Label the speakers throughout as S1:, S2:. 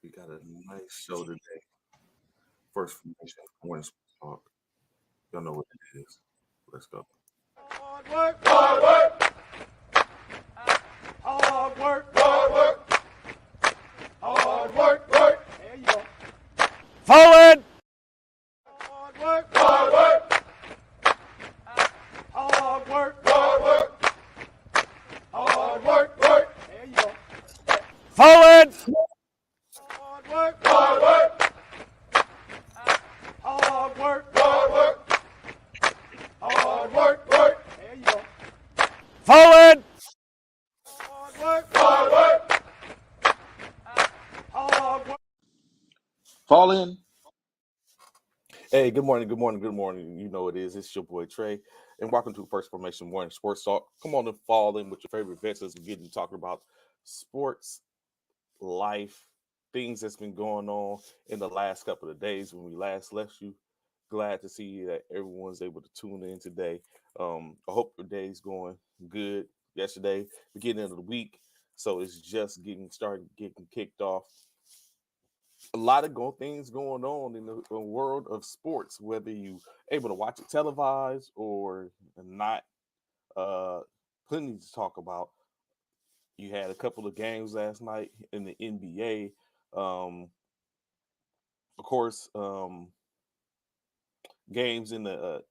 S1: We got a nice show today. First formation, morning sports talk. Y'all know what it is. Let's go.
S2: Hard work, hard work, hard work, hard work, hard work, work. There you go.
S3: Forward!
S2: Hard work, hard work, hard work, hard work, hard work, work. There you go.
S3: Forward!
S2: Hard work, hard work, hard work, hard work, hard work, work. There you go.
S3: Forward!
S2: Hard work, hard work, hard work.
S1: Fall in. Hey, good morning, good morning, good morning. You know what it is. It's your boy Trey, and welcome to First Formation Morning Sports Talk. Come on and fall in with your favorite vets as we get to talking about sports, life, things that's been going on in the last couple of days when we last left you. Glad to see that everyone's able to tune in today. I hope your day's going good. Yesterday, beginning of the week, so it's just getting started, getting kicked off. A lot of things going on in the world of sports, whether you able to watch it televised or not. Uh, Plenty to talk about. You had a couple of games last night in the NBA. Of course, games in the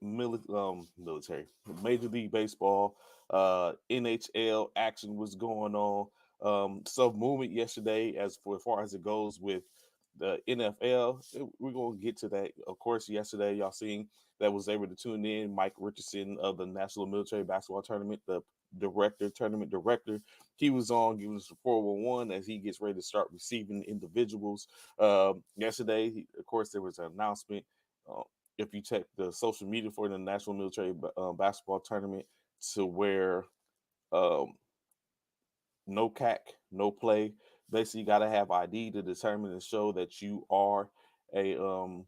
S1: military, Major League Baseball, NHL action was going on. Some movement yesterday as far as it goes with the NFL. We're gonna get to that. Of course, yesterday y'all seen that was able to tune in. Mike Richardson of the National Military Basketball Tournament, the tournament director. He was on giving us a 411 as he gets ready to start receiving individuals. Yesterday, of course, there was an announcement. Uh, if you check the social media for the National Military Basketball Tournament, to where um, no CAC, no play. Basically, you got to have ID to determine and show that a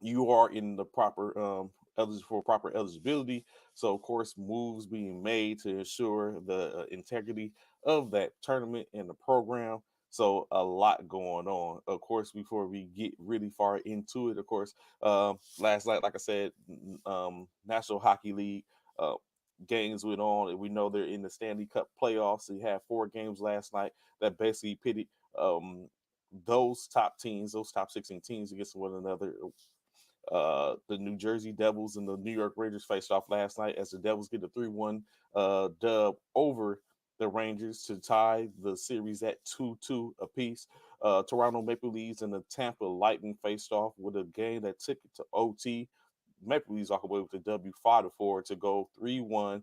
S1: you are in the proper eligible for proper eligibility. So, of course, moves being made to ensure the integrity of that tournament and the program. So, a lot going on. Of course, before we get really far into it, of course, last night, like I said, National Hockey League. Uh, Games went on, and we know they're in the Stanley Cup playoffs. So you had 4 games last night that basically pitted those top teams, those top 16 teams against one another. The New Jersey Devils and the New York Rangers faced off last night as the Devils get a 3-1 dub over the Rangers to tie the series at 2-2 apiece. Toronto Maple Leafs and the Tampa Lightning faced off with a game that took it to OT. Maple Leafs walk away with the W 5-4 to go 3-1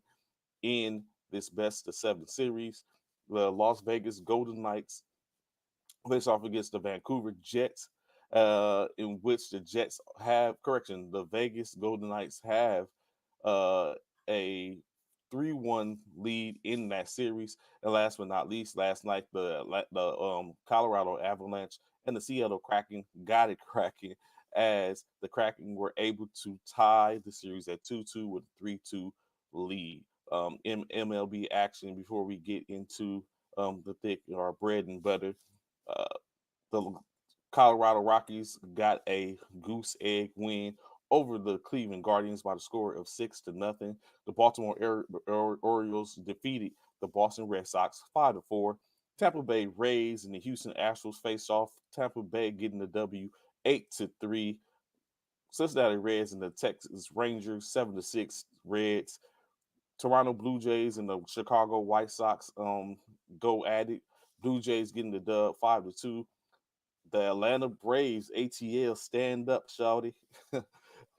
S1: in this best of 7 series. The Las Vegas Golden Knights face off against the Vancouver Jets, in which the Jets have, correction, the Vegas Golden Knights have a 3-1 lead in that series. And last but not least, last night, the Colorado Avalanche and the Seattle Kraken got it cracking as the Kraken were able to tie the series at 2-2 with a 3-2 lead. MLB action before we get into the thick, our bread and butter. Uh, the Colorado Rockies got a goose egg win over the Cleveland Guardians by the score of 6-0. The Baltimore Orioles defeated the Boston Red Sox 5-4. Tampa Bay Rays and the Houston Astros faced off. Tampa Bay getting the W 8-3. Cincinnati Reds and the Texas Rangers 7-6 Reds. Toronto Blue Jays and the Chicago White Sox go at it. Blue Jays getting the dub 5-2. The Atlanta Braves ATL stand up, shawty,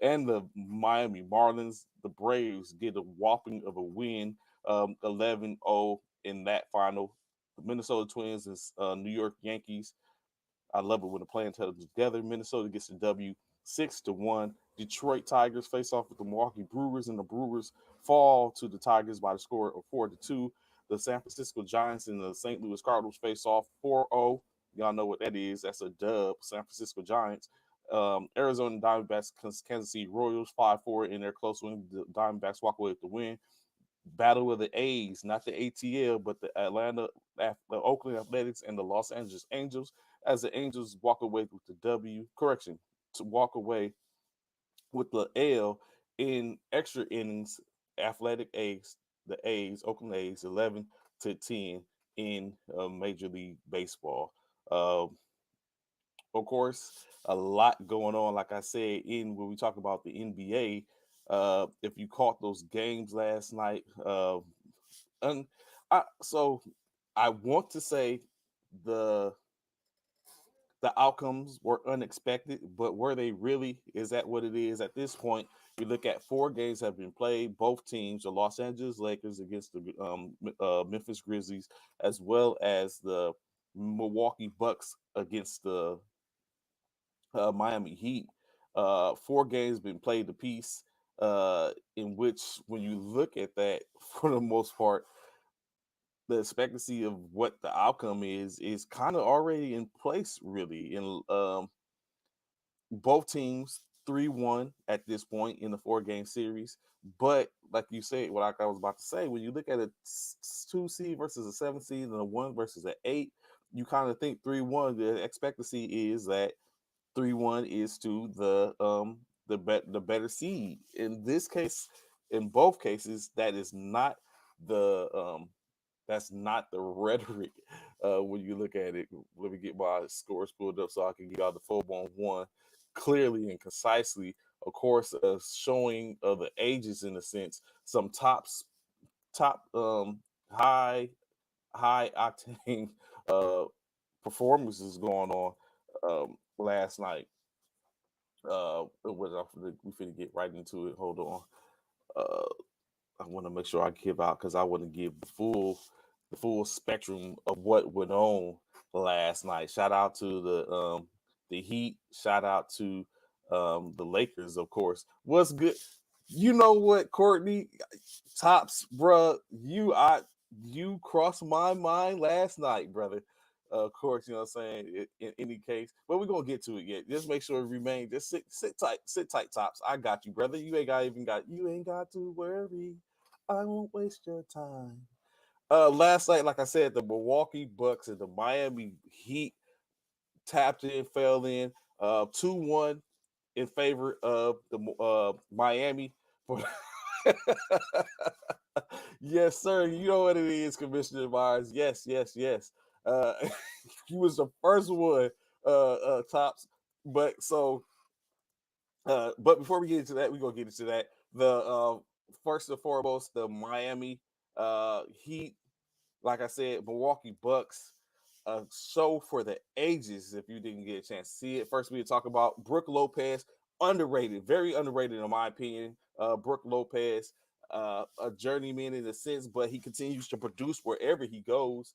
S1: and the Miami Marlins. The Braves get a whopping of a win, 11-0 in that final. The Minnesota Twins and New York Yankees. I love it when the playing together. Minnesota gets the W 6-1. Detroit Tigers face off with the Milwaukee Brewers, and the Brewers fall to the Tigers by the score of 4-2. The San Francisco Giants and the St. Louis Cardinals face off 4-0. Y'all know what that is. That's a dub. San Francisco Giants. Arizona Diamondbacks, Kansas City Royals 5-4 in their close win. The Diamondbacks walk away with the win. battle of the A's, not the ATL, but the Oakland Athletics and the Los Angeles Angels. As the Angels walk away with the W, correction, to walk away with the L in extra innings. Athletic A's, the A's, Oakland A's, 11-10 in Major League Baseball. Uh, of course, a lot going on. Like I said, in when we talk about the NBA, if you caught those games last night, un, so I want to say the the outcomes were unexpected, but were they really? Is that what it is at this point? You look at four games have been played. Both teams, the Los Angeles Lakers against the Memphis Grizzlies, as well as the Milwaukee Bucks against the Miami Heat. Four games been played apiece, in which, when you look at that, for the most part, the expectancy of what the outcome is kind of already in place, really. And both teams 3-1 at this point in the four-game series. But like you said, what I was about to say, when you look at a two seed versus a seven seed and a one versus an eight, you kind of think 3-1. The expectancy is that 3-1 is to the better seed. In this case, in both cases, the that's not the rhetoric when you look at it. Let me get my scores pulled up so I can give y'all the full on one clearly and concisely. Of course, showing the ages in a sense, some top high octane uh, performances going on last night. We finna get right into it. Hold on. Uh, I want to make sure I give out because I want to give the full spectrum of what went on last night. Shout out to the Heat. Shout out to the Lakers, of course. What's good? You know what, Courtney Tops, bruh, you crossed my mind last night, brother. Of course, you know what I'm saying. In any case, but we're gonna get to it yet. Just make sure it remain. Just sit tight, Tops. I got you, brother. You ain't got to worry. I won't waste your time. Last night, like I said, the Milwaukee Bucks and the Miami Heat tapped in, fell in, 2-1 in favor of the Miami. For yes, sir. You know what it is, Commissioner Myers. Yes, yes, yes. Uh, he was the first one, Tops. But so, but before we get into that, we're gonna get into that. The first and foremost, the Miami Heat, like I said, Milwaukee Bucks, a show for the ages. If you didn't get a chance to see it, first we talk about Brook Lopez, underrated, very underrated in my opinion. Brook Lopez, a journeyman in a sense, but he continues to produce wherever he goes,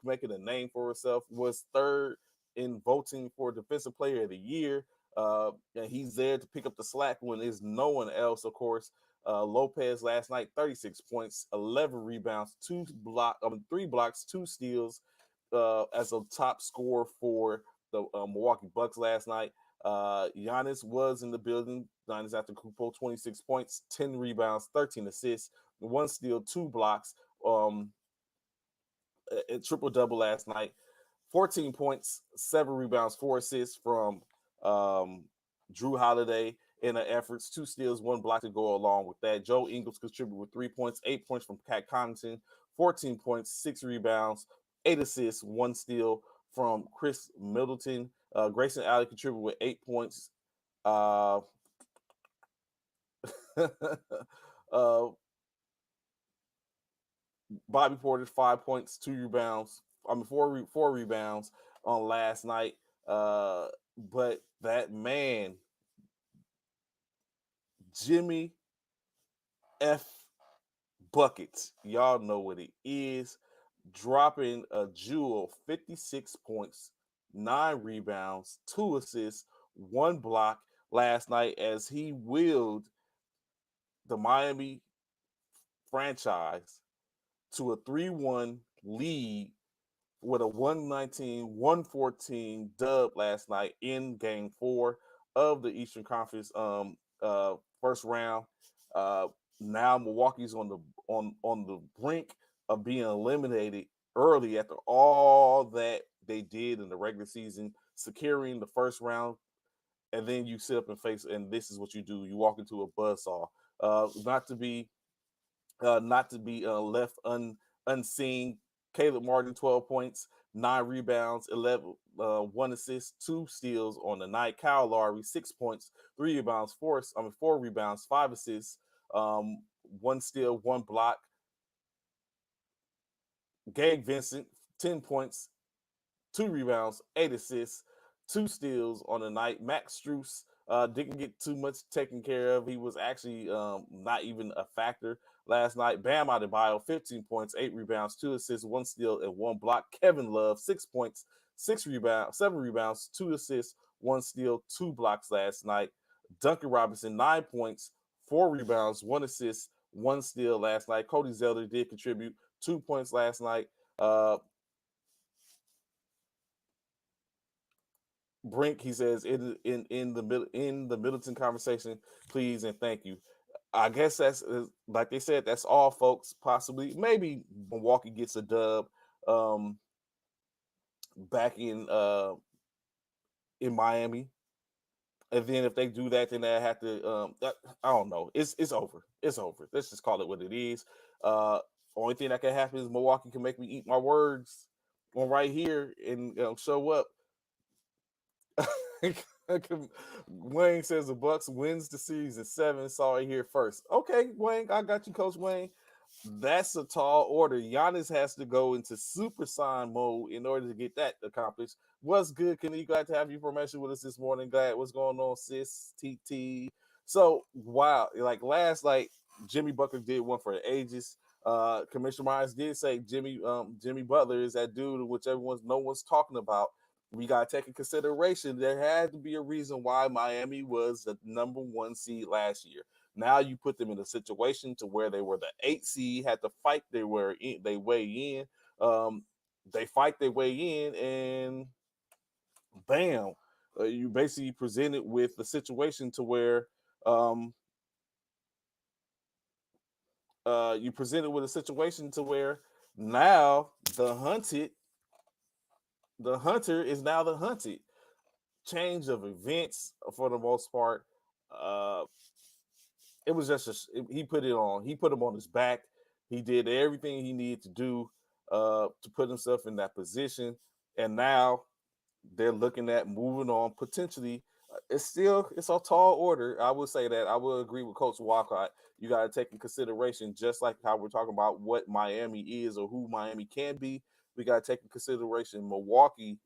S1: making a name for himself. Was third in voting for Defensive Player of the Year. And he's there to pick up the slack when there's no one else, of course. Lopez last night, 36 points, 11 rebounds, three blocks, two steals, as a top scorer for the Milwaukee Bucks last night. Giannis was in the building. Giannis Antetokounmpo, 26 points, 10 rebounds, 13 assists, one steal, two blocks. A triple double last night. 14 points, 7 rebounds, 4 assists from um, Drew Holiday in the efforts, 2 steals, 1 block to go along with that. Joe Ingles contributed with 3 points, 8 points from Cat Connaughton, 14 points, 6 rebounds, 8 assists, 1 steal from Chris Middleton. Grayson Allen contributed with 8 points. Uh, uh, Bobby Porter, 5 points, 2 rebounds. I mean, four rebounds on last night. But that man, Jimmy F. Buckets, y'all know what it is. Dropping a jewel, 56 points, 9 rebounds, 2 assists, 1 block last night as he willed the Miami franchise to a 3-1 lead with a 119-114 dub last night in game 4 of the Eastern Conference first round. Uh, now Milwaukee's on the on the brink of being eliminated early after all that they did in the regular season, securing the first round, and then you sit up and face, and this is what you do: you walk into a buzzsaw. Not to be left unseen. Caleb Martin, 12 points, 9 rebounds, 11, 1 assist, 2 steals on the night. Kyle Lowry, 6 points, 3 rebounds, 4 rebounds, 5 assists, 1 steal, 1 block. Gabe Vincent, 10 points, 2 rebounds, 8 assists, 2 steals on the night. Max Struess didn't get too much taken care of. He was actually not even a factor last night. Bam Adebayo, 15 points, 8 rebounds, 2 assists, 1 steal, and 1 block. Kevin Love, 6 points, 6 rebounds, 7 rebounds, 2 assists, 1 steal, 2 blocks last night. Duncan Robinson, 9 points, 4 rebounds, 1 assist, 1 steal last night. Cody Zeller did contribute 2 points last night. Brink, he says in the Middleton conversation, please and thank you. I guess that's like they said. That's all, folks. Possibly, maybe Milwaukee gets a dub um, back in Miami, and then if they do that, then they have to. I don't know. It's over. It's over. Let's just call it what it is. Uh, Only thing that can happen is Milwaukee can make me eat my words on right here and show up. Wayne says the Bucks wins the series in 7. Saw it here first. Okay, Wayne, I got you, Coach Wayne. That's a tall order. Giannis has to go into super sign mode in order to get that accomplished. What's good, Kenny? Glad to have you information with us this morning. Glad what's going on, sis, TT. So wow, like last night, Jimmy Butler did one for the ages. Commissioner Myers did say Jimmy Butler is that dude which no one's talking about. We got to take in consideration there had to be a reason why Miami was the number 1 seed last year. Now you put them in a situation to where they were the 8 seed, had to fight they way in. Um, they fight their way in, and bam, you basically presented with the situation to where you presented with a situation to where now the hunter is now the hunted. Change of events for the most part. Uh, it was he put it on. He put him on his back. He did everything he needed to do to put himself in that position, and now they're looking at moving on potentially. It's a tall order. I will say that. I will agree with Coach Walcott. You got to take in consideration, just like how we're talking about what Miami is or who Miami can be. We got to take in consideration Milwaukee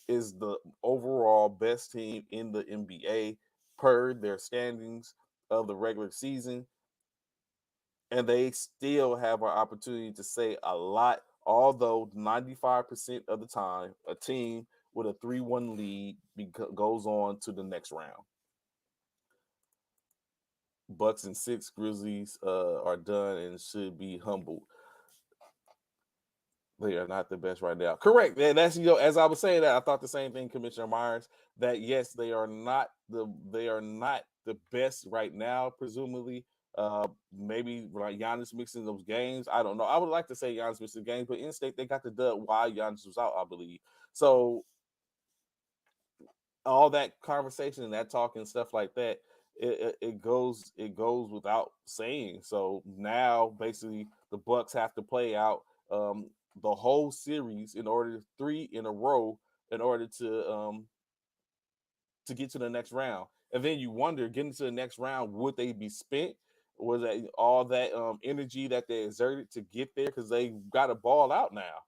S1: is the overall best team in the NBA per their standings of the regular season, and they still have an opportunity to say a lot. Although 95% of the time, a team with a 3-1 lead goes on to the next round. Bucks and 6 Grizzlies are done and should be humbled. They are not the best right now. Correct. Yeah, that's as I was saying that, I thought the same thing, Commissioner Myers. That yes, they are not the best right now. Presumably, maybe like Giannis mixing those games. I don't know. I would like to say Giannis mixing games, but in state they got the dub while Giannis was out, I believe. So all that conversation and that talk and stuff like that, it goes without saying. So now basically the Bucks have to play out the whole series in order 3 in a row in order to get to the next round. And then you wonder, getting to the next round, would they be spent? Was that all that energy that they exerted to get there? Because they got a ball out now,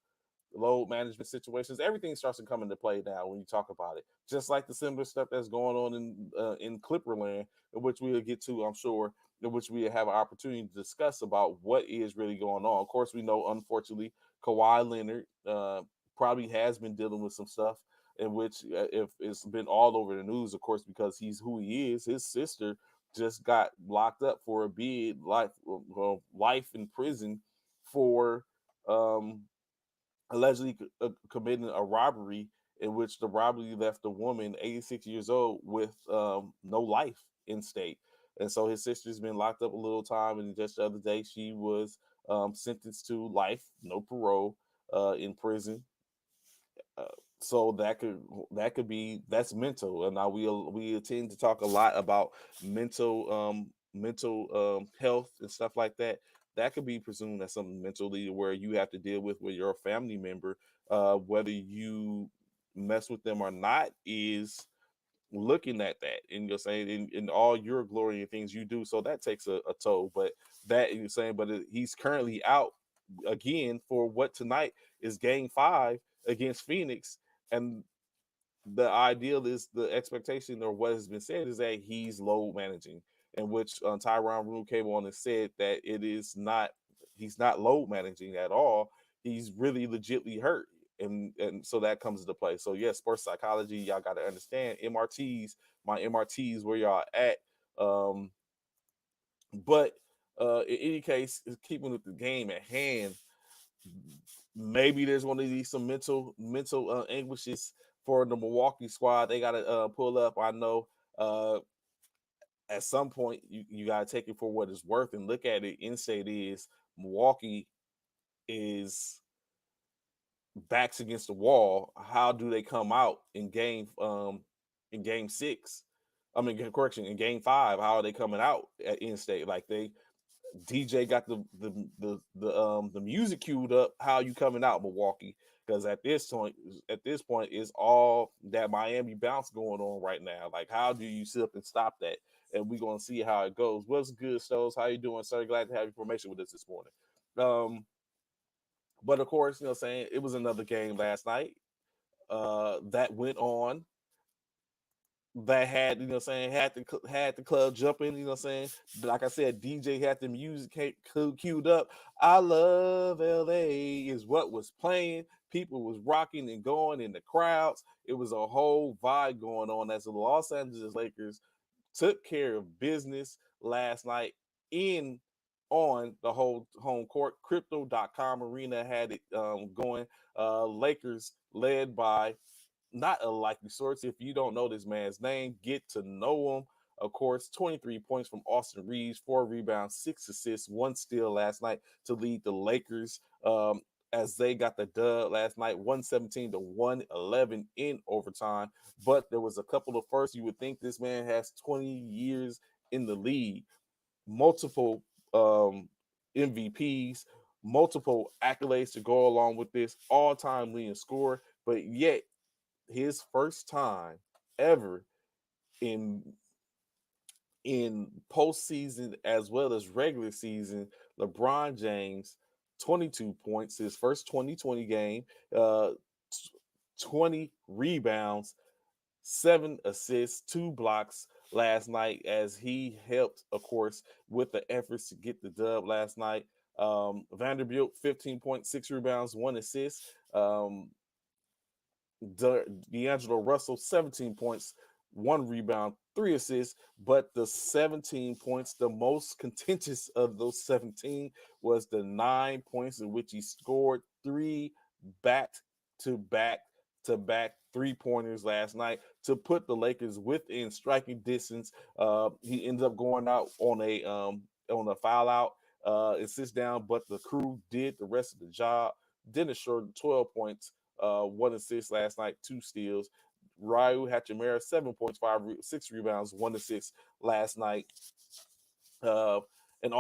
S1: load management situations, everything starts to come into play now when you talk about it. Just like the similar stuff that's going on in Clipperland, in which we'll get to, I'm sure, in which we have an opportunity to discuss about what is really going on. Of course, we know, unfortunately, Kawhi Leonard probably has been dealing with some stuff in which if it's been all over the news, of course, because he's who he is. His sister just got locked up for a bid life in prison for allegedly committing a robbery in which the robbery left a woman 86 years old with no life in state. and so his sister's been locked up a little time. And just the other day, she was sentenced to life, no parole, in prison. Uh, so that could be that's mental, and now we tend to talk a lot about mental health and stuff like that. That could be presumed as something mentally where you have to deal with your family member, whether you mess with them or not, is looking at that and you're saying in all your glory and things you do. So that takes a toll. But that you're saying, but he's currently out again for what tonight is game 5 against Phoenix. And the ideal is the expectation, or what has been said, is that he's load managing, in which Tyron Rue came on and said that it is not, he's not load managing at all. He's really legitly hurt. And so that comes into play. So yeah, sports psychology, y'all got to understand MRTs, my MRTs, where y'all at. Um, but in any case, keeping with the game at hand, maybe there's going to be some mental anguishes for the Milwaukee squad. They got to pull up. I know at some point you got to take it for what it's worth and look at it. Insight is Milwaukee is backs against the wall. How do they come out in game 6? I mean, correction, in game 5, how are they coming out at in state? Like DJ got the music queued up. How you coming out, Milwaukee? Because at this point, is all that Miami bounce going on right now. Like, how do you sit up and stop that? And we're gonna see how it goes. What's good, Stones? How you doing, sir? Glad to have your information with us this morning. Um, but of course, saying it was another game last night that went on that had had the club jumping. Saying, like I said, DJ had the music queued up. I love LA is what was playing. People was rocking and going in the crowds. It was a whole vibe going on as the Los Angeles Lakers took care of business last night in on the whole home court. Crypto.com arena had it going. Lakers led by not a likely source. If you don't know this man's name, get to know him. Of course, 23 points from Austin Reeves, 4 rebounds, 6 assists, 1 steal last night to lead the Lakers as they got the dub last night, 117 to 111 in overtime. But there was a couple of firsts. You would think this man has 20 years in the league, multiple MVPs, multiple accolades to go along with this, all-time leading scorer, but yet his first time ever in postseason as well as regular season, LeBron James, 22 points, his first 2020 game, uh, 20 rebounds, 7 assists, 2 blocks last night as he helped, of course, with the efforts to get the dub last night. Vanderbilt, 15.6 rebounds, 1 assist. D'Angelo Russell, 17 points, 1 rebound, 3 assists. But the 17 points, the most contentious of those 17 was the 9 points in which he scored 3 back to back to back 3 pointers last night to put the Lakers within striking distance. He ends up going out on a foul out. It sits down, but the crew did the rest of the job. Dennis Schroeder, 12 points, 1 assist last night, 2 steals. Ryu Hachimura, 7 points, 6 rebounds, 1 assist last night. Uh, and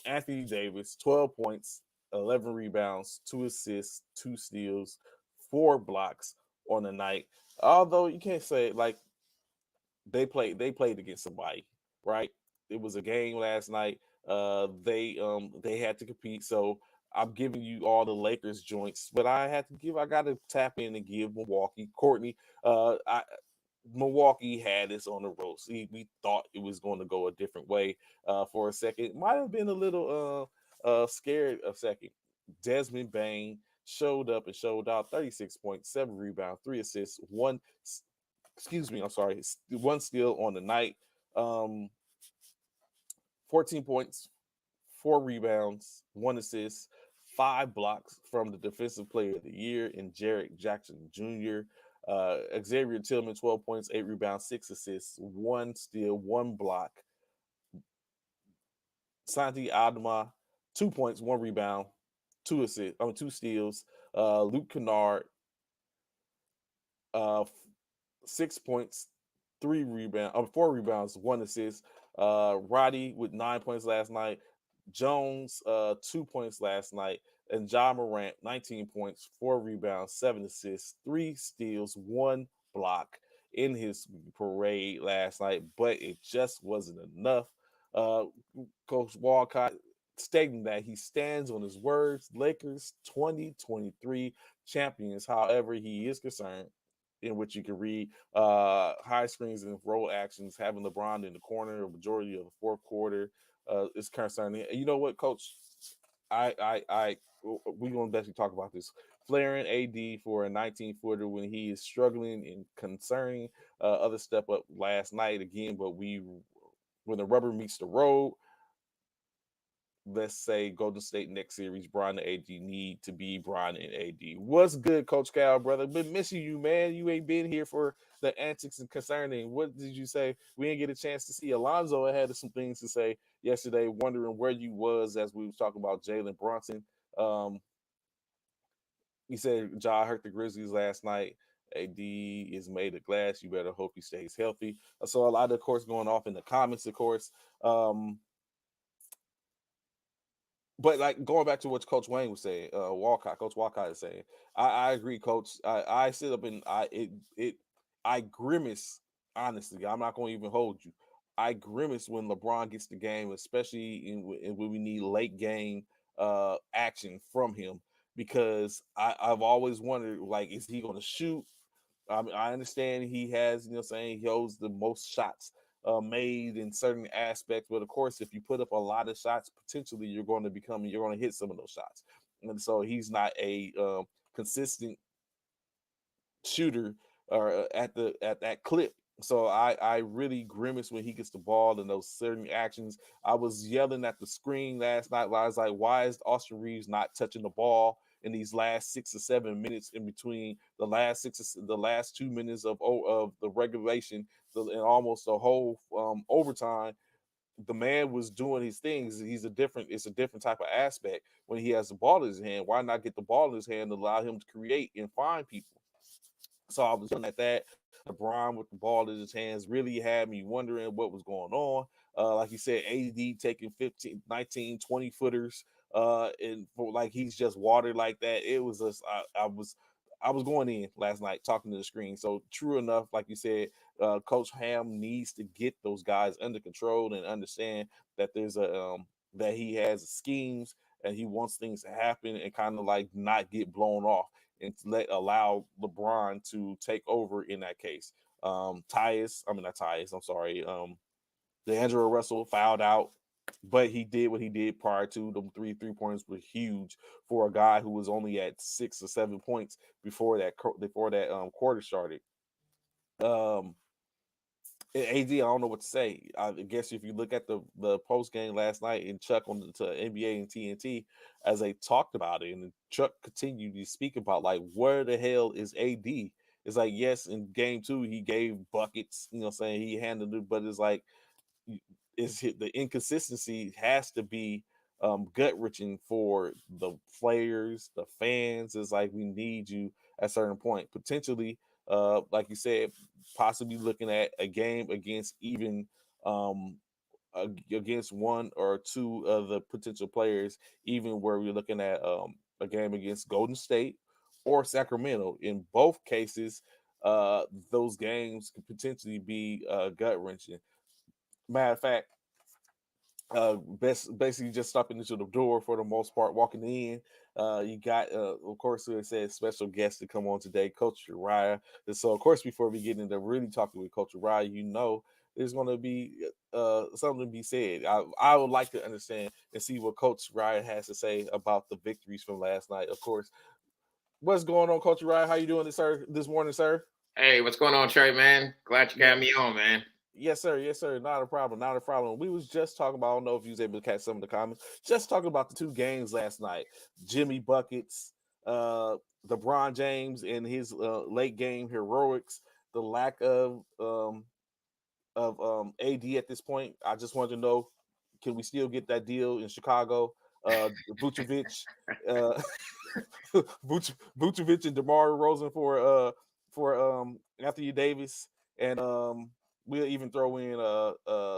S1: Anthony Davis, 12 points, 11 rebounds, 2 assists, 2 steals, 4 blocks on the night. Although you can't say like they played against somebody, right? It was a game last night. They had to compete. So I'm giving you all the Lakers joints, but I got to tap in and give Milwaukee. Courtney, I Milwaukee had us on the ropes. We thought it was going to go a different way for a second. Might have been a little scared a second. Desmond Bain showed up and showed out. 36.7 rebounds, 3 assists, one. Excuse me, I'm sorry. 1 steal on the night. Um, 14 points, 4 rebounds, 1 assist, 5 blocks from the Defensive Player of the Year in Jarrett Jackson Jr. Xavier Tillman, 12 points, 8 rebounds, 6 assists, 1 steal, 1 block. Santi Adama, 2 points, 1 rebound, 2 assists, 2 steals. Luke Kennard, 6 points, 4 rebounds, 1 assist. Roddy with 9 points last night. Jones, 2 points last night. And John Morant, 19 points, 4 rebounds, 7 assists, 3 steals, 1 block in his parade last night, but it just wasn't enough. Uh, Coach Walcott stating that he stands on his words. Lakers 2023 champions, however, he is concerned, in which you can read high screens and roll actions, having LeBron in the corner a majority of the fourth quarter is concerning. And you know what, Coach? I we gonna definitely talk about this. Flaring AD for a 19-footer when he is struggling and concerning. Other step up last night again, but when the rubber meets the road, let's say Golden State next series, Brian and AD need to be Brian and AD. What's good, Coach Cal, brother? Been missing you, man. You ain't been here for the antics and concerning. What did you say? We didn't get a chance to see Alonzo. I had some things to say yesterday, wondering where you was as we was talking about Jalen Brunson. Um, he said Ja hurt the Grizzlies last night. AD is made of glass. You better hope he stays healthy. I saw a lot of course going off in the comments, of course. But like going back to what Coach Wayne was saying, Coach Walcott is saying, I agree, Coach. I sit up and I grimace. Honestly, I'm not going to even hold you. I grimace when LeBron gets the game, especially when we need late game action from him, because I've always wondered, like, is he going to shoot? I understand he has, saying he holds the most shots made in certain aspects, but of course, if you put up a lot of shots, potentially you're going to hit some of those shots, and so he's not a consistent shooter or at that clip. So I really grimace when he gets the ball in those certain actions. I was yelling at the screen last night. I was like, why is Austin Reeves not touching the ball in these last 6 or 7 minutes in between the last 2 minutes of the regulation and almost the whole overtime? The man was doing his things. It's a different type of aspect when he has the ball in his hand. Why not get the ball in his hand and allow him to create and find people? So I was looking at that. LeBron with the ball in his hands really had me wondering what was going on. Like you said, AD taking 15, 19, 20 footers, and for like he's just watered like that. It was just I was going in last night talking to the screen. So true enough, like you said, Coach Ham needs to get those guys under control and understand that that he has schemes and he wants things to happen and kind of like not get blown off and to allow LeBron to take over in that case. Not Tyus, I'm sorry. D'Angelo Russell fouled out, but he did what he did prior to them. Three points were huge for a guy who was only at 6 or 7 points before that quarter started. Um, AD, I don't know what to say. I guess if you look at the post game last night and Chuck on to NBA and TNT as they talked about it, and Chuck continued to speak about like where the hell is AD? It's like yes, in game two he gave buckets, saying he handled it, but it's like the inconsistency has to be gut wrenching for the players, the fans. It's like we need you at a certain point. Potentially, like you said, possibly looking at a game against even um, against one or two of the potential players, even where we're looking at a game against Golden State or Sacramento. In both cases, those games could potentially be gut wrenching. Matter of fact, basically just stopping into the door for the most part, walking in. You got, of course, we said special guest to come on today, Coach Uriah. And so, of course, before we get into really talking with Coach Uriah, there's going to be something to be said. I would like to understand and see what Coach Uriah has to say about the victories from last night. Of course, what's going on, Coach Uriah? How you doing this morning, sir?
S4: Hey, what's going on, Trey, man? Glad you
S1: Yeah.
S4: got me on, man.
S1: Yes, sir. Yes, sir. Not a problem. Not a problem. We was just talking about. I don't know if you was able to catch some of the comments. Just talking about the two games last night. Jimmy buckets, LeBron James and his late game heroics. The lack of AD at this point. I just wanted to know Can we still get that deal in Chicago? Vucevic, uh, Vucevic and DeMar Rosen for Anthony Davis, and we'll even throw in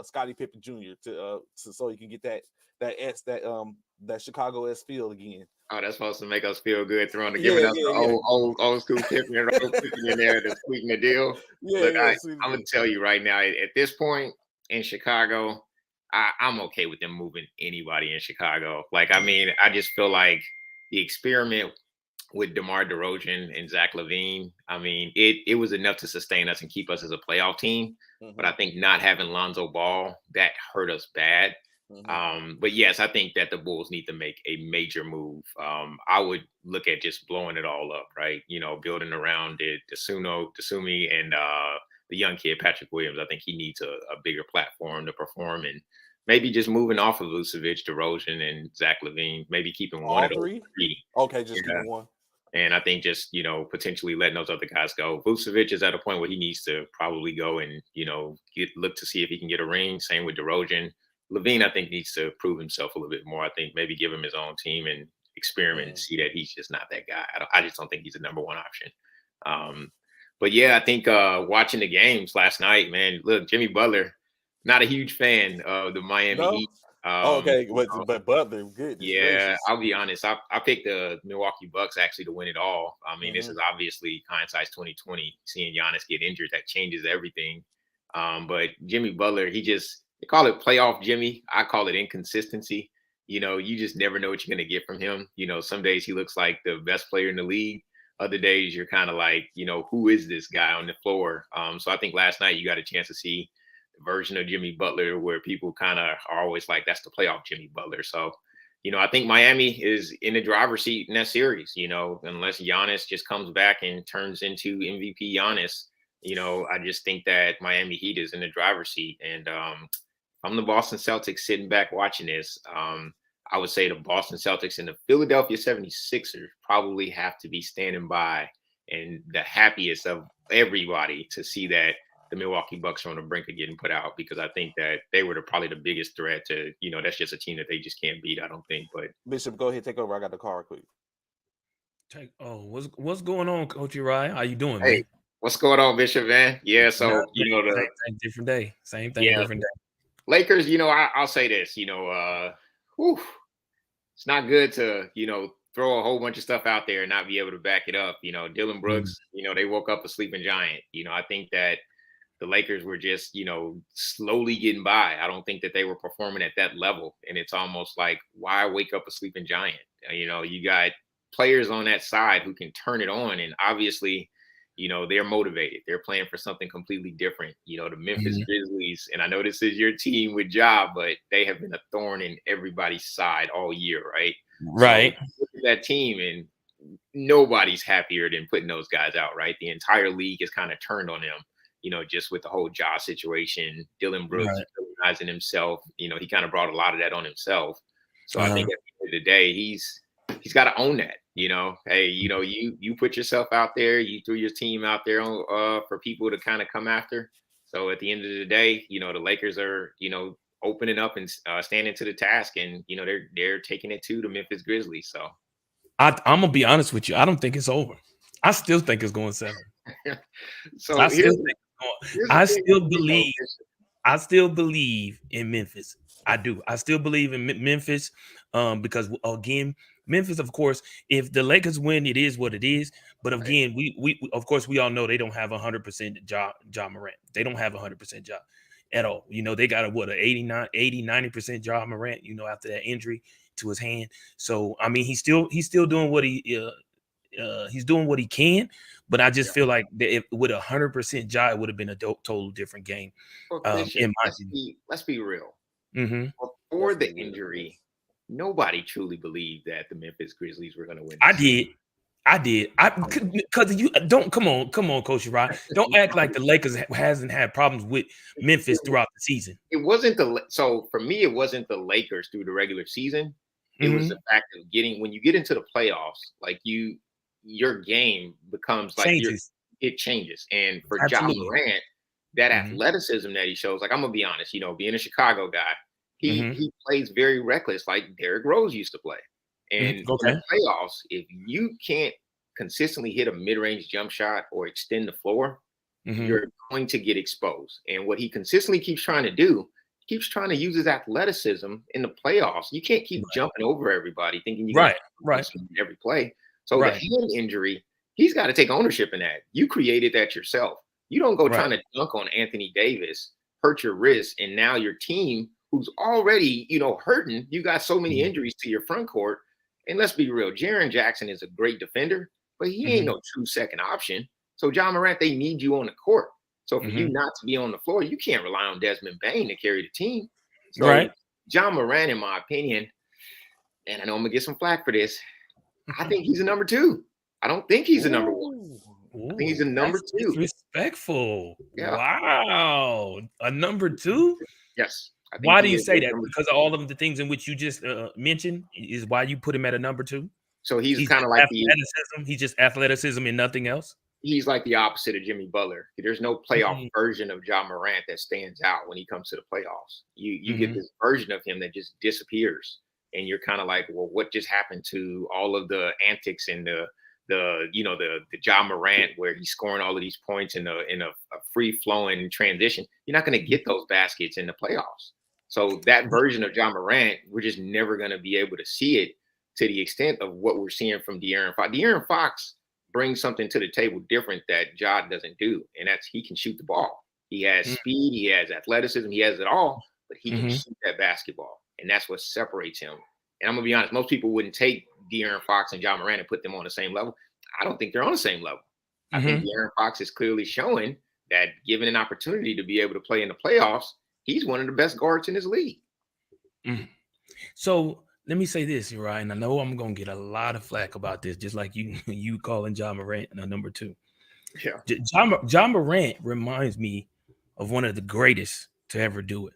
S1: Scottie Pippen Jr. So he can get that Chicago S feel again.
S4: Oh, that's supposed to make us feel good, giving
S1: Yeah,
S4: us the
S1: yeah, yeah,
S4: old school Pippen and Rose Pippen in there to sweeten the deal.
S1: yeah,
S4: Look,
S1: yeah. See,
S4: I'm gonna tell you right now, at this point in Chicago, I'm okay with them moving anybody in Chicago. Like, I mean, I just feel like the experiment with DeMar DeRozan and Zach LaVine, I mean, it was enough to sustain us and keep us as a playoff team. But I think not having Lonzo Ball, that hurt us bad. But yes, I think that the Bulls need to make a major move. I would look at just blowing it all up, right? You know, building around it, Desumi, and the young kid Patrick Williams. I think he needs a bigger platform to perform, and maybe just moving off of Vucevic, DeRozan, and Zach LaVine. Maybe keeping one
S1: all
S4: of those
S1: three.
S4: three.
S1: Okay, just
S4: Yeah.
S1: keeping one.
S4: And I think just, potentially letting those other guys go. Vucevic is at a point where he needs to probably go and, look to see if he can get a ring. Same with DeRozan. LaVine, I think, needs to prove himself a little bit more. I think maybe give him his own team and experiment and see that he's just not that guy. I just don't think he's the number one option. But yeah, I think watching the games last night, man, look, Jimmy Butler, not a huge fan of the Miami
S1: No.
S4: Heat.
S1: Okay, but Butler, goodness
S4: Yeah,
S1: gracious.
S4: I'll be honest. I picked the Milwaukee Bucks actually to win it all. I mean, this is obviously hindsight's 2020. Seeing Giannis get injured, that changes everything. But Jimmy Butler, they call it playoff Jimmy. I call it inconsistency. You just never know what you're gonna get from him. Some days he looks like the best player in the league. Other days you're kind of like, who is this guy on the floor? So I think last night you got a chance to see version of Jimmy Butler where people kind of are always like, that's the playoff Jimmy Butler. So, I think Miami is in the driver's seat in that series, unless Giannis just comes back and turns into MVP Giannis. I just think that Miami Heat is in the driver's seat. And I'm the Boston Celtics sitting back watching this. I would say the Boston Celtics and the Philadelphia 76ers probably have to be standing by and the happiest of everybody to see that the Milwaukee Bucks are on the brink of getting put out, because I think that they were probably the biggest threat to, that's just a team that they just can't beat, I don't think. But
S1: Bishop, go ahead, take over. I got the call quick.
S5: What's going on, Coach Uriah? How you doing,
S4: hey,
S5: man?
S4: What's going on, Bishop, man? Yeah, so
S5: same different day. Same thing, different day.
S4: Lakers, I'll say this, it's not good to, throw a whole bunch of stuff out there and not be able to back it up. Dylan Brooks, they woke up a sleeping giant. I think that the Lakers were just, slowly getting by. I don't think that they were performing at that level. And it's almost like, why wake up a sleeping giant? You got players on that side who can turn it on. And obviously, they're motivated. They're playing for something completely different. The Memphis Grizzlies, and I know this is your team with Ja, but they have been a thorn in everybody's side all year, right?
S5: Right.
S4: So look at that team, and nobody's happier than putting those guys out, right? The entire league is kind of turned on them. Just with the whole Ja situation, Dylan Brooks recognizing himself, he kind of brought a lot of that on himself. So I think at the end of the day, he's got to own that. Hey, you put yourself out there, you threw your team out there for people to kind of come after. So at the end of the day, the Lakers are, opening up and standing to the task, and they're taking it to the Memphis Grizzlies. So
S5: I'm gonna be honest with you. I don't think it's over. I still think it's going 7.
S4: So
S5: I still believe in Memphis. I do. I still believe in Memphis because, again, Memphis, of course, if the Lakers win, it is what it is. But again, we of course, we all know they don't have 100% Ja Morant. They don't have 100% Ja at all. They got a 90% Ja Morant, after that injury to his hand. So, I mean, he's still doing what he's doing what he can, but I just feel like that if with 100% Ja, it would have been a total different game.
S4: Well,
S5: In my
S4: let's be real.
S5: Mm-hmm.
S4: Before the injury, nobody truly believed that the Memphis Grizzlies were going to win.
S5: I did. Because you don't come on, Coach Uriah. Don't act like the Lakers hasn't had problems with Memphis throughout the season.
S4: It wasn't so for me, it wasn't the Lakers through the regular season. It was the fact of when you get into the playoffs, like your game becomes like it changes. And for Ja Morant, that athleticism that he shows, like, I'm gonna be honest, being a Chicago guy, He plays very reckless, like Derrick Rose used to play. And in
S5: Okay.
S4: the playoffs, if you can't consistently hit a mid-range jump shot or extend the floor, you're going to get exposed. And what he consistently keeps trying to do, he keeps trying to use his athleticism in the playoffs. You can't keep jumping over everybody thinking you're going
S5: Right.
S4: to every play. So the hand injury, he's got to take ownership in that. You created that yourself. You don't go trying to dunk on Anthony Davis, hurt your wrist, and now your team, who's already, hurting, you got so many injuries to your front court. And let's be real, Jaren Jackson is a great defender, but he ain't no true second option. So John Morant, they need you on the court. So for you not to be on the floor, you can't rely on Desmond Bane to carry the team. So John Morant, in my opinion, and I know I'm gonna get some flack for this, I think he's a number 2. I don't think he's a number 1. I think he's a number 2.
S5: Disrespectful.
S4: Yeah.
S5: Wow. A number 2?
S4: Yes.
S5: Why do you say that? Because of all of the things in which you just mentioned is why you put him at a number 2?
S4: So he's kind of like
S5: athleticism. He's just athleticism and nothing else.
S4: He's like the opposite of Jimmy Butler. There's no playoff version of John Morant that stands out when he comes to the playoffs. You get this version of him that just disappears, and you're kind of like, well, what just happened to all of the antics and the John Morant where he's scoring all of these points in a free flowing transition? You're not going to get those baskets in the playoffs. So that version of John Morant, we're just never going to be able to see it to the extent of what we're seeing from De'Aaron Fox. De'Aaron Fox brings something to the table different that Ja doesn't do, and that's he can shoot the ball. He has speed, he has athleticism, he has it all, but he can shoot that basketball, and that's what separates him. And I'm gonna be honest, most people wouldn't take De'Aaron Fox and Ja Morant and put them on the same level. I don't think they're on the same level. I think De'Aaron Fox is clearly showing that given an opportunity to be able to play in the playoffs, he's one of the best guards in his league.
S5: So let me say this, Uriah, and I know I'm gonna get a lot of flack about this, just like you calling John Morant a number 2.
S4: Yeah,
S5: John Morant reminds me of one of the greatest to ever do it.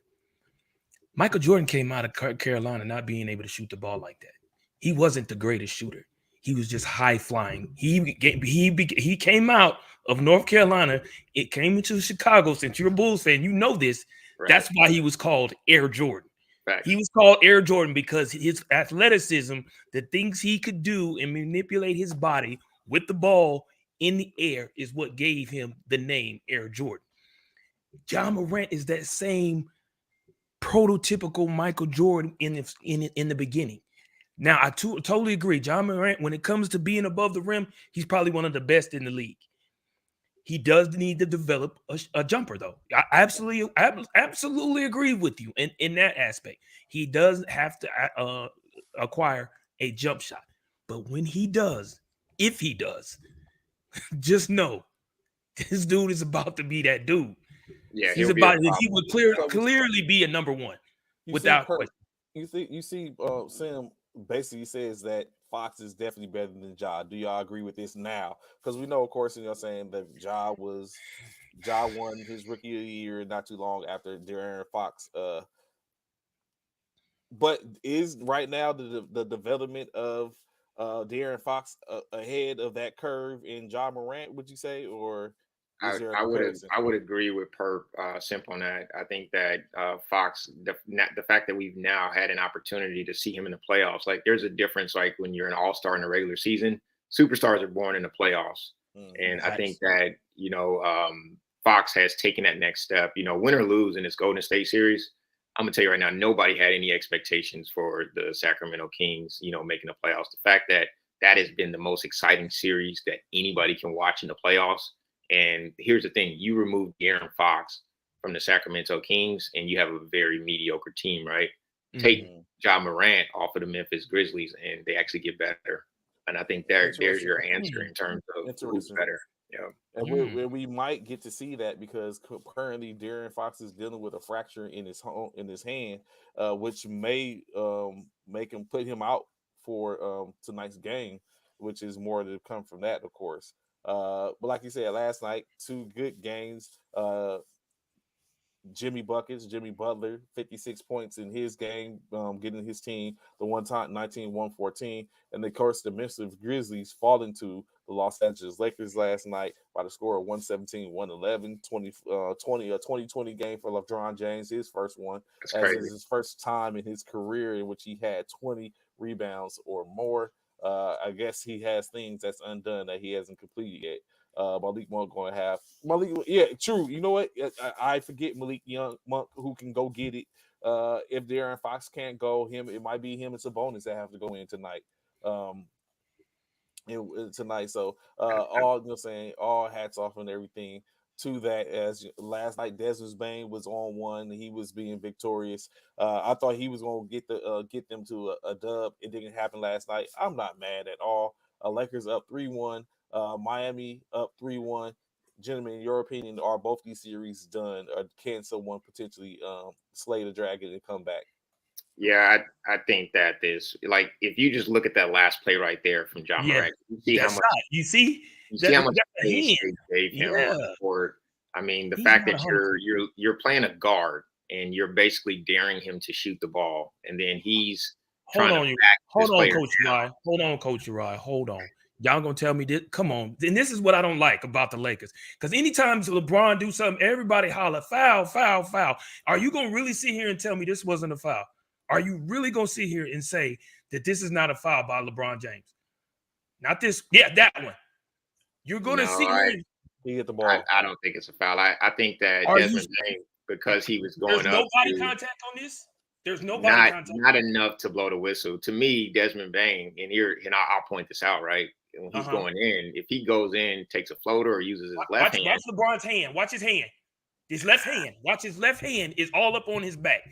S5: Michael Jordan came out of Carolina not being able to shoot the ball like that. He wasn't the greatest shooter. He was just high flying. He came out of North Carolina. It came into Chicago. Since you're a Bulls fan, you know this.
S4: right.
S5: That's why he was called Air Jordan.
S4: Facts.
S5: He was called Air Jordan because his athleticism, the things he could do and manipulate his body with the ball in the air is what gave him the name Air Jordan. John Morant is that same prototypical Michael Jordan in the beginning. Now, I totally agree. John Morant, when it comes to being above the rim, he's probably one of the best in the league. He does need to develop a jumper, though. I absolutely agree with you in that aspect. He does have to acquire a jump shot. But when he does, if he does, just know this dude is about to be that dude.
S4: Yeah,
S5: he would clearly be a number 1 without question.
S1: You see, Sam basically says that Fox is definitely better than Ja. Do y'all agree with this now? Because we know, of course, saying that Ja won his rookie of the year not too long after De'Aaron Fox. But is right now the development of De'Aaron Fox ahead of that curve in Ja Morant? Would you say, or is there a comparison?
S4: I would agree with Simp on that. I think that Fox, the fact that we've now had an opportunity to see him in the playoffs, like there's a difference. Like when you're an all-star in the regular season, superstars are born in the playoffs, and I think that Fox has taken that next step. Win or lose in this Golden State series, I'm gonna tell you right now, nobody had any expectations for the Sacramento Kings, making the playoffs. The fact that has been the most exciting series that anybody can watch in the playoffs. And here's the thing: you remove De'Aaron Fox from the Sacramento Kings, and you have a very mediocre team, right? Take Ja Morant off of the Memphis Grizzlies, and they actually get better. And I think there's your answer in terms of who's better. Yeah,
S1: and we might get to see that because currently De'Aaron Fox is dealing with a fracture in his hand, which may make him put him out for tonight's game, which is more to come from that, of course. But like you said, last night, 2 good games. Jimmy Butler, 56 points in his game, getting his team the one time 19-114. And of course, the Memphis Grizzlies falling to the Los Angeles Lakers last night by the score of 117-111, 2020 game for LeBron James, his first one,
S4: That's
S1: as
S4: crazy.
S1: is his first time in his career in which he had 20 rebounds or more. I guess he has things that's undone that he hasn't completed yet. Malik Monk going to have Malik. Yeah, true. You know what? I forget Malik Monk who can go get it. If De'Aaron Fox can't go, it might be him and Sabonis that have to go in tonight. Um, tonight. So all saying, all hats off and everything to that. As last night, Desmond Bain was on one. He was being victorious. I thought he was going to get them to a dub. It didn't happen last night. I'm not mad at all. Lakers up 3-1. Miami up 3-1. Gentlemen, in your opinion, are both these series done? Or can someone potentially slay the dragon and come back?
S4: Yeah, I think that this, like, if you just look at that last play right there from John
S5: Yeah,
S4: Morant, you see how
S5: that's
S4: much
S5: right. You see
S4: how much
S5: that's a
S4: space
S5: hand.
S4: they gave him
S5: Yeah,
S4: on the court. I mean, the
S5: he's
S4: fact
S5: not
S4: that
S5: 100.
S4: you're playing a guard and you're basically daring him to shoot the ball, and then he's
S5: Hold
S4: trying to
S5: on,
S4: back this
S5: hold on,
S4: player
S5: Coach
S4: down.
S5: Uriah. Hold on, Coach Uriah. Hold on. Y'all gonna tell me this? Come on. And this is what I don't like about the Lakers. Because anytime LeBron do something, everybody holler, foul, foul, foul. Are you gonna really sit here and tell me this wasn't a foul? Are you really gonna sit here and say that this is not a foul by LeBron James? Not this. Yeah, that one. You're gonna
S4: No,
S5: sit here and
S1: He hit the ball.
S4: I don't think it's a foul. I think that
S5: are you?
S4: Desmond Bain, because he was
S5: There's
S4: going
S5: no
S4: up
S5: body
S4: to
S5: contact on this. There's no body
S4: not
S5: contact.
S4: not enough to blow the whistle. To me, Desmond Bain, and I'll point this out, right? When he's going in, if he goes in, takes a floater or uses his left
S5: Watch
S4: hand,
S5: LeBron's hand. Watch his hand. His left hand. Watch his left hand is all up on his back.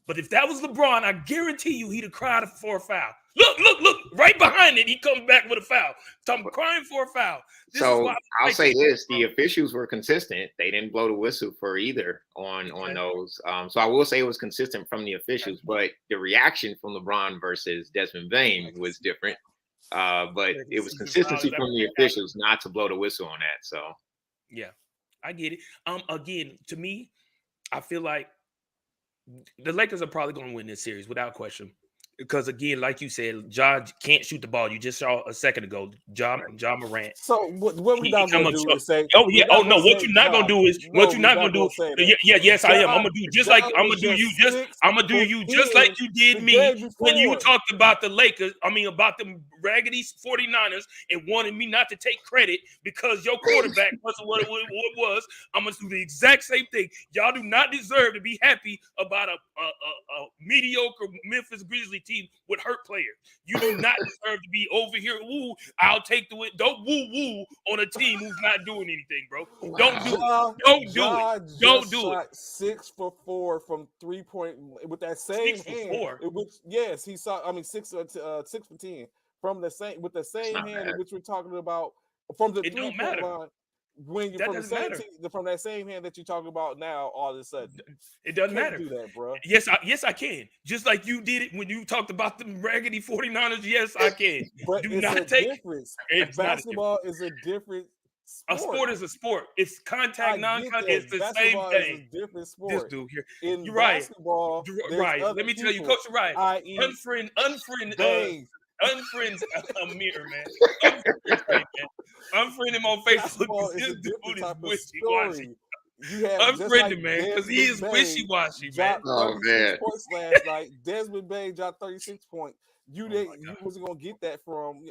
S5: But if that was LeBron, I guarantee you he'd have cried for a foul. Look, right behind it, he comes back with a foul. So I'm crying for a foul. This is why
S4: so I'll say this: the officials were consistent. They didn't blow the whistle for either on those. So I will say it was consistent from the officials, but the reaction from LeBron versus Desmond Bain was different. But it was consistency from the officials not to blow the whistle on that. So
S5: yeah, I get it. Again, to me, I feel like the Lakers are probably going to win this series without question. Because again, like you said, Ja can't shoot the ball. You just saw a second ago, Ja Morant.
S1: So what we not
S5: come
S1: gonna
S5: up
S1: do
S5: short.
S1: is say,
S5: Oh yeah.
S1: we're not
S5: Oh no.
S1: gonna
S5: What
S1: say
S5: you're not gonna
S1: Ja.
S5: do is
S1: No,
S5: what you're
S1: we're
S5: not
S1: not
S5: gonna do.
S1: gonna say that.
S5: Yes, I am. I'm
S1: Ja,
S5: gonna do just
S1: Ja
S5: like I'm gonna
S1: was
S5: do you.
S1: just
S5: I'm gonna do you just like you did
S1: the
S5: me
S1: game
S5: when you
S1: before.
S5: talked about the Lakers. I mean about the raggedy 49ers and wanted me not to take credit because your quarterback wasn't what it was. I'm gonna do the exact same thing. Y'all do not deserve to be happy about a mediocre Memphis Grizzlies team with hurt players. You do not deserve to be over here. Woo, I'll take the win. Don't woo on a team who's not doing anything, bro. Don't do it. Don't do it. Don't do it.
S1: 6 for 4 from 3-point with that same
S5: 6 for
S1: hand.
S5: 4.
S1: Which yes, he saw. I mean 6 for 10 from the same same hand
S4: bad.
S1: which we're talking about from the
S5: It don't
S1: 3-point
S5: matter.
S1: line. When you
S5: That
S1: from the
S5: doesn't
S1: same
S5: matter.
S1: from that same hand that you're talking about now, all of a sudden
S5: It doesn't
S1: can't
S5: matter.
S1: do that, bro.
S5: Yes, I can. Just like you did it when you talked about the raggedy 49ers. Yes, I can.
S1: But
S5: Do
S1: it's
S5: not
S1: a
S5: take
S1: difference.
S5: it's not a
S1: Basketball is a different
S5: A sport is a sport. It's contact, non-contact. It's the same
S1: basketball
S5: thing.
S1: is a different
S5: This
S1: sport.
S5: dude here.
S1: In
S5: You're right.
S1: basketball, there's
S5: Right.
S1: other
S5: Let me tell you,
S1: people,
S5: Coach Uriah.
S1: i.e.
S5: Unfriend,
S1: Dave.
S5: unfriend Amir, man. Unfriend him on Facebook.
S1: Basketball is a
S5: This
S1: different
S5: dude is
S1: type of
S5: wishy-washy.
S1: story. You have just
S5: Unfriend
S1: like
S5: him, man, because he is
S1: Desmond Bain
S5: wishy-washy, man.
S1: dropped
S4: Oh,
S1: 36
S4: man.
S1: points last night. Desmond Bain dropped 36 points. You
S5: my
S1: you wasn't gonna get that from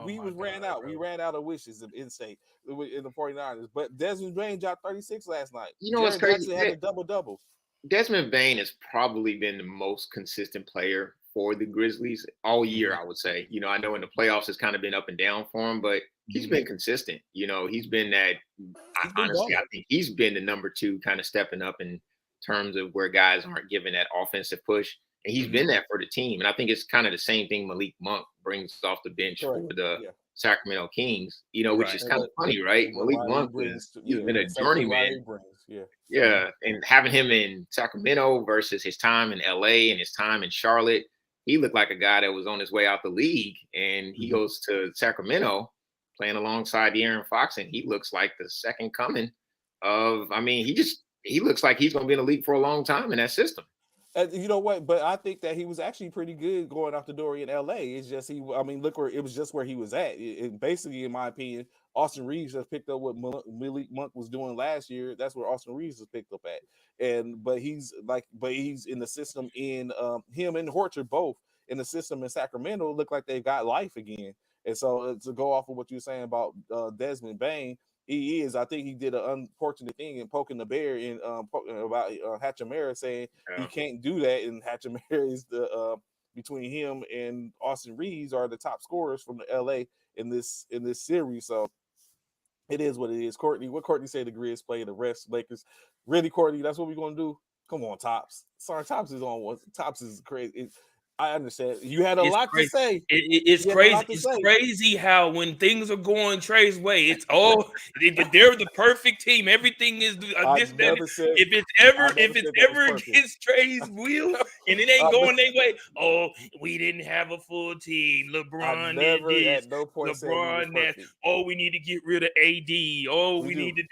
S1: we ran out.
S5: bro.
S1: We ran out of wishes in state in the 49ers. But Desmond Bain dropped 36 last night.
S4: You know what's
S1: Jaren
S4: crazy?
S1: Jackson had a double-double.
S4: Desmond Bain has probably been the most consistent player for the Grizzlies all year, I would say. You know, I know in the playoffs it's kind of been up and down for him, but he's been consistent. You know, he's been that. Honestly, I think he's been the number 2, kind of stepping up in terms of where guys aren't given that offensive push. And he's been that for the team. And I think it's kind of the same thing Malik Monk brings off the bench for the Sacramento Kings, you know, which is kind of funny, right? Malik Monk he's been a journeyman. Yeah. And having him in Sacramento versus his time in LA and his time in Charlotte, he looked like a guy that was on his way out the league. And he goes to Sacramento playing alongside De'Aaron Fox, and he looks like the second coming of, I mean, he looks like he's going to be in the league for a long time in that system.
S1: You know what? But I think that he was actually pretty good going out the door in LA. It's just I mean, look where it was just where he was at. Basically, in my opinion, Austin Reeves just picked up what Malik Monk was doing last year. That's where Austin Reeves was picked up at. But he's in the system in him and Horchard both in the system in Sacramento look like they've got life again. And so to go off of what you're saying about Desmond Bain, he is. I think he did an unfortunate thing in poking the bear in about Hachimura saying he can't do that, and Hachimura is the between him and Austin Reeves are the top scorers from the LA in this series. So it is what it is. Courtney, what Courtney said the Grizz play the rest Lakers. Really, Courtney, that's what we're gonna do. Come on, Tops. Sorry, Tops is on one. Tops is crazy. I understand. You had a lot to say.
S5: It's crazy. It's crazy how when things are going Trey's way, it's all they're the perfect team. Everything is this. If it's ever against Trey's wheel and it ain't going their way, oh, we didn't have a full team. LeBron did this.
S1: At no point
S5: LeBron that. Oh, we need to get rid of AD. Oh, we need to do.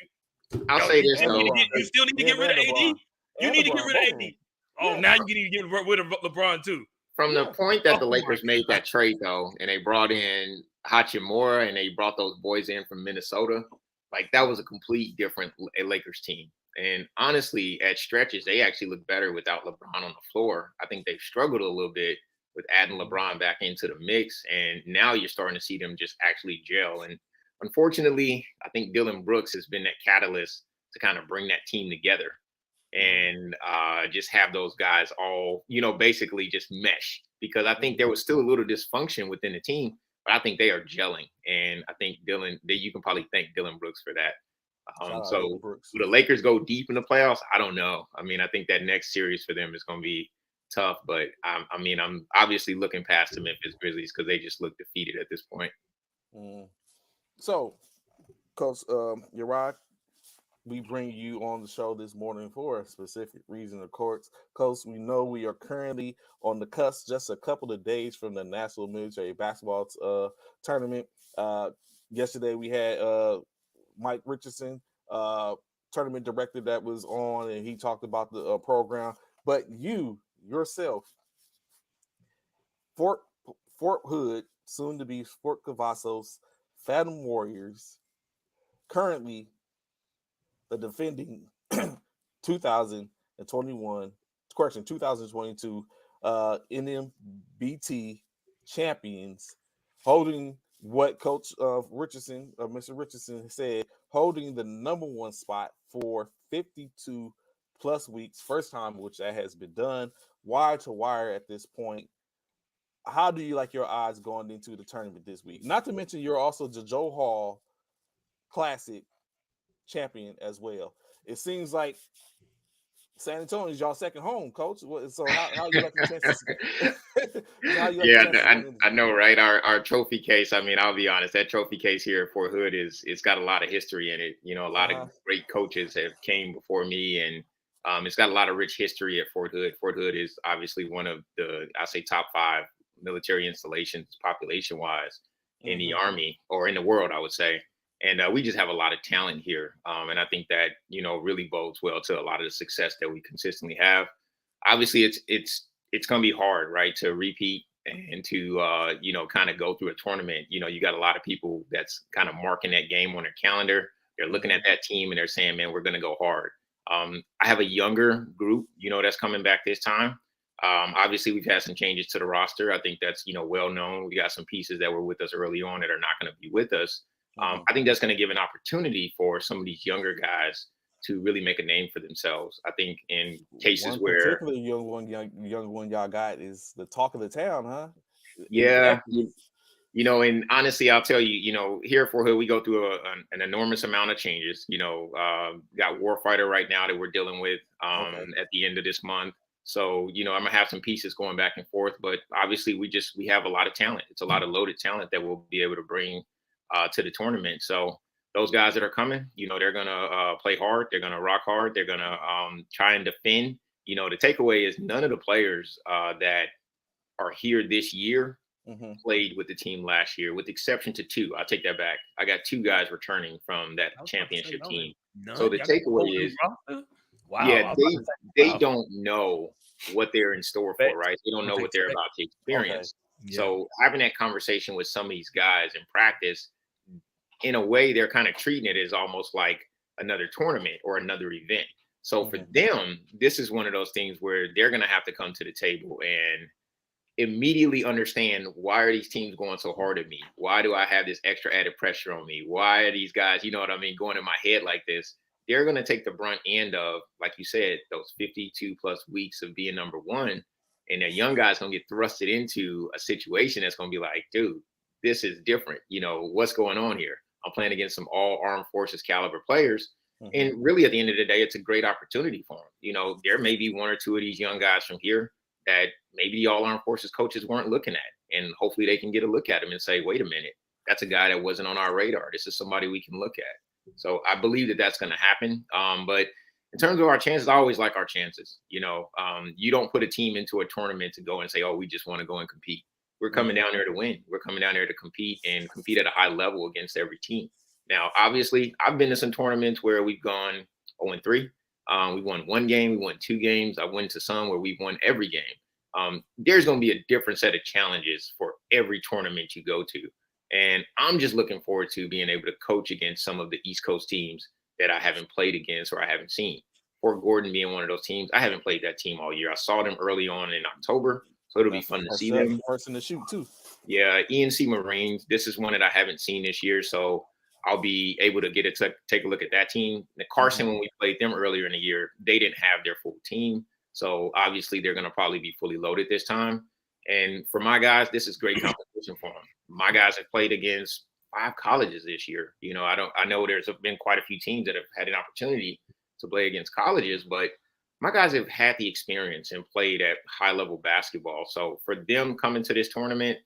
S4: I'll say this though.
S5: You still need to get rid of AD. You need to get rid of AD. Oh, now you need to get rid of LeBron too.
S4: From the point that the Lakers made that trade, though, and they brought in Hachimura and they brought those boys in from Minnesota, like that was a complete different Lakers team. And honestly, at stretches, they actually look better without LeBron on the floor. I think they've struggled a little bit with adding LeBron back into the mix. And now you're starting to see them just actually gel. And unfortunately, I think Dylan Brooks has been that catalyst to kind of bring that team together. And just have those guys all, basically just mesh, because I think there was still a little dysfunction within the team, but I think they are gelling. And I think you can probably thank Dylan Brooks for that. So do the Lakers go deep in the playoffs? I don't know. I mean, I think that next series for them is going to be tough, but I'm obviously looking past the Memphis Grizzlies because they just look defeated at this point.
S1: So, Coach Uriah, we bring you on the show this morning for a specific reason, of course. Coach, we know we are currently on the cusp, just a couple of days from the National Military Basketball Tournament. Yesterday, we had Mike Richardson, tournament director, that was on, and he talked about the program. But you, yourself, Fort Hood, soon to be Fort Cavazos, Phantom Warriors, currently the defending 2022 NBMT champions, holding what Coach Richardson, Mr. Richardson said, holding the number one spot for 52 plus weeks. First time which that has been done, wire to wire at this point. How do you like your odds going into the tournament this week? Not to mention you're also the Joe Hall Classic champion as well. It seems like San Antonio is y'all second home, Coach. So how you like the chances?
S4: I know, right? Our trophy case. I mean, I'll be honest. That trophy case here at Fort Hood it's got a lot of history in it. A lot of great coaches have came before me, and it's got a lot of rich history at Fort Hood. Fort Hood is obviously one of the, I say, top 5 military installations population-wise in the Army or in the world, I would say. And we just have a lot of talent here. And I think that, really bodes well to a lot of the success that we consistently have. Obviously, it's going to be hard, right, to repeat and to, kind of go through a tournament. You got a lot of people that's kind of marking that game on their calendar. They're looking at that team and they're saying, man, we're going to go hard. I have a younger group, that's coming back this time. Obviously, we've had some changes to the roster. I think that's, well known. We got some pieces that were with us early on that are not going to be with us. I think that's going to give an opportunity for some of these younger guys to really make a name for themselves. I think in cases where
S1: particularly young one y'all got is the talk of the town, huh?
S4: Yeah. And honestly, I'll tell you, here at Fort Hood, we go through an enormous amount of changes. Got Warfighter right now that we're dealing with at the end of this month. So, I'm going to have some pieces going back and forth, but obviously we have a lot of talent. It's a lot of loaded talent that we'll be able to bring to the tournament. So those guys that are coming, they're going to play hard. They're going to rock hard. They're going to try and defend. The takeaway is none of the players that are here this year played with the team last year, with the exception to 2. I'll take that back. I got 2 guys returning from that championship team. So the takeaway is
S5: Wow.
S4: Yeah,
S5: I was about to say,
S4: they
S5: wow.
S4: don't know what they're in store for, right? They don't know
S5: What
S4: what
S5: they
S4: they're
S5: expect.
S4: about to
S1: Okay.
S4: experience.
S5: Yeah.
S4: So having that conversation with some of these guys in practice, in a way, they're kind of treating it as almost like another tournament or another event. So for
S1: Mhm.
S4: them, this is one of those things where they're going to have to come to the table and immediately understand, why are these teams going so hard at me? Why do I have this extra added pressure on me? Why are these guys, you know what I mean, going in my head like this? They're going to take the brunt end of, like you said, those 52 plus weeks of being number one. And that young guy's going to get thrusted into a situation that's going to be like, dude, this is different. You know, what's going on here? I'm playing against some all armed forces caliber players.
S1: Mhm.
S4: And really, at the end of the day, it's a great opportunity for them. You know, there may be one or two of these young guys from here that maybe the all armed forces coaches weren't looking at. And hopefully they can get a look at him and say, wait a minute, that's a guy that wasn't on our radar. This is somebody we can look at. So I believe that that's going to happen. But in terms of our chances, I always like our chances. You know, you don't put a team into a tournament to go and say, oh, we just want to go and compete. We're coming down there to win. We're coming down there to compete and compete at a high level against every team. Now, obviously, I've been to some tournaments where we've gone 0-3. We won one game, we won two games. I went to some where we've won every game. There's going to be a different set of challenges for every tournament you go to. And I'm just looking forward to being able to coach against some of the East Coast teams that I haven't played against or I haven't seen. Fort Gordon being one of those teams, I haven't played that team all year. I saw them early on in October, so it'll be
S1: That's the
S4: fun to
S1: first
S4: see them.
S1: person to shoot too.
S4: Yeah, ENC Marines, this is one that I haven't seen this year, so I'll be able to get it to take a look at that team. The Carson, when we played them earlier in the year, they didn't have their full team. So obviously they're going to probably be fully loaded this time. And for my guys, this is great competition for them. My guys have played against 5 colleges this year. You know, I know there's been quite a few teams that have had an opportunity to play against colleges, but my guys have had the experience and played at high level basketball. So for them coming to this tournament,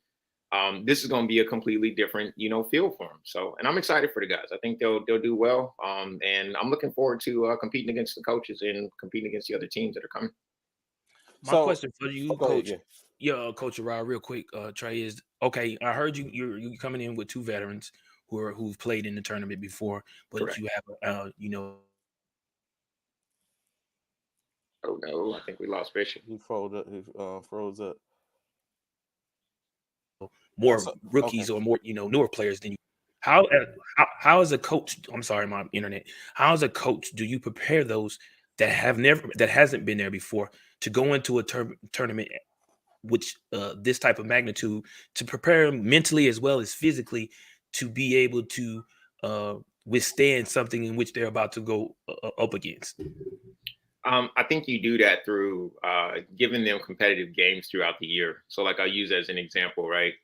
S4: this is going to be a completely different, you know, feel for them. So, and I'm excited for the guys. I think they'll do well. And I'm looking forward to competing against the coaches and competing against the other teams that are coming.
S5: My
S1: So,
S5: question for you,
S1: go ahead.
S5: Coach.
S1: Yeah.
S5: Yeah, Coach Uriah, real quick, Trey, is okay. I heard you coming in with two veterans who've played in the tournament before, but
S4: Correct.
S5: you have you know,
S4: Oh no, I think we lost Bishop.
S1: He froze up. He froze up.
S5: more
S1: So, okay.
S5: rookies or more, you know, newer players than you. How how as a coach? I'm sorry, my internet. How as a coach do you prepare those that hasn't been there before to go into a tournament which this type of magnitude, to prepare them mentally as well as physically to be able to uh, withstand something in which they're about to go up against?
S4: I think you do that through giving them competitive games throughout the year. So, like I'll use as an example, right?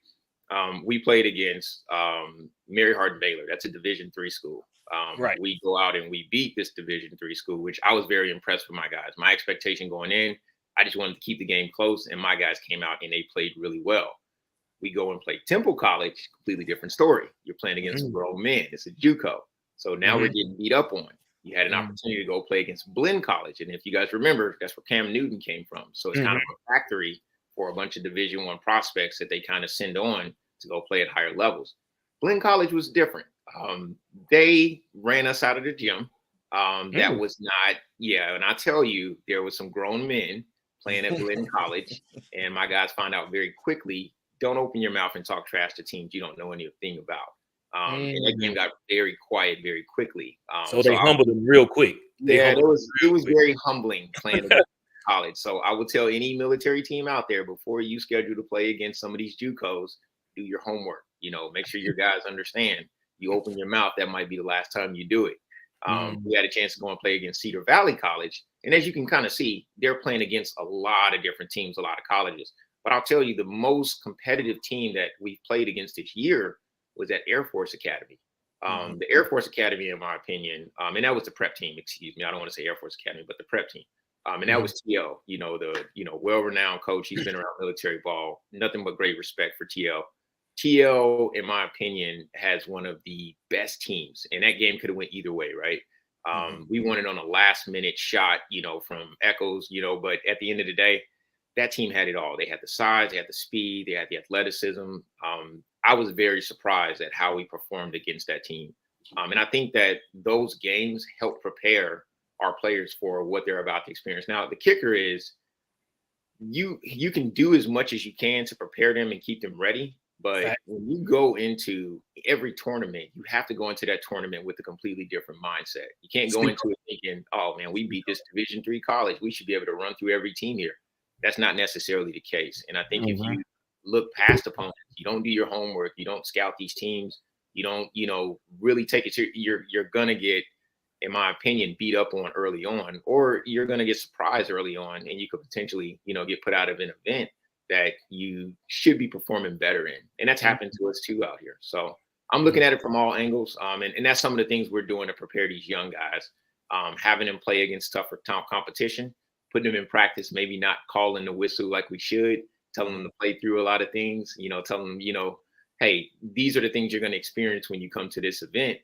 S4: We played against Mary Hardin Baylor. That's a Division III school.
S5: Right.
S4: We go out and we beat this Division III school, which I was very impressed with my guys. My expectation going in, I just wanted to keep the game close, and my guys came out and they played really well. We go and play Temple College, completely different story. You're playing against some
S5: Mm-hmm.
S4: grown men. It's a JUCO. So now we're getting beat up on. You had an
S5: Mm-hmm.
S4: opportunity to go play against Blinn College. And if you guys remember, that's where Cam Newton came from. So it's kind of a factory for a bunch of Division I prospects that they kind of send on to go play at higher levels. Blinn College was different. They ran us out of the gym. That was not, yeah. And I tell you, there was some grown men playing at Blinn College, and my guys found out very quickly, don't open your mouth and talk trash to teams you don't know anything about. And that game got very quiet very quickly.
S5: So they humbled them real quick.
S4: Yeah, it was
S5: Quick.
S4: very humbling playing against college. So I would tell any military team out there, before you schedule to play against some of these JUCOs, do your homework. You know, make sure your guys understand. You open your mouth, that might be the last time you do it. We had a chance to go and play against Cedar Valley College, and as you can kind of see, they're playing against a lot of different teams, a lot of colleges. But I'll tell you, the most competitive team that we've played against this year was at Air Force Academy. The Air Force Academy, in my opinion, and that was the prep team, excuse me. I don't want to say Air Force Academy, but the prep team. And that was TL, the well-renowned coach. He's been around military ball, nothing but great respect for TL. TL, in my opinion, has one of the best teams, and that game could have went either way, right? We won it on a last-minute shot, from Echoes, but at the end of the day, that team had it all. They had the size, they had the speed, they had the athleticism. I was very surprised at how we performed against that team. And I think that those games help prepare our players for what they're about to experience. Now, the kicker is you can do as much as you can to prepare them and keep them ready. But
S5: Fact.
S4: when you go into every tournament, you have to go into that tournament with a completely different mindset. You can't go into it thinking, "Oh man, we beat this Division III college. We should be able to run through every team here." That's not necessarily the case. And I think if you look past opponents, you don't do your homework, you don't scout these teams, you don't, really take it to you're gonna get, in my opinion, beat up on early on, or you're gonna get surprised early on, and you could potentially, get put out of an event that you should be performing better in. And that's happened to us too out here. So I'm looking at it from all angles. And that's some of the things we're doing to prepare these young guys, having them play against tougher competition, putting them in practice, maybe not calling the whistle like we should, telling them to play through a lot of things, telling them, hey, these are the things you're going to experience when you come to this event.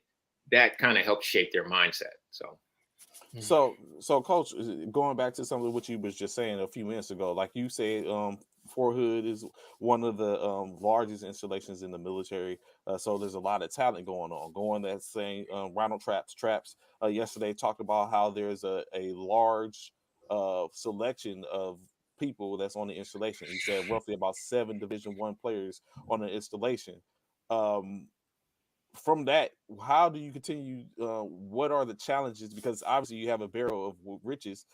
S4: That kind of helps shape their mindset.
S1: So, Coach, going back to some of what you was just saying a few minutes ago, like you said, Fort Hood is one of the largest installations in the military. So there's a lot of talent going on. Going that saying Ronald Traps yesterday talked about how there's a large selection of people that's on the installation. He said roughly about 7 Division I players on the installation. From that, how do you continue? What are the challenges? Because obviously you have a barrel of riches.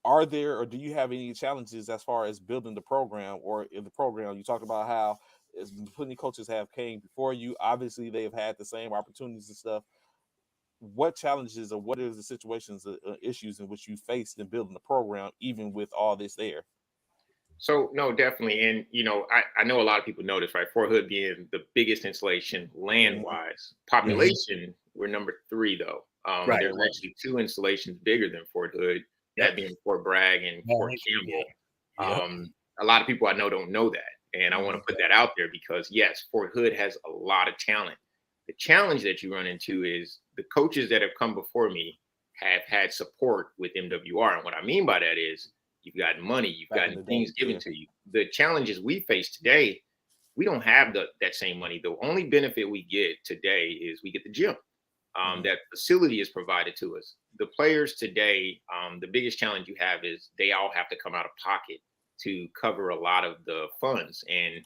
S1: Are there, or do you have any challenges as far as building the program, or in the program? You talked about how plenty of coaches have came before you. Obviously, they've had the same opportunities and stuff. What challenges or what are the situations, issues in which you faced in building the program, even with all this there?
S4: So no, definitely. And I know a lot of people know this, right? Fort Hood being the biggest installation land wise. Population, we're number 3 though.
S5: Right.
S4: There's actually 2 installations bigger than Fort Hood, that being Fort Bragg and Fort Campbell. A lot of people I know don't know that. And I want to put that out there because yes, Fort Hood has a lot of talent. The challenge that you run into is the coaches that have come before me have had support with MWR. And what I mean by that is you've got money, you've gotten things given to you. The challenges we face today, we don't have that same money. The only benefit we get today is we get the gym. That facility is provided to us. The players today, the biggest challenge you have is they all have to come out of pocket to cover a lot of the funds. And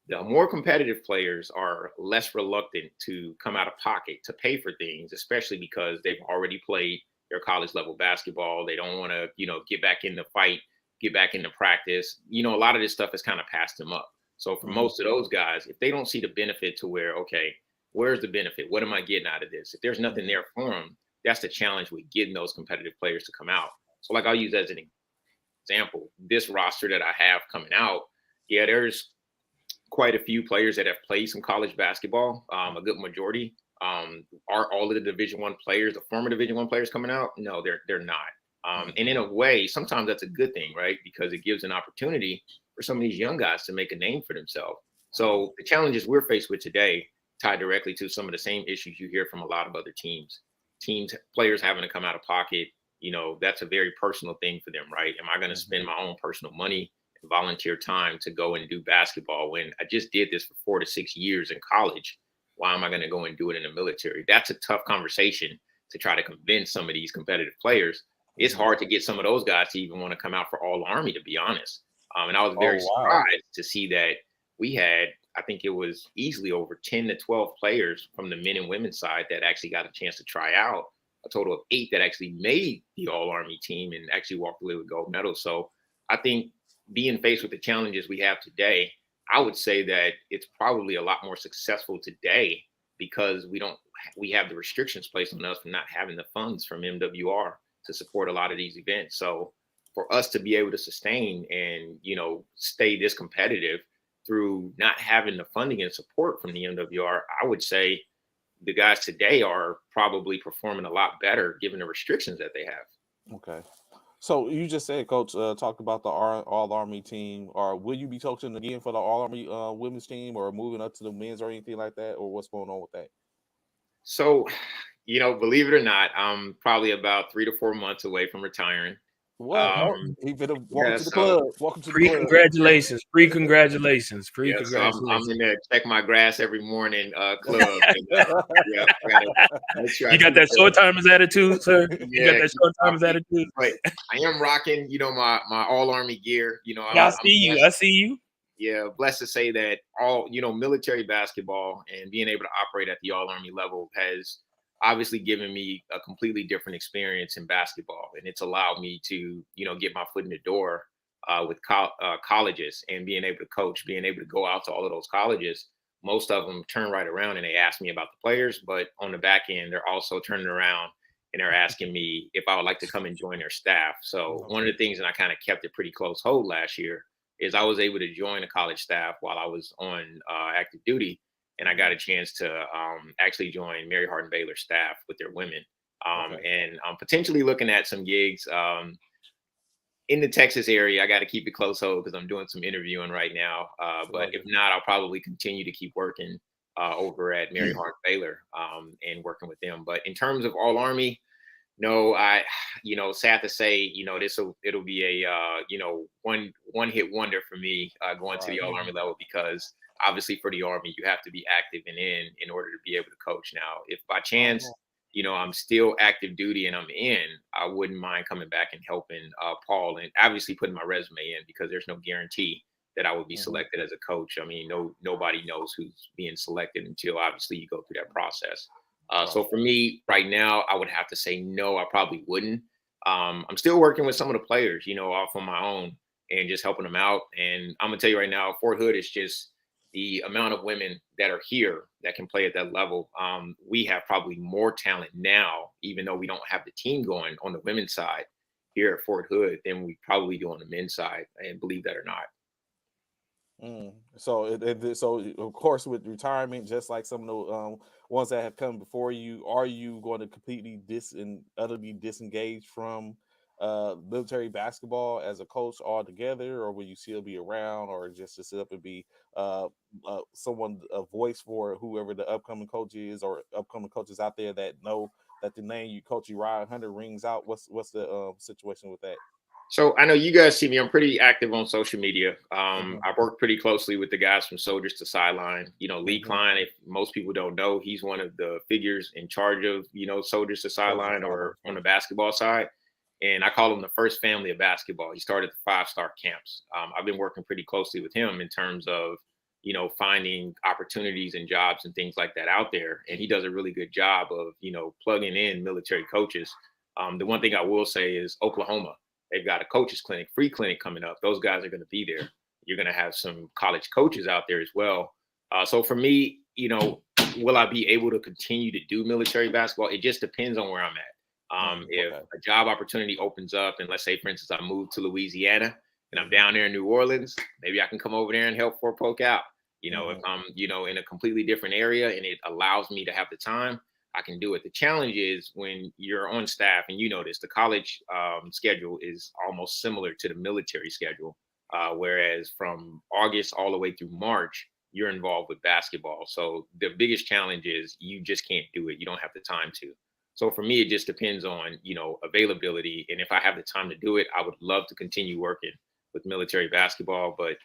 S4: the more competitive players are less reluctant to come out of pocket to pay for things, especially because they've already played their college level basketball. They don't want to, get back in the fight, get back into practice. A lot of this stuff has kind of passed them up. So for most of those guys, if they don't see the benefit to where, okay, where's the benefit? What am I getting out of this? If there's nothing there for them, that's the challenge with getting those competitive players to come out. So like I'll use as an example, this roster that I have coming out, there's quite a few players that have played some college basketball, a good majority. Are all of the Division I players, the former Division I players coming out? No, they're not. And in a way, sometimes that's a good thing, right? Because it gives an opportunity for some of these young guys to make a name for themselves. So the challenges we're faced with today tie directly to some of the same issues you hear from a lot of other teams. Players having to come out of pocket, that's a very personal thing for them, right? Am I going to spend my own personal money and volunteer time to go and do basketball when I just did this for 4 to 6 years in college? Why am I going to go and do it in the military? That's a tough conversation to try to convince some of these competitive players. It's hard to get some of those guys to even want to come out for all Army, to be honest. And I was very surprised to see that we had, I think it was easily over 10 to 12 players from the men and women's side that actually got a chance to try out. A total of 8 that actually made the All Army team and actually walked away with gold medals. So I think being faced with the challenges we have today, I would say that it's probably a lot more successful today because we have the restrictions placed on us from not having the funds from MWR to support a lot of these events. So for us to be able to sustain and, stay this competitive through not having the funding and support from the MWR, I would say the guys today are probably performing a lot better given the restrictions that they have.
S1: Okay. So you just said, Coach, talked about the All Army team. Or will you be coaching again for the All Army women's team, or moving up to the men's or anything like that, or what's going on with that?
S4: So, believe it or not, I'm probably about 3 to 4 months away from retiring.
S1: What? Oh,
S4: Um,
S1: he better
S4: yeah,
S1: welcome to the
S4: so
S1: club. Welcome to the club.
S5: Pre-congratulations. Pre-congratulations.
S4: yeah, so I'm in
S5: Pre-congratulations.
S4: there check my grass every morning, club, and yeah, I gotta make sure I
S5: You got
S4: keep
S5: that
S4: it.
S5: short timers attitude, sir? You got
S4: Yeah,
S5: that
S4: keep
S5: short
S4: my
S5: timers
S4: feet.
S5: attitude?
S4: But I am rocking, my all army gear.
S5: Yeah, I
S4: I'm
S5: see you. I
S4: blessed.
S5: see you.
S4: Yeah, blessed to say that all military basketball and being able to operate at the all army level has obviously given me a completely different experience in basketball, and it's allowed me to get my foot in the door with colleges and being able to coach, being able to go out to all of those colleges. Most of them turn right around and they ask me about the players, but on the back end, they're also turning around and they're asking me if I would like to come and join their staff. So one of the things, and I kind of kept it pretty close hold last year, is I was able to join the college staff while I was on active duty, and I got a chance to actually join Mary Hardin Baylor staff with their women. And I'm potentially looking at some gigs in the Texas area. I got to keep it close hold because I'm doing some interviewing right now. But if not, I'll probably continue to keep working over at Mary Hardin Baylor and working with them. But in terms of All Army, no, sad to say, it'll be a one hit wonder for me going to the All Army level, because obviously for the Army you have to be active and in order to be able to coach. Now, if by chance I'm still active duty and I'm in, I wouldn't mind coming back and helping Paul, and obviously putting my resume in, because there's no guarantee that I would be selected as a coach. I mean, nobody knows who's being selected until obviously you go through that process. So for me right now, I would have to say no, I probably wouldn't. I'm still working with some of the players, off on my own and just helping them out. And I'm gonna tell you right now, Fort Hood is just the amount of women that are here that can play at that level. We have probably more talent now, even though we don't have the team going on the women's side here at Fort Hood, than we probably do on the men's side, and believe that or not.
S1: So of course, with retirement, just like some of the ones that have come before you, are you going to completely utterly disengage from military basketball as a coach altogether, or will you still be around, or just to sit up and be someone, a voice for whoever the upcoming coach is, or upcoming coaches out there that know that the name you coach Uriah Hunter rings out? What's the situation with that?
S4: So I know you guys see me. I'm pretty active on social media.
S1: Mm-hmm.
S4: I work pretty closely with the guys from Soldiers to Sideline. Lee
S1: Mm-hmm.
S4: Klein, if most people don't know, he's one of the figures in charge of, Soldiers to Sideline, or on the basketball side. And I call him the first family of basketball. He started the 5-star camps. I've been working pretty closely with him in terms of, finding opportunities and jobs and things like that out there. And he does a really good job of, plugging in military coaches. The one thing I will say is Oklahoma. They've got a coaches clinic, free clinic coming up. Those guys are going to be there. You're going to have some college coaches out there as well. So for me, will I be able to continue to do military basketball? It just depends on where I'm at. If a job opportunity opens up, and let's say, for instance, I move to Louisiana and I'm down there in New Orleans, maybe I can come over there and help Fort Polk out. If I'm, in a completely different area and it allows me to have the time, I can do it. The challenge is when you're on staff, and this, the college schedule is almost similar to the military schedule, whereas from August all the way through March, you're involved with basketball. So the biggest challenge is you just can't do it. You don't have the time to. So for me, it just depends on, availability. And if I have the time to do it, I would love to continue working with military basketball. But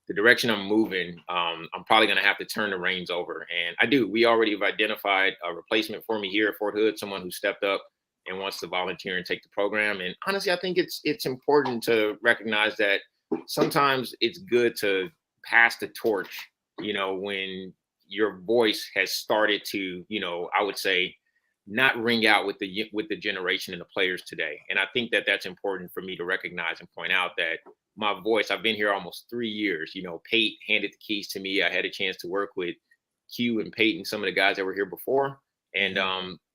S4: the direction I'm moving, I'm probably going to have to turn the reins over. And we already have identified a replacement for me here at Fort Hood, someone who stepped up and wants to volunteer and take the program. And honestly, I think it's important to recognize that sometimes it's good to pass the torch, when your voice has started to, I would say, not ring out with the generation and the players today. And I think that that's important for me to recognize and point out that my voice, I've been here almost 3 years. Pate handed the keys to me. I had a chance to work with Q and Pate and some of the guys that were here before. And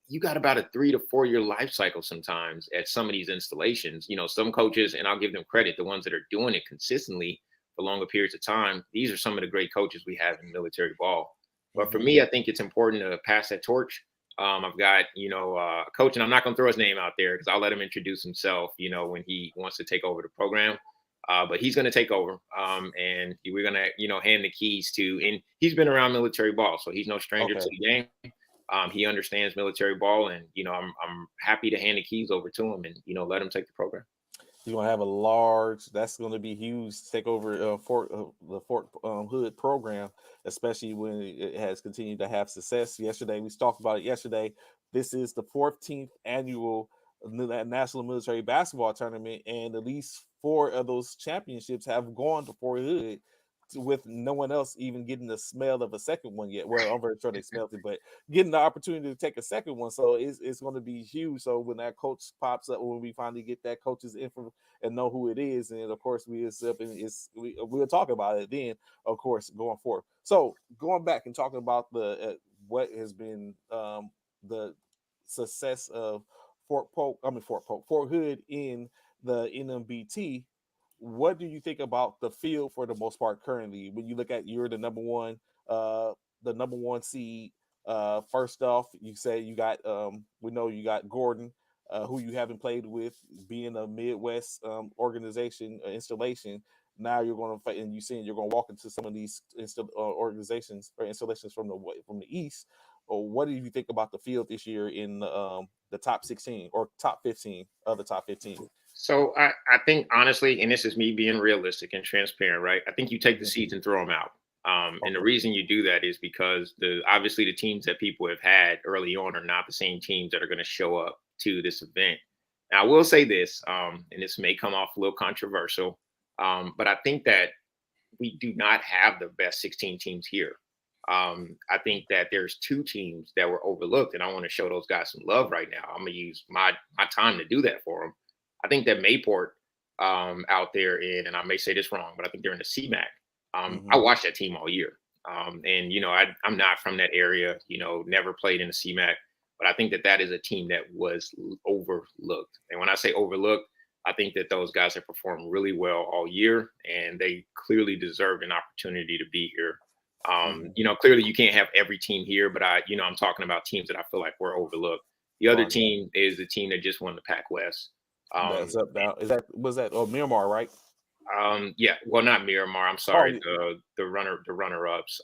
S4: you got about a 3 to 4 year life cycle sometimes at some of these installations. Some coaches, and I'll give them credit, the ones that are doing it consistently for longer periods of time, these are some of the great coaches we have in military ball. But for me, I think it's important to pass that torch. I've got, a coach, and I'm not going to throw his name out there because I'll let him introduce himself, when he wants to take over the program. But he's going to take over, and we're going to, hand the keys to, and he's been around military ball, so he's no stranger to the game. He understands military ball, and, I'm happy to hand the keys over to him and, let him take the program.
S1: You're gonna have a large. That's going to be huge. To take over the Fort Hood program, especially when it has continued to have success. Yesterday, we talked about it. Yesterday, this is the 14th annual National Military Basketball Tournament, and at least 4 of those championships have gone to Fort Hood, with no one else even getting the smell of a second one yet. Well, I'm very sure they smelled it, but getting the opportunity to take a second one. So it's going to be huge. So when that coach pops up, when we finally get that coach's info and know who it is, and of course we'll talk about it then, of course, going forward. So going back and talking about the what has been the success of Fort Hood in the NMBT. What do you think about the field for the most part currently? When you look at you're the number one seed. First off, you say you got we know you got Gordon, who you haven't played with, being a Midwest organization installation. Now you're going to and you saying you're going to walk into some of these organizations or installations from the East. Or what do you think about the field this year in the top 16 or top 15 of the top 15?
S4: So I think honestly, and this is me being realistic and transparent, right? I think you take the seeds and throw them out. And the reason you do that is because obviously the teams that people have had early on are not the same teams that are going to show up to this event. Now, I will say this, and this may come off a little controversial, but I think that we do not have the best 16 teams here. I think that there's 2 teams that were overlooked, and I want to show those guys some love right now. I'm going to use my time to do that for them. I think that Mayport out there and I may say this wrong, but I think they're in the CMAC. I watched that team all year. And, I'm not from that area, never played in the CMAC, but I think that is a team that was overlooked. And when I say overlooked, I think that those guys have performed really well all year, and they clearly deserve an opportunity to be here. Clearly you can't have every team here, but I'm talking about teams that I feel like were overlooked. The other team is the team that just won the Pac West.
S1: That's up now. Was that Miramar, right?
S4: Yeah, well, not Miramar. I'm sorry. The runner ups,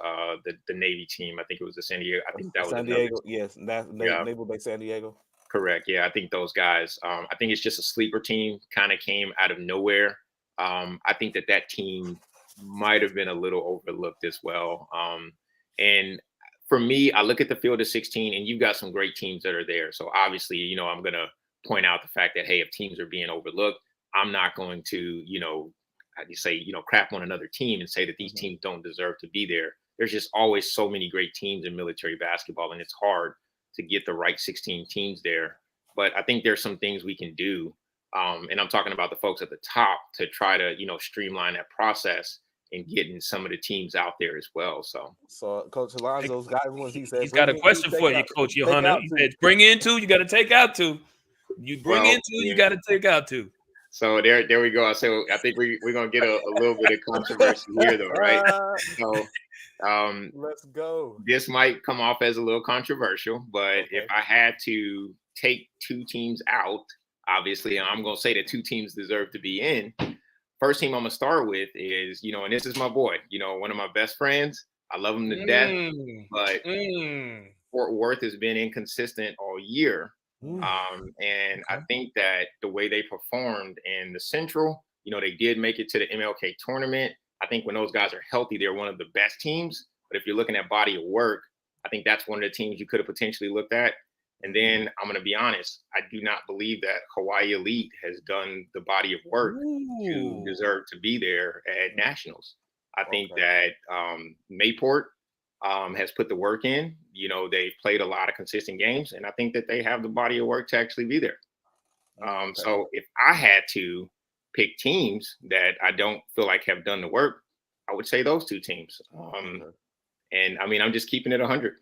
S4: the Navy team. I think it was the San Diego. I think that was
S1: San Diego. Yes, Naval Base San Diego.
S4: Correct. Yeah, I think those guys. I think it's just a sleeper team. Kind of came out of nowhere. I think that team might have been a little overlooked as well. And for me, I look at the field of 16, and you've got some great teams that are there. So obviously, I'm gonna point out the fact that, hey, if teams are being overlooked, I'm not going to, how do you say, crap on another team and say that these teams don't deserve to be there. There's just always so many great teams in military basketball, and it's hard to get the right 16 teams there. But I think there's some things we can do. And I'm talking about the folks at the top to try to, streamline that process and getting some of the teams out there as well. So
S1: Coach Alonzo's got one. He said
S5: he's got a question for you, Coach Johanna. He said, bring in 2, you got to take out 2. You bring in 2, you got to take out 2.
S4: So there we go. So I think we're gonna get a little bit of controversy here, though, right? So
S1: let's go.
S4: This might come off as a little controversial, but if I had to take 2 teams out, obviously, and I'm gonna say that 2 teams deserve to be in. First team I'm gonna start with is, and this is my boy, one of my best friends. I love him to death, but Fort Worth has been inconsistent all year. And I think that the way they performed in the Central, they did make it to the MLK tournament. I think when those guys are healthy, they're one of the best teams. But if you're looking at body of work, I think that's one of the teams you could have potentially looked at. And then I'm going to be honest, I do not believe that Hawaii Elite has done the body of work to deserve to be there at Nationals. I think that Mayport has put the work in. They've played a lot of consistent games, and I think that they have the body of work to actually be there. So if I had to pick teams that I don't feel like have done the work, I would say those 2 teams. And I mean, I'm just keeping it 100.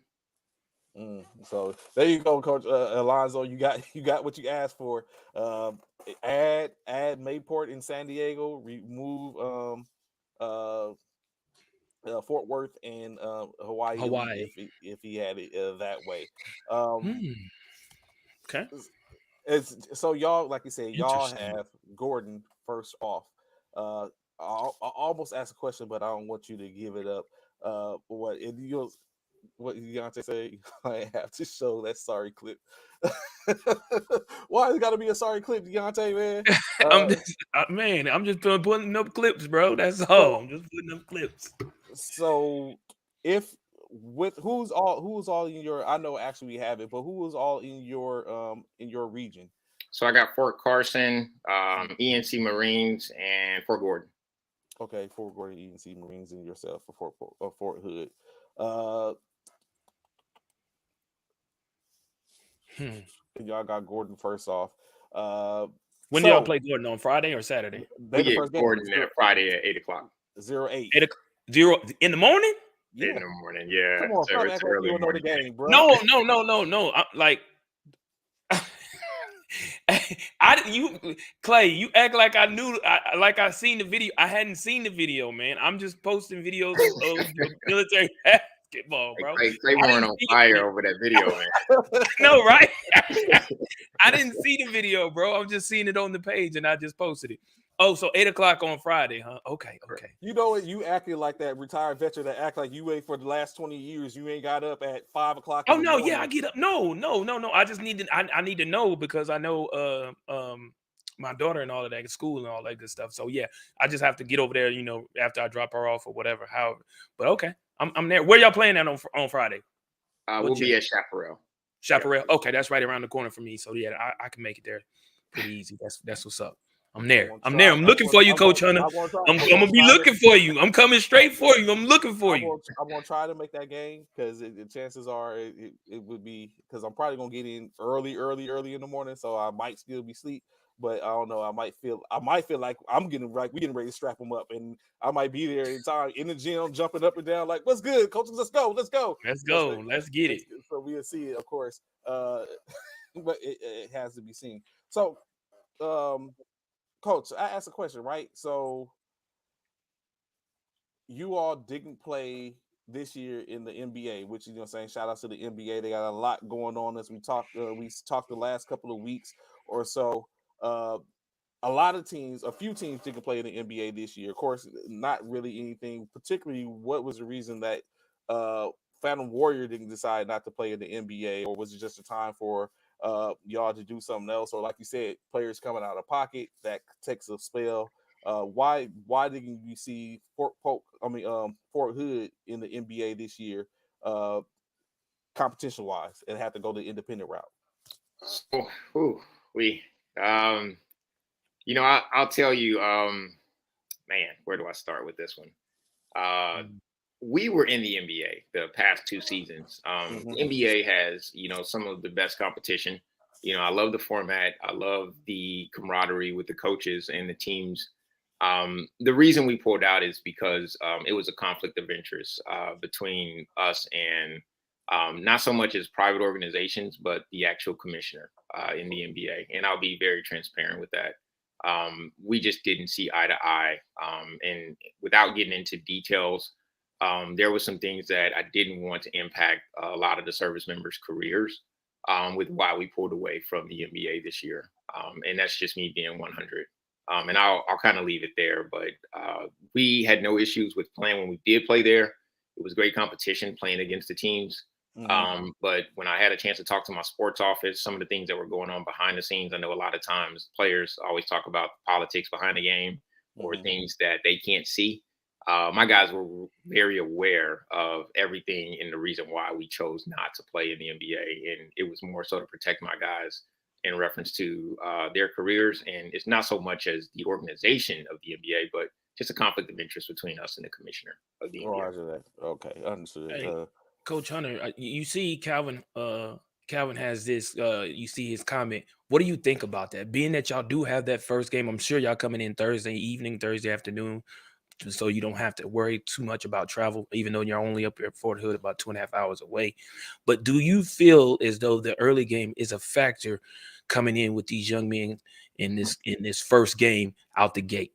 S1: So there you go, Coach Alonzo. You got what you asked for. Add Mayport in San Diego. Remove Fort Worth and Hawaii. If he had it that way.
S5: Okay.
S1: It's so y'all, like you said, y'all have Gordon first off. I almost asked a question, but I don't want you to give it up. what Deontay say? I have to show that sorry clip. Why it got to be a sorry clip, Deontay, man?
S5: I'm just man, I'm just putting up clips, bro. That's all.
S1: So,
S5: I'm just putting up clips.
S1: so if with who's all in your? I know actually we have it, but who is all in your region?
S4: So I got Fort Carson, ENC Marines, and Fort Gordon.
S1: Okay, Fort Gordon, ENC Marines, and yourself for Fort Hood. Uh, y'all got Gordon first off.
S5: When do y'all
S1: So
S5: play Gordon, on Friday or Saturday?
S1: they
S4: We
S1: the
S4: get
S1: first game
S4: Gordon at Friday at 8:00.
S1: 08.
S5: 0 in the morning?
S1: Yeah,
S4: In the morning. Yeah,
S1: come on,
S4: so
S1: stop
S4: it's
S1: acting like you
S4: early
S1: don't know the
S4: morning game.
S1: game, bro.
S5: No. Like Clay, you act like I knew, like I seen the video. I hadn't seen the video, man. I'm just posting videos of military basketball, bro.
S4: Clay weren't on fire over that video, man.
S5: No, right? I didn't see the video, bro. I'm just seeing it on the page, and I just posted it. Oh, so 8:00 on Friday, huh? Okay.
S1: You know what? You acted like that retired veteran that act like you wait for the last 20 years. You ain't got up at 5:00.
S5: Oh no, yeah, I get up. No. I just need to. I need to know because I know my daughter and all of that at school and all that good stuff. So yeah, I just have to get over there, after I drop her off or whatever. However, but okay, I'm there. Where y'all playing at on Friday?
S4: We'll be at Chaparral.
S5: Chaparral. Okay, that's right around the corner for me. So yeah, I can make it there pretty easy. That's what's up. I'm there. I'm there. I'm looking for you, Coach Hunter. I'm gonna be looking for you. I'm coming straight for you. I'm looking for you.
S1: I'm gonna try to make that game because the chances are it would be because I'm probably gonna get in early in the morning, so I might still be asleep. But I don't know. I might feel like we getting ready to strap them up, and I might be there in time in the gym, jumping up and down like, "What's good, coaches? Let's go.
S5: Let's get it."
S1: So we'll see it, of course. But it has to be seen. So, Coach, I asked a question, right? So you all didn't play this year in the NBA, which saying shout out to the NBA. They got a lot going on as we talked the last couple of weeks or so. A few teams didn't play in the NBA this year. Of course, not really anything particularly. What was the reason that Phantom Warrior didn't decide not to play in the NBA, or was it just a time for y'all to do something else, or like you said, players coming out of pocket that takes a spell? Why didn't you see Fort Hood in the NBA this year, competition wise, and have to go the independent route?
S4: I'll tell you, man, where do I start with this one? We were in the NBA the past 2 seasons. The NBA has, some of the best competition. I love the format. I love the camaraderie with the coaches and the teams. The reason we pulled out is because it was a conflict of interest between us and not so much as private organizations, but the actual commissioner in the NBA. And I'll be very transparent with that. We just didn't see eye to eye. And without getting into details, there were some things that I didn't want to impact a lot of the service members' careers with why we pulled away from the NBA this year. And that's just me being 100. And I'll kind of leave it there. But we had no issues with playing when we did play there. It was great competition playing against the teams. But when I had a chance to talk to my sports office, some of the things that were going on behind the scenes, I know a lot of times players always talk about politics behind the game or things that they can't see. My guys were very aware of everything and the reason why we chose not to play in the NBA. And it was more so to protect my guys in reference to their careers. And it's not so much as the organization of the NBA, but just a conflict of interest between us and the commissioner of the NBA.
S1: Okay, understood.
S5: Hey, Coach Hunter, you see Calvin has this, you see his comment. What do you think about that? Being that y'all do have that first game, I'm sure y'all coming in Thursday evening, Thursday afternoon, so you don't have to worry too much about travel, even though you're only up here at Fort Hood about 2.5 hours away. But do you feel as though the early game is a factor coming in with these young men in this first game out the gate?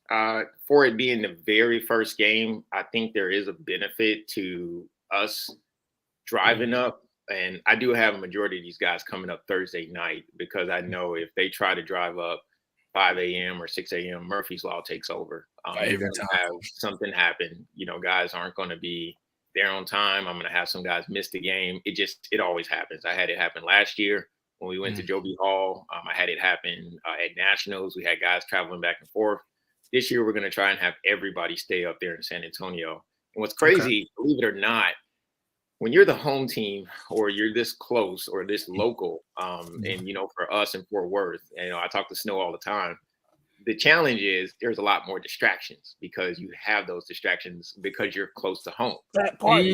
S4: For it being the very first game, I think there is a benefit to us driving up. And I do have a majority of these guys coming up Thursday night because I know if they try to drive up 5 a.m. or 6 a.m., Murphy's Law takes over. Every time have something happen, guys aren't going to be there on time. I'm going to have some guys miss the game. It always happens. I had it happen last year when we went to Joby Hall. I had it happen at Nationals. We had guys traveling back and forth. This year, we're going to try and have everybody stay up there in San Antonio. And what's crazy, believe it or not, when you're the home team or you're this close or this local, and, you know, for us in Fort Worth, and, you know, I talk to Snow all the time. The challenge is there's a lot more distractions because you have those distractions because you're close to home.
S1: That part, I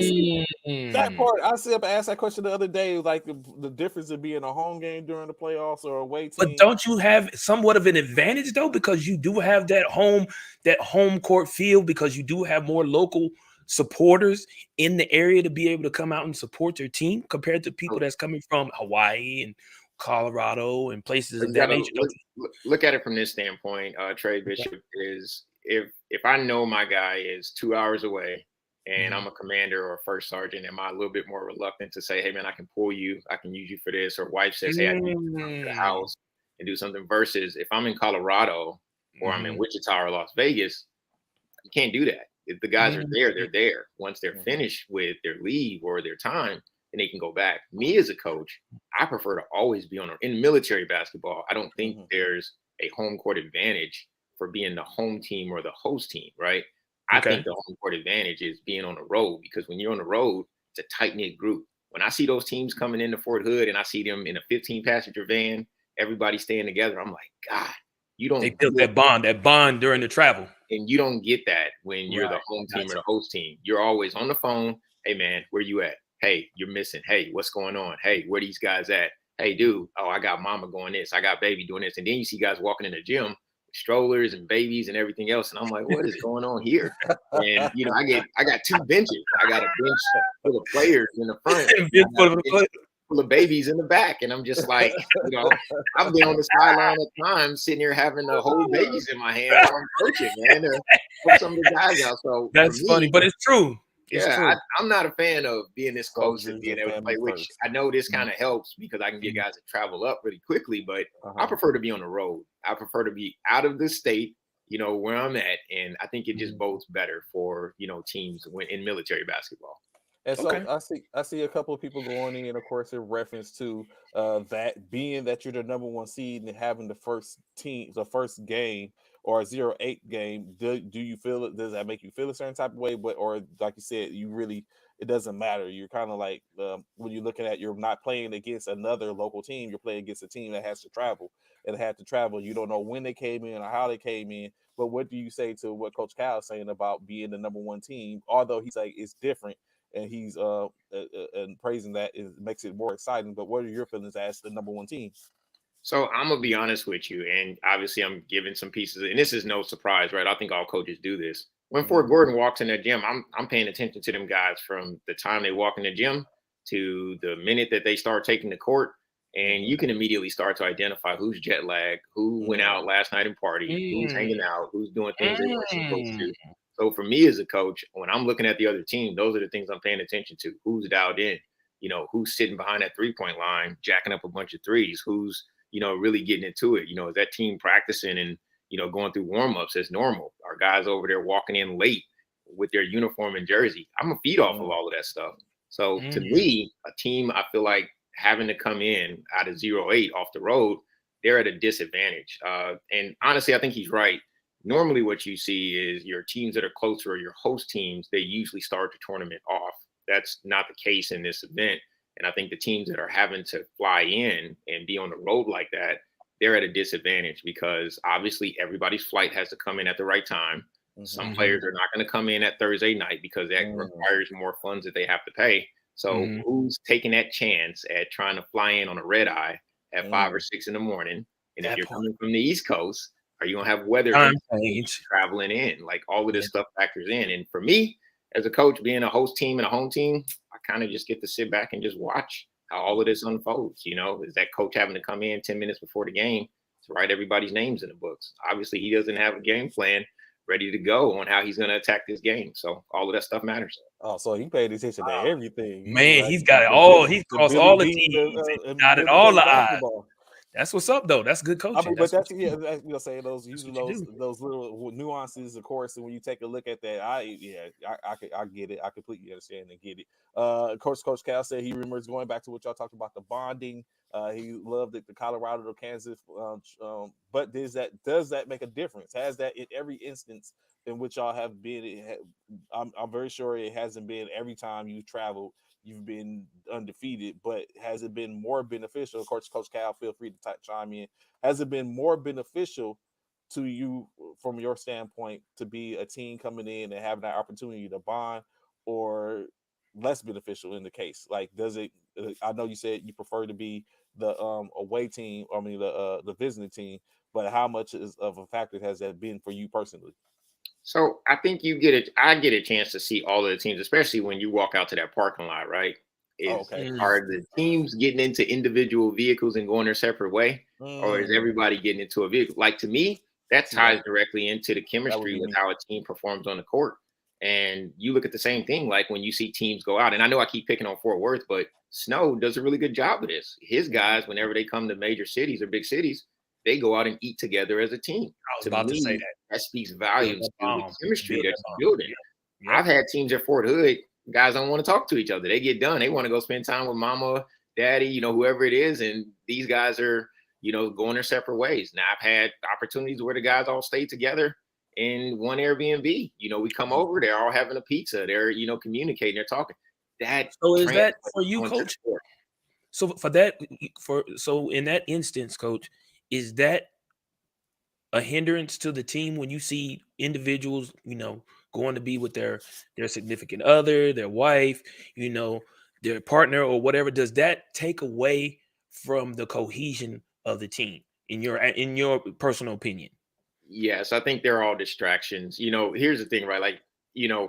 S1: see up asked that question the other day, like the difference of being a home game during the playoffs or away team.
S5: But don't you have somewhat of an advantage though, because you do have that home court feel, because you do have more local supporters in the area to be able to come out and support your team compared to people that's coming from Hawaii and Colorado and places of that nature.
S4: Look at it from this standpoint. Trey Bishop is if I know my guy is 2 hours away and I'm a commander or a first sergeant, am I a little bit more reluctant to say, hey man, I can pull you, I can use you for this, or wife says, hey, I need you to come to the house and do something, versus if I'm in Colorado or I'm in Wichita or Las Vegas, you can't do that. If the guys are there, they're there. Once they're finished with their leave or their time, and they can go back. Me as a coach, I prefer to always be in military basketball. I don't think there's a home court advantage for being the home team or the host team, right? I think the home court advantage is being on the road, because when you're on the road, it's a tight-knit group. When I see those teams coming into Fort Hood and I see them in a 15-passenger van, everybody staying together, I'm like, God, you don't.
S5: They built that bond during the travel.
S4: And you don't get that when you're the home team or the host team. You're always on the phone. Hey, man, where you at? Hey, you're missing. Hey, what's going on? Hey, where these guys at? Hey, dude, oh, I got mama going this. I got baby doing this. And then you see guys walking in the gym with strollers and babies and everying else. And I'm like, what is going on here? And, you know, I got 2 benches. I got a bench full of players in the front, full of babies in the back. And I'm just like, you know, I've been on the sideline at times sitting here having to hold babies in my hand while I'm coaching, man, to put some of the guys out. So
S5: that's funny, but it's true.
S4: I'm not a fan of being this close and being able to play, which I know this kind of helps because I can get guys to travel up really quickly, but I prefer to be on the road. I prefer to be out of the state, you know, where I'm at. And I think it just bodes better for, you know, teams in military basketball.
S1: And so I see a couple of people going in, of course, in reference to that being that you're the number 1 seed and having the first game or a 0-8 game. Do you feel it? Does that make you feel a certain type of way? But or like you said, it doesn't matter. You're kind of like when you're looking at, you're not playing against another local team. You're playing against a team that has to travel and had to travel. You don't know when they came in or how they came in. But what do you say to what Coach Cal is saying about being the number 1 team? Although he's like it's different. And he's and praising that makes it more exciting. But what are your feelings as the number 1 team?
S4: So I'm gonna be honest with you, and obviously I'm giving some pieces, and this is no surprise, right? I think all coaches do this. When Fort Gordon walks in that gym, I'm paying attention to them guys from the time they walk in the gym to the minute that they start taking the court, and you can immediately start to identify who's jet lagged, who went out last night and partied, who's hanging out, who's doing things they weren't supposed to. So for me as a coach, when I'm looking at the other team, those are the things I'm paying attention to. Who's dialed in? You know, who's sitting behind that 3-point line, jacking up a bunch of threes? Who's, you know, really getting into it? You know, is that team practicing and, you know, going through warm-ups as normal? Are guys over there walking in late with their uniform and jersey? I'm going to feed off of all of that stuff. So to me, a team, I feel like having to come in out of 0-8 off the road, they're at a disadvantage. And honestly, I think he's right. Normally what you see is your teams that are closer or your host teams, they usually start the tournament off. That's not the case in this event. And I think the teams that are having to fly in and be on the road like that, they're at a disadvantage because obviously everybody's flight has to come in at the right time. Some players are not going to come in at Thursday night because that requires more funds that they have to pay. So who's taking that chance at trying to fly in on a red eye at 5 or 6 in the morning? And if you're coming from the East Coast, are you going to have weather traveling in? Like all of this stuff factors in. And for me, as a coach, being a host team and a home team, I kind of just get to sit back and just watch how all of this unfolds. You know, is that coach having to come in 10 minutes before the game to write everybody's names in the books? Obviously, he doesn't have a game plan ready to go on how he's going to attack this game. So all of that stuff matters.
S1: Oh, so he paid attention to everything.
S5: Man, he's got it all. He's crossed all the T's and dotted all the I's. That's what's up, though. That's good
S1: I
S5: coaching.
S1: mean, but
S5: That's
S1: that's saying those
S5: that's
S1: using
S5: what you do.
S1: those little nuances, of course. And when you take a look at that, I get it. I completely understand and get it. Of course, Coach Cal said he remembers going back to what y'all talked about, the bonding. He loved it, the Colorado to Kansas. But does that make a difference? Has that in every instance in which y'all have been? I'm very sure it hasn't been every time you traveled. You've been undefeated, but has it been more beneficial? Of course, Coach Cal, feel free to chime in. Has it been more beneficial to you from your standpoint to be a team coming in and having that opportunity to bond, or less beneficial in the case? Like, does it? I know you said you prefer to be the away team. I mean, the visiting team. But how much of a factor has that been for you personally?
S4: So I think you get it. I get a chance to see all of the teams, especially when you walk out to that parking lot, right?
S1: Oh,
S4: Is
S1: okay.
S4: Are the teams getting into individual vehicles and going their separate way, or is
S1: Mm,
S4: everybody getting into a vehicle? Like, to me, that
S1: see,
S4: ties directly into the
S1: that would
S4: chemistry
S1: be
S4: with
S1: me.
S4: how a team performs on the court. And you look at the same thing, like when you see teams go out. And I know I keep picking on Fort Worth, but Snow does a really good job of this. His guys, whenever they come to major cities or big cities, they go out and eat together as a team.
S5: I was
S4: To
S5: about to say
S4: me,
S5: that.
S4: that speaks
S5: Build
S4: volumes
S5: that
S4: to the
S5: bomb.
S4: chemistry
S5: Build
S4: that
S5: that
S4: you're
S5: bomb.
S4: building.
S5: Yeah.
S4: I've
S5: Yep.
S4: had teams at Fort Hood, guys don't want to talk to each other. They get done. They want to go spend time with mama, daddy, whoever it is. And these guys are, going their separate ways. Now, I've had opportunities where the guys all stay together in one Airbnb. We come over, they're all having a pizza. They're, communicating, they're talking. That
S5: So is that
S4: translates
S5: for you,
S4: onto the
S5: coach?
S4: court.
S5: So so in that instance, coach, is that a hindrance to the team when you see individuals, going to be with their significant other, their wife, you know, their partner or whatever? Does that take away from the cohesion of the team in your personal opinion?
S4: Yes, I think they're all distractions. Here's the thing, right? Like,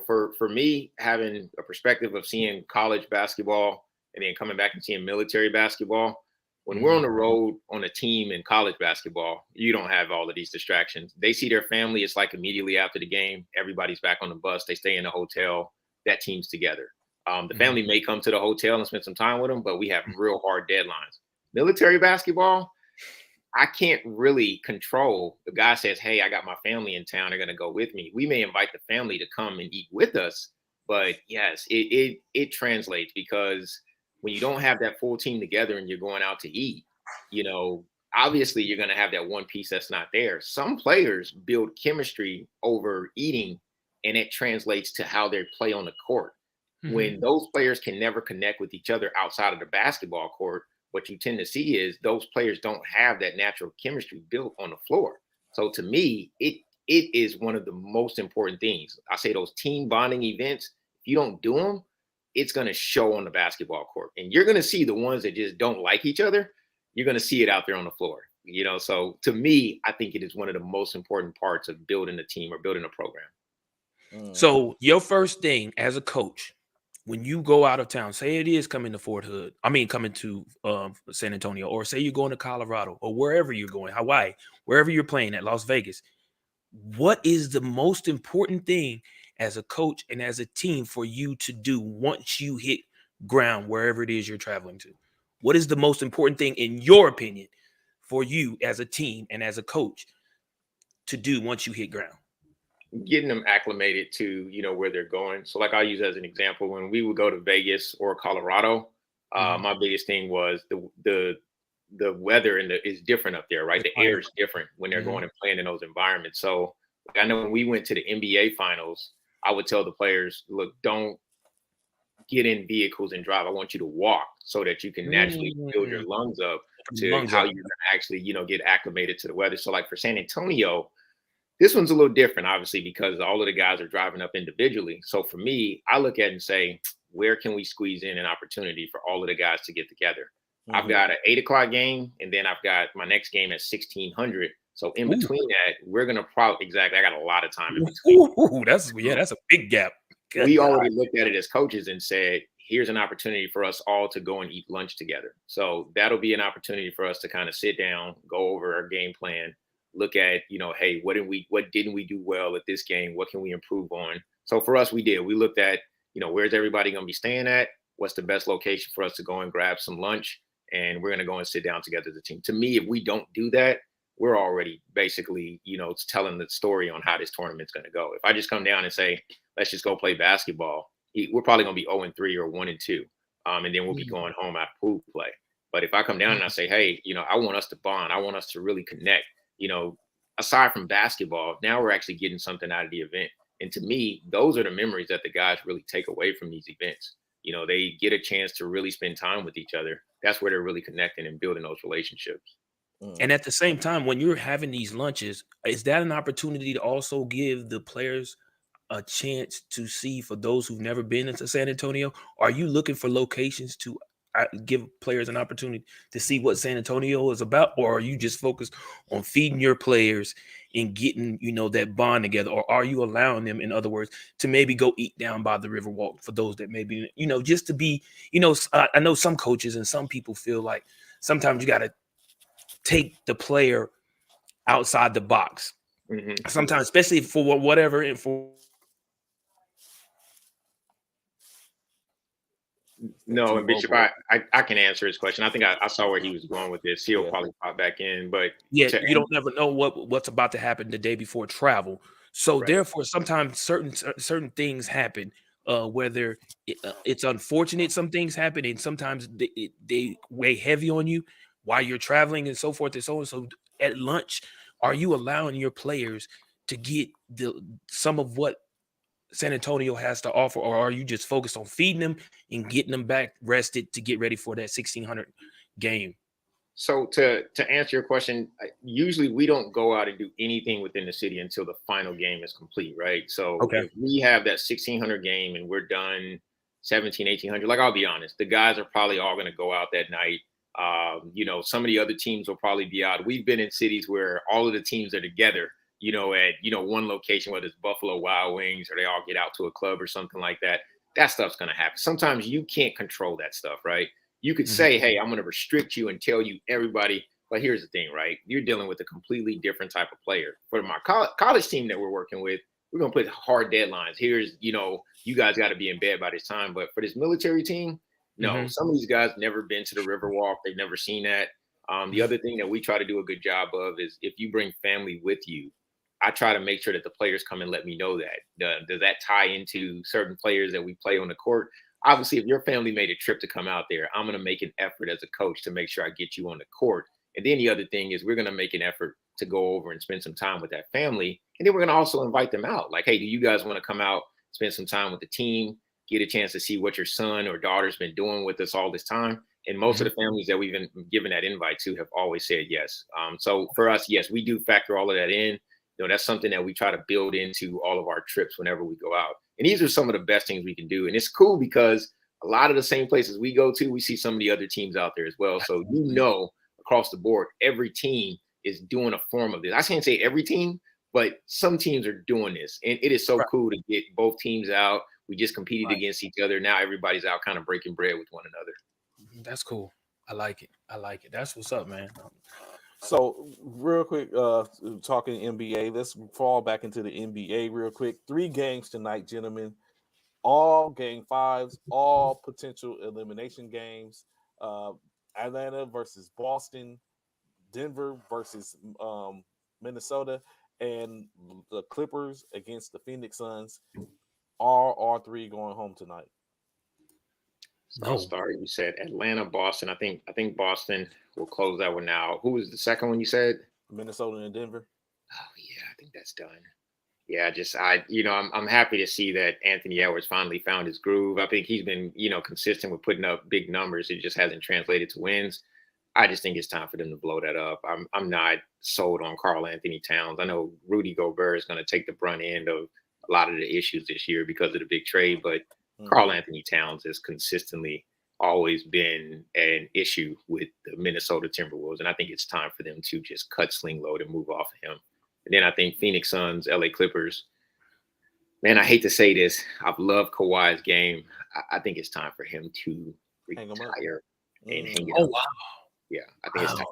S4: for me, having a perspective of seeing college basketball and then coming back and seeing military basketball, when we're on the road on a team in college basketball, you don't have all of these distractions. They see their family. It's like immediately after the game, everybody's back on the bus. They stay in the hotel. That team's together. The family may come to the hotel and spend some time with them, but we have real hard deadlines. Military basketball, I can't really control. The guy says, "Hey, I got my family in town. They're going to go with me." We may invite the family to come and eat with us, but yes, it translates, because when you don't have that full team together and you're going out to eat, obviously you're going to have that one piece that's not there. Some players build chemistry over eating, and it translates to how they play on the court. When those players can never connect with each other outside of the basketball court, what you tend to see is those players don't have that natural chemistry built on the floor. So to me, it is one of the most important things. I say those team bonding events, if you don't do them, it's going to show on the basketball court. And you're going to see the ones that just don't like each other. You're going to see it out there on the floor. So to me, I think it is one of the most important parts of building a team or building a program.
S5: So your first thing as a coach, when you go out of town, say it is coming to coming to San Antonio, or say you're going to Colorado or wherever you're going, Hawaii, wherever you're playing at Las Vegas, what is the most important thing as a coach and as a team for you to do once you hit ground wherever it is you're traveling to? What is the most important thing, in your opinion, for you as a team and as a coach to do once you hit ground?
S4: Getting them acclimated to where they're going. So like I'll use as an example, when we would go to Vegas or Colorado, my biggest thing was the weather is different up there, right? The air is different when they're going and playing in those environments. So I know when we went to the NBA finals, I would tell the players, look, don't get in vehicles and drive. I want you to walk so that you can naturally build your lungs up to how you're going to actually, get acclimated to the weather. So like for San Antonio, this one's a little different, obviously, because all of the guys are driving up individually. So for me, I look at it and say, where can we squeeze in an opportunity for all of the guys to get together? I've got an 8:00 game, and then I've got my next game at 1600. So in between that, we're gonna probably I got a lot of time in between.
S5: That's a big gap. Good
S4: We
S5: God.
S4: already looked at it as coaches and said, here's an opportunity for us all to go and eat lunch together. So that'll be an opportunity for us to kind of sit down, go over our game plan, look at, hey, what didn't we do well at this game? What can we improve on? So for us, we looked at, where's everybody going to be staying at? What's the best location for us to go and grab some lunch? and we're going to go and sit down together as a team. To me, if we don't do that, we're already basically, telling the story on how this tournament's going to go. If I just come down and say, let's just go play basketball, we're probably going to be 0-3 or 1-2. And then we'll be going home after pool play. But if I come down and I say, hey, I want us to bond, I want us to really connect, aside from basketball, now we're actually getting something out of the event. And to me, those are the memories that the guys really take away from these events. They get a chance to really spend time with each other. That's where they're really connecting and building those relationships.
S5: And at the same time, when you're having these lunches, is that an opportunity to also give the players a chance to see, for those who've never been into San Antonio? Are you looking for locations to give players an opportunity to see what San Antonio is about, or are you just focused on feeding your players and getting that bond together? Or are you allowing them, in other words, to maybe go eat down by the Riverwalk, for those that maybe just to be I know some coaches and some people feel like sometimes you got to take the player outside the box. Sometimes, especially for whatever, and for
S4: no, and Bishop, I can answer his question. I think I saw where he was going with this. He'll probably pop back in, but
S5: you don't never know what's about to happen the day before travel. So therefore, sometimes certain things happen. Whether it's unfortunate, some things happen, and sometimes they weigh heavy on you while you're traveling and so forth and so on. So at lunch, are you allowing your players to get some of what San Antonio has to offer, or are you just focused on feeding them and getting them back rested to get ready for that 1600 game?
S4: So to answer your question, usually we don't go out and do anything within the city until the final game is complete, right? So if we have that 1600 game and we're done 17, 1800, like, I'll be honest, the guys are probably all going to go out that night. Some of the other teams will probably be out. We've been in cities where all of the teams are together, at one location, whether it's Buffalo Wild Wings or they all get out to a club or something like that. That stuff's going to happen. Sometimes you can't control that stuff, right? You could say, hey, I'm going to restrict you and tell you everybody. But here's the thing, right? You're dealing with a completely different type of player. For my college team that we're working with, we're going to put hard deadlines. Here's, you guys got to be in bed by this time. But for this military team, no, some of these guys never been to the Riverwalk. They've never seen that. The other thing that we try to do a good job of is, if you bring family with you, I try to make sure that the players come and let me know that. Does that tie into certain players that we play on the court? Obviously, if your family made a trip to come out there, I'm going to make an effort as a coach to make sure I get you on the court. And then the other thing is, we're going to make an effort to go over and spend some time with that family. And then we're going to also invite them out. Like, hey, do you guys want to come out, spend some time with the team, get a chance to see what your son or daughter's been doing with us all this time? And most of the families that we've been given that invite to have always said yes. So for us, yes, we do factor all of that in. That's something that we try to build into all of our trips whenever we go out. And these are some of the best things we can do. And it's cool because a lot of the same places we go to, we see some of the other teams out there as well. So, across the board, every team is doing a form of this. I can't say every team, but some teams are doing this. And it is so cool to get both teams out. We just competed against each other. Now everybody's out kind of breaking bread with one another.
S5: That's cool. I like it. That's what's up, man.
S1: So real quick, talking NBA, let's fall back into the NBA real quick. 3 games tonight, gentlemen. All game 5s, all potential elimination games. Atlanta versus Boston, Denver versus Minnesota, and the Clippers against the Phoenix Suns. All 3 going home tonight.
S4: So I'll start. You said Atlanta, Boston. I think Boston will close that one out. Who was the second one you said?
S1: Minnesota and Denver.
S4: Oh yeah, I think that's done. Yeah, I'm happy to see that Anthony Edwards finally found his groove. I think he's been, consistent with putting up big numbers. It just hasn't translated to wins. I just think it's time for them to blow that up. I'm not sold on Karl Anthony Towns. I know Rudy Gobert is going to take the brunt end of a lot of the issues this year because of the big trade, but Karl Anthony Towns has consistently always been an issue with the Minnesota Timberwolves, and I think it's time for them to just cut sling load and move off of him. And then I think Phoenix Suns, LA Clippers. Man, I hate to say this. I've loved Kawhi's game. I think it's time for him to retire and hang it up.
S5: Wow.
S4: Yeah, I think it's time.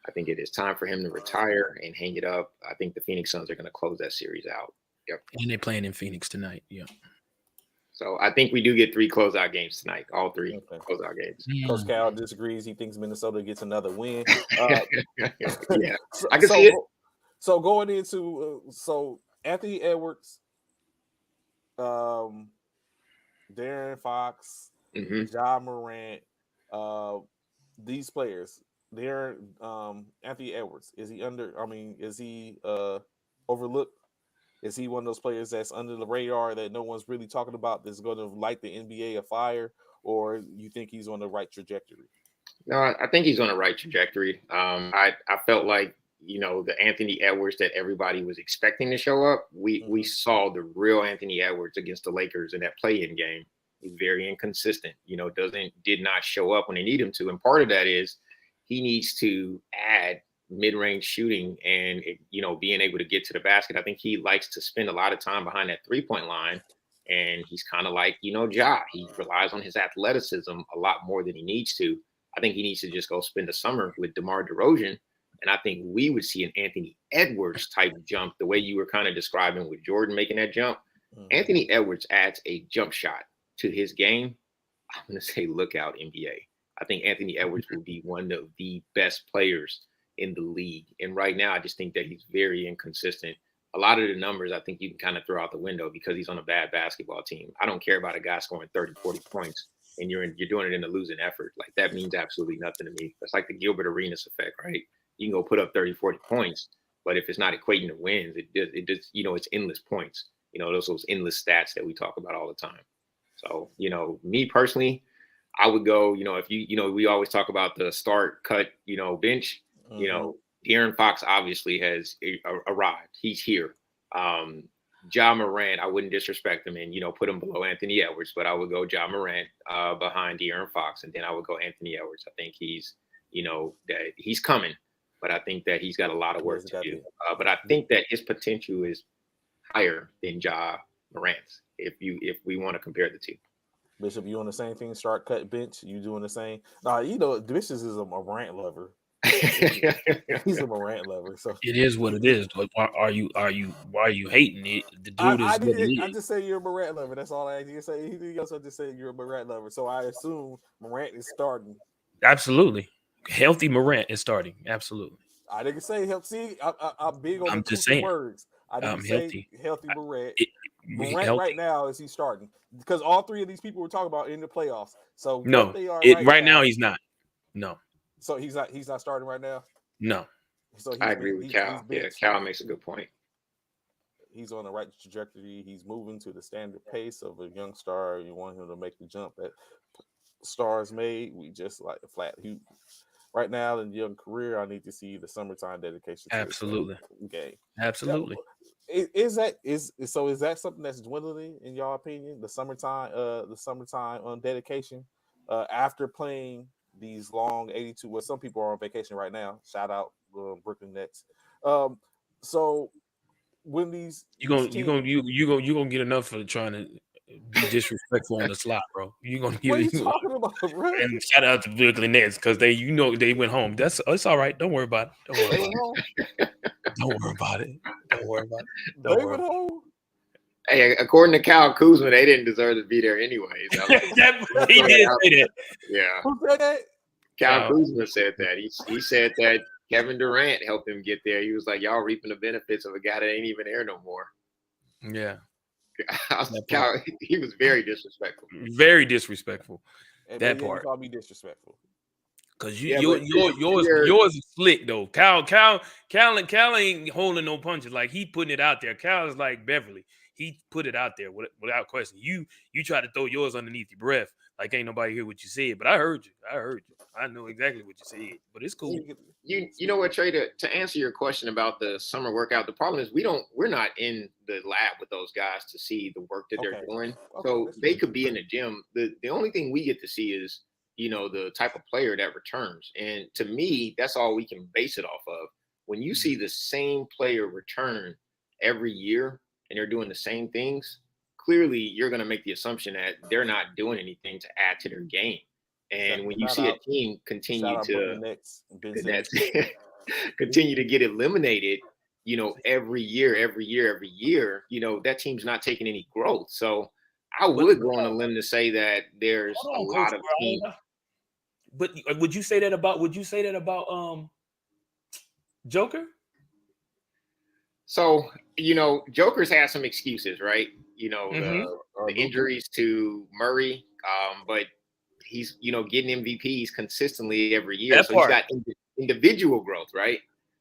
S4: I think it is time for him to retire and hang it up. I think the Phoenix Suns are going to close that series out. Yep.
S5: And they're playing in Phoenix tonight. Yeah.
S4: So I think we do get 3 closeout games tonight. All 3
S1: Okay.
S4: closeout games.
S1: Coach Cal disagrees. He thinks Minnesota gets another win.
S4: Yeah,
S1: so,
S4: I can see it.
S1: So going into so Anthony Edwards, Darren Fox,
S4: Mm-hmm.
S1: Ja Morant, these players. They're Anthony Edwards. Is he under? I mean, is he overlooked? Is he one of those players that's under the radar that no one's really talking about that's going to light the NBA afire, or you think he's on the right trajectory?
S4: No, I think he's on the right trajectory. I felt like the Anthony Edwards that everybody was expecting to show up. We saw the real Anthony Edwards against the Lakers in that play-in game. He's very inconsistent. Did not show up when they need him to, and part of that is he needs to add mid-range shooting and being able to get to the basket. I think he likes to spend a lot of time behind that three-point line, and he's kind of like Ja. He relies on his athleticism a lot more than he needs to. I think he needs to just go spend the summer with DeMar DeRozan. And I think we would see an Anthony Edwards type jump, the way you were kind of describing with Jordan making that jump. Anthony Edwards adds a jump shot to his game. I'm going to say, look out, NBA. I think Anthony Edwards will be one of the best players in the league. And right now, I just think that he's very inconsistent. A lot of the numbers, I think you can kind of throw out the window because he's on a bad basketball team. I don't care about a guy scoring 30, 40 points. And you're doing it in a losing effort. Like, that means absolutely nothing to me. That's like the Gilbert Arenas effect, right? You can go put up 30, 40 points, but if it's not equating to wins, it just, it's endless points. Those endless stats that we talk about all the time. So, me personally, I would go, if we always talk about the start, cut, bench, De'Aaron Fox obviously has arrived. He's here. Ja Morant, I wouldn't disrespect him and, put him below Anthony Edwards, but I would go Ja Morant behind De'Aaron Fox, and then I would go Anthony Edwards. I think he's, that he's coming, but I think that he's got a lot of work to do. But I think that his potential is higher than Ja Morant's if we want to compare the two.
S1: Bishop, you on the same thing? Start, cut, bench. You doing the same? Bishop is a Morant lover. He's a Morant lover. So
S5: it is what it is. Like, why are you hating it? The dude
S1: I just say you're a Morant lover. That's all I didn't say anything else. I just say you're a Morant lover. So I assume Morant is starting.
S5: Absolutely. Healthy Morant is starting. Absolutely.
S1: I didn't say healthy. See, I'm big on the
S5: saying
S1: words. I didn't say healthy Morant. Morant
S5: healthy.
S1: right now is he starting? Because all 3 of these people we're talking about in the playoffs. So
S5: no,
S1: they are
S5: right now he's not. No.
S1: So he's not starting right now?
S5: No.
S1: So
S4: I agree with Cal. Yeah, Cal makes a good point.
S1: He's on the right trajectory. He's moving to the standard pace of a young star. You want him to make the jump that stars made. We just like a flat. Right now in young career, I need to see the summertime dedication.
S5: Absolutely.
S1: Okay.
S5: Absolutely.
S1: Is that something that's dwindling in your opinion? The summertime dedication after playing these long 82. Well, some people are on vacation right now. Shout out Brooklyn Nets. So when these
S5: you gonna get enough for trying to be disrespectful on the slot, bro. You gonna get
S1: what are you talking about, bro?
S5: And shout out to Brooklyn Nets because they went home. It's all right. Don't worry about it. Don't worry about it. Don't worry about it.
S1: They went home.
S4: Hey, according to Kyle Kuzma, they didn't deserve to be there anyways.
S5: He did say that.
S4: Yeah.
S1: Who said that?
S4: Kyle Kuzma said that. He said that Kevin Durant helped him get there. He was like, y'all reaping the benefits of a guy that ain't even there no more.
S5: Yeah.
S4: Kyle, he was very disrespectful.
S5: Very disrespectful.
S1: And
S5: that part.
S1: Call me disrespectful.
S5: Cause yours is slick though. Cal ain't holding no punches. Like, he putting it out there. Cal is like Beverly. He put it out there without question. You try to throw yours underneath your breath. Like, ain't nobody hear what you said. But I heard you. I know exactly what you said. But it's cool.
S4: You know what, Trey, to answer your question about the summer workout, the problem is we're not in the lab with those guys to see the work that they're doing. So they could be in the gym. The only thing we get to see is, the type of player that returns. And to me, that's all we can base it off of. When you see the same player return every year and they're doing the same things, clearly you're going to make the assumption that they're not doing anything to add to their game. And when you see a team continue to continue to get eliminated, every year, that team's not taking any growth. So I would go on a limb to say that there's
S5: Hold
S4: a
S5: on, Coach
S4: lot of teams.
S5: Uriah. But would you say that about Joker?
S4: So, Joker's had some excuses, right?
S5: Mm-hmm.
S4: The injuries to Murray, but he's, getting MVPs consistently every year.
S5: That
S4: So he's
S5: part.
S4: got individual growth, right?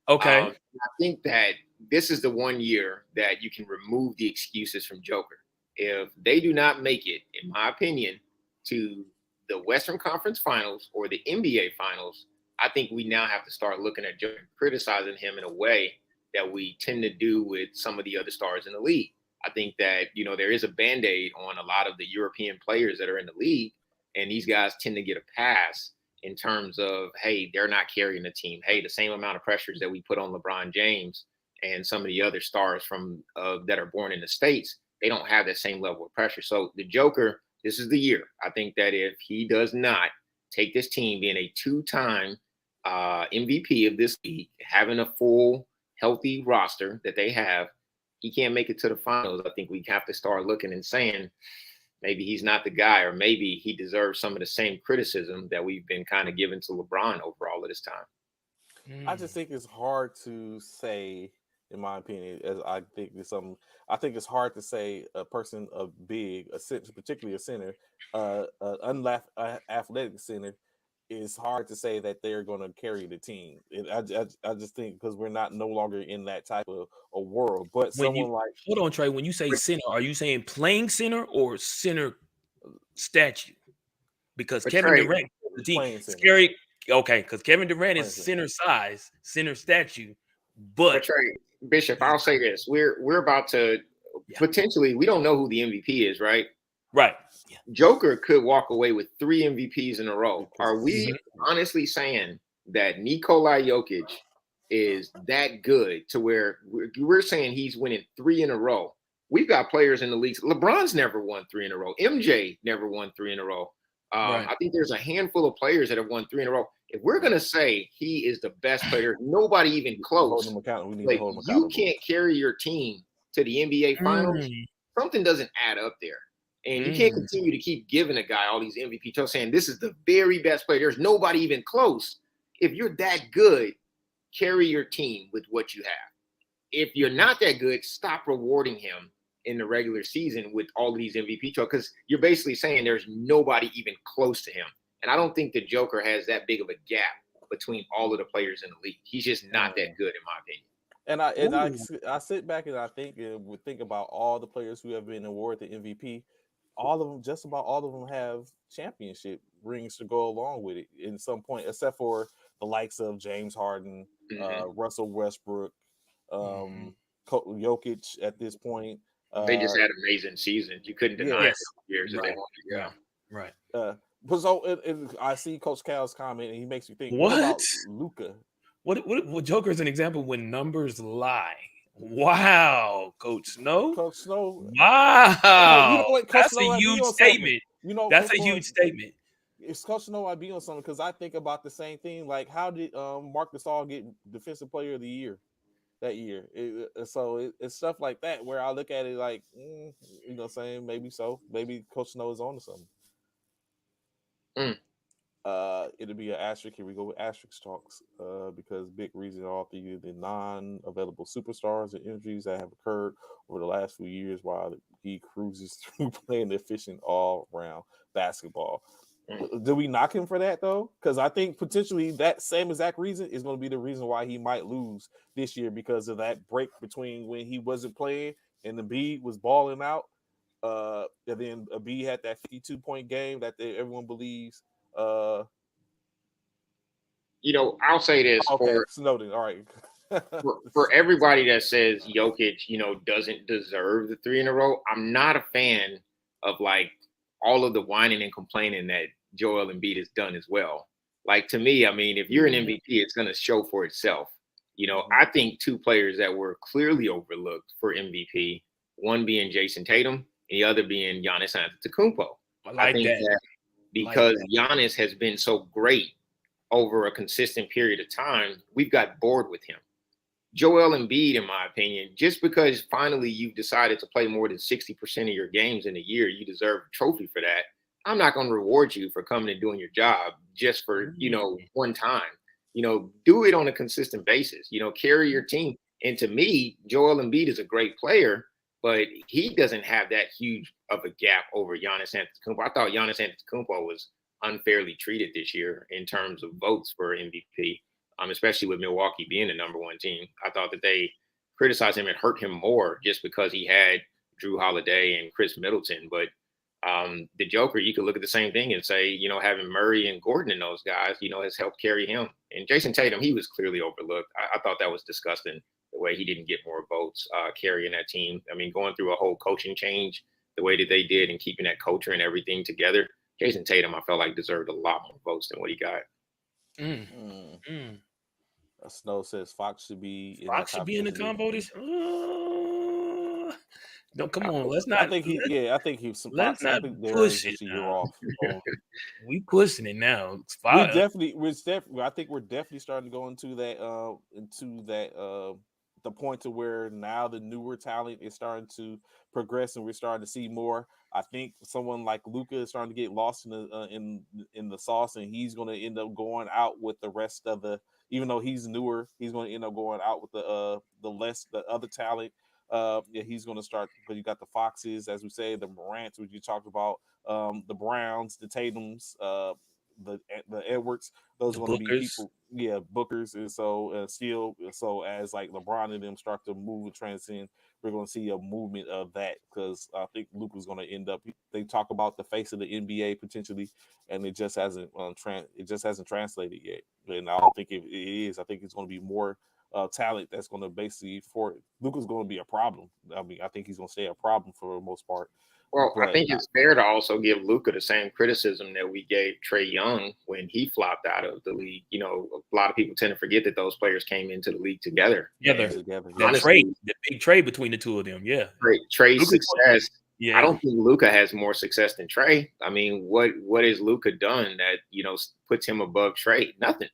S5: Okay.
S4: I think that this is the one year that you can remove the excuses from Joker. If they do not make it, in my opinion, to the Western Conference Finals or the NBA Finals, I think we now have to start looking at Joker, criticizing him in a way that we tend to do with some of the other stars in the league. I think that, there is a Band-Aid on a lot of the European players that are in the league, and these guys tend to get a pass in terms of, hey, they're not carrying the team. Hey, the same amount of pressures that we put on LeBron James and some of the other stars from that are born in the States, they don't have that same level of pressure. So the Joker, this is the year. I think that if he does not take this team, being a two-time MVP of this league, having a full, healthy roster that they have, he can't make it to the finals. I think we have to start looking and saying, maybe he's not the guy, or maybe he deserves some of the same criticism that we've been kind of giving to LeBron over all of this time.
S1: I just think it's hard to say, in my opinion, as I think it's hard to say a person particularly a center, an athletic center, is hard to say that they're going to carry the team. I just think because we're no longer in that type of a world. But
S5: Hold on, Trey. When you say center, are you saying playing center or center statue? Because Kevin
S4: Trey,
S5: Durant, the team,
S1: playing center.
S5: scary. Okay, because Kevin Durant is
S1: Playing
S5: center size, center statue, but
S4: Trey, Bishop, I'll say this: we're about to potentially. We don't know who the MVP is, right?
S5: Right. Yeah.
S4: Joker could walk away with 3 MVPs in a row. Are we honestly saying that Nikola Jokic is that good to where we're saying he's winning 3 in a row? We've got players in the leagues. LeBron's never won 3 in a row. MJ never won 3 in a row.
S5: Right.
S4: I think there's a handful of players that have won 3 in a row. If we're going to say he is the best player, nobody even close. You can't carry your team to the NBA Finals. Something doesn't add up there. And you can't continue to keep giving a guy all these MVP titles saying this is the very best player. There's nobody even close. If you're that good, carry your team with what you have. If you're not that good, stop rewarding him in the regular season with all of these MVP titles, because you're basically saying there's nobody even close to him. And I don't think the Joker has that big of a gap between all of the players in the league. He's just not that good, in my opinion.
S1: And I sit back and I think about all the players who have been awarded the MVP. Just about all of them have championship rings to go along with it in some point, except for the likes of James Harden, Russell Westbrook, Jokic at this point.
S4: They just had amazing seasons. You couldn't deny it years that they won. Yeah.
S5: Right.
S1: But so I see Coach Cal's comment, and he makes me think, what about Luka?
S5: What Joker is an example when numbers lie. Wow, Coach Snow. Wow. That's a huge statement. That's a huge statement.
S1: It's Coach Snow might be on something, because I think about the same thing. Like, how did Marc Gasol get Defensive Player of the Year that year? It's stuff like that where I look at it like, saying maybe so. Maybe Coach Snow is on to something. It'll be an asterisk. Here we go with asterisk talks, because big reason all three of the non-available superstars and injuries that have occurred over the last few years while he cruises through playing efficient all-round basketball. Do we knock him for that though? Because I think potentially that same exact reason is going to be the reason why he might lose this year, because of that break between when he wasn't playing and Embiid was balling out. And then Embiid had that 52-point game that everyone believes.
S4: I'll say this for
S1: Snowden. All right.
S4: for everybody that says Jokic, doesn't deserve the 3 in a row. I'm not a fan of like all of the whining and complaining that Joel Embiid has done as well. Like, to me, I mean, if you're an MVP, it's going to show for itself. I think 2 players that were clearly overlooked for MVP, one being Jason Tatum and the other being Giannis Antetokounmpo. I think that because Giannis has been so great over a consistent period of time, we've got bored with him. Joel Embiid, in my opinion, just because finally you've decided to play more than 60% of your games in a year, you deserve a trophy for that. I'm not going to reward you for coming and doing your job just for, one time. Do it on a consistent basis. Carry your team. And to me, Joel Embiid is a great player, but he doesn't have that huge of a gap over Giannis Antetokounmpo. I thought Giannis Antetokounmpo was unfairly treated this year in terms of votes for MVP. Especially with Milwaukee being the number one team. I thought that they criticized him and hurt him more just because he had Drew Holiday and Chris Middleton. But the Joker, you could look at the same thing and say, having Murray and Gordon and those guys, has helped carry him. And Jason Tatum, he was clearly overlooked. I thought that was disgusting, the way he didn't get more votes carrying that team. I mean, going through a whole coaching change, the way that they did and keeping that culture and everything together, Jason Tatum, I felt like deserved a lot more votes than what he got.
S1: Snow says Fox should be in
S5: the combo. No, come on. Let's not.
S1: I think he's.
S5: Let's
S1: Fox,
S5: not push it.
S1: Year off.
S5: We pushing it now.
S1: I think we're definitely starting to go into that. The point to where now the newer talent is starting to progress, and we're starting to see more. I think someone like Luka is starting to get lost in the sauce, and he's going to end up going out with the rest of the. Even though he's newer, he's going to end up going out with the other talent. He's going to start. But you got the Foxes, as we say, the Morants, which you talked about, the Browns, the Tatums, the Edwards. Those are going to be people. Yeah, Bookers, and so as like LeBron and them start to move and transcend, we're going to see a movement of that, because I think Luka's going to end up. They talk about the face of the NBA potentially, and it just hasn't translated yet. And I don't think it is. I think it's going to be more talent that's going to basically for Luka's going to be a problem. I mean, I think he's going to stay a problem for the most part.
S4: Well, I think it's fair to also give Luka the same criticism that we gave Trae Young when he flopped out of the league. A lot of people tend to forget that those players came into the league together.
S5: Honestly, the big trade between the two of them. Yeah.
S4: Trae's success. Yeah. I don't think Luka has more success than Trae. I mean, what has Luka done that, puts him above Trae? Nothing.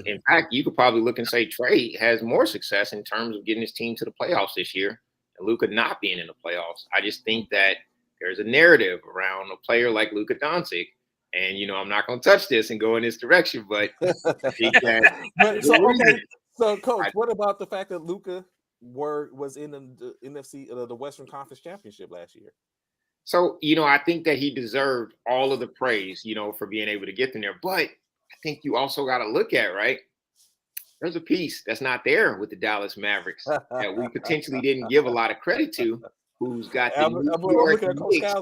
S4: In fact, you could probably look and say Trae has more success in terms of getting his team to the playoffs this year, and Luka not being in the playoffs. I just think that there's a narrative around a player like Luka Doncic, and I'm not going to touch this and go in this direction, but I think that.
S1: So, Coach, what about the fact that Luka was in the NFC, the Western Conference Championship last year?
S4: So, I think that he deserved all of the praise, for being able to get in there. But I think you also got to look at, right? There's a piece that's not there with the Dallas Mavericks that we potentially didn't give a lot of credit to. Who's got the New York Knicks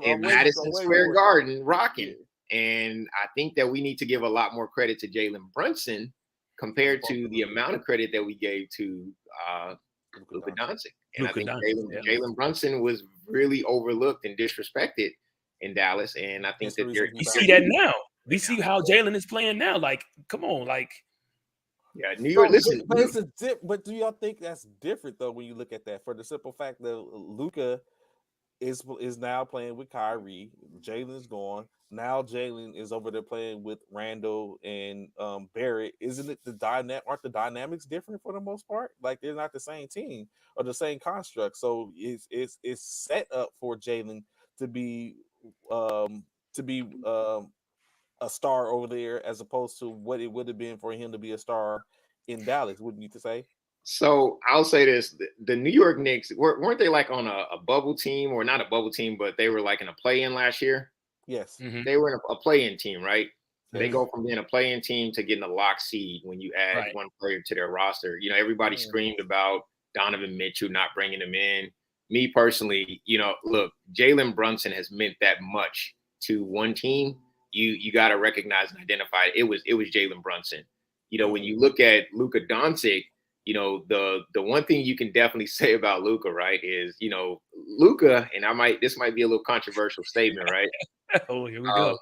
S4: in Madison Square Garden rocking. And I think that we need to give a lot more credit to Jalen Brunson compared to the amount of credit that we gave to Luka Doncic. And I think Jalen Brunson was really overlooked and disrespected in Dallas. And I think that
S5: you see that now. We see how Jalen is playing now. Like, come on, like.
S4: Yeah, New York. Listen,
S1: but do y'all think that's different though when you look at that? For the simple fact that Luka is now playing with Kyrie, Jalen's gone. Now Jalen is over there playing with Randall and Barrett. Isn't it aren't the dynamics different for the most part? Like they're not the same team or the same construct. So it's set up for Jalen to be a star over there as opposed to what it would have been for him to be a star in Dallas, wouldn't you say?
S4: So I'll say this: the New York Knicks weren't they like on a bubble team, or not a bubble team, but they were like in a play-in last year?
S1: Yes,
S4: they were in a play-in team, right? Mm-hmm. They go from being a play-in team to getting a lock seed when you add one player to their roster. Everybody screamed about Donovan Mitchell not bringing him in. Me personally, look, Jalen Brunson has meant that much to one team. You got to recognize and identify it was Jalen Brunson. When you look at Luka Doncic, the one thing you can definitely say about Luka, right, is Luka, and this might be a little controversial statement, right?
S5: Oh, here we go.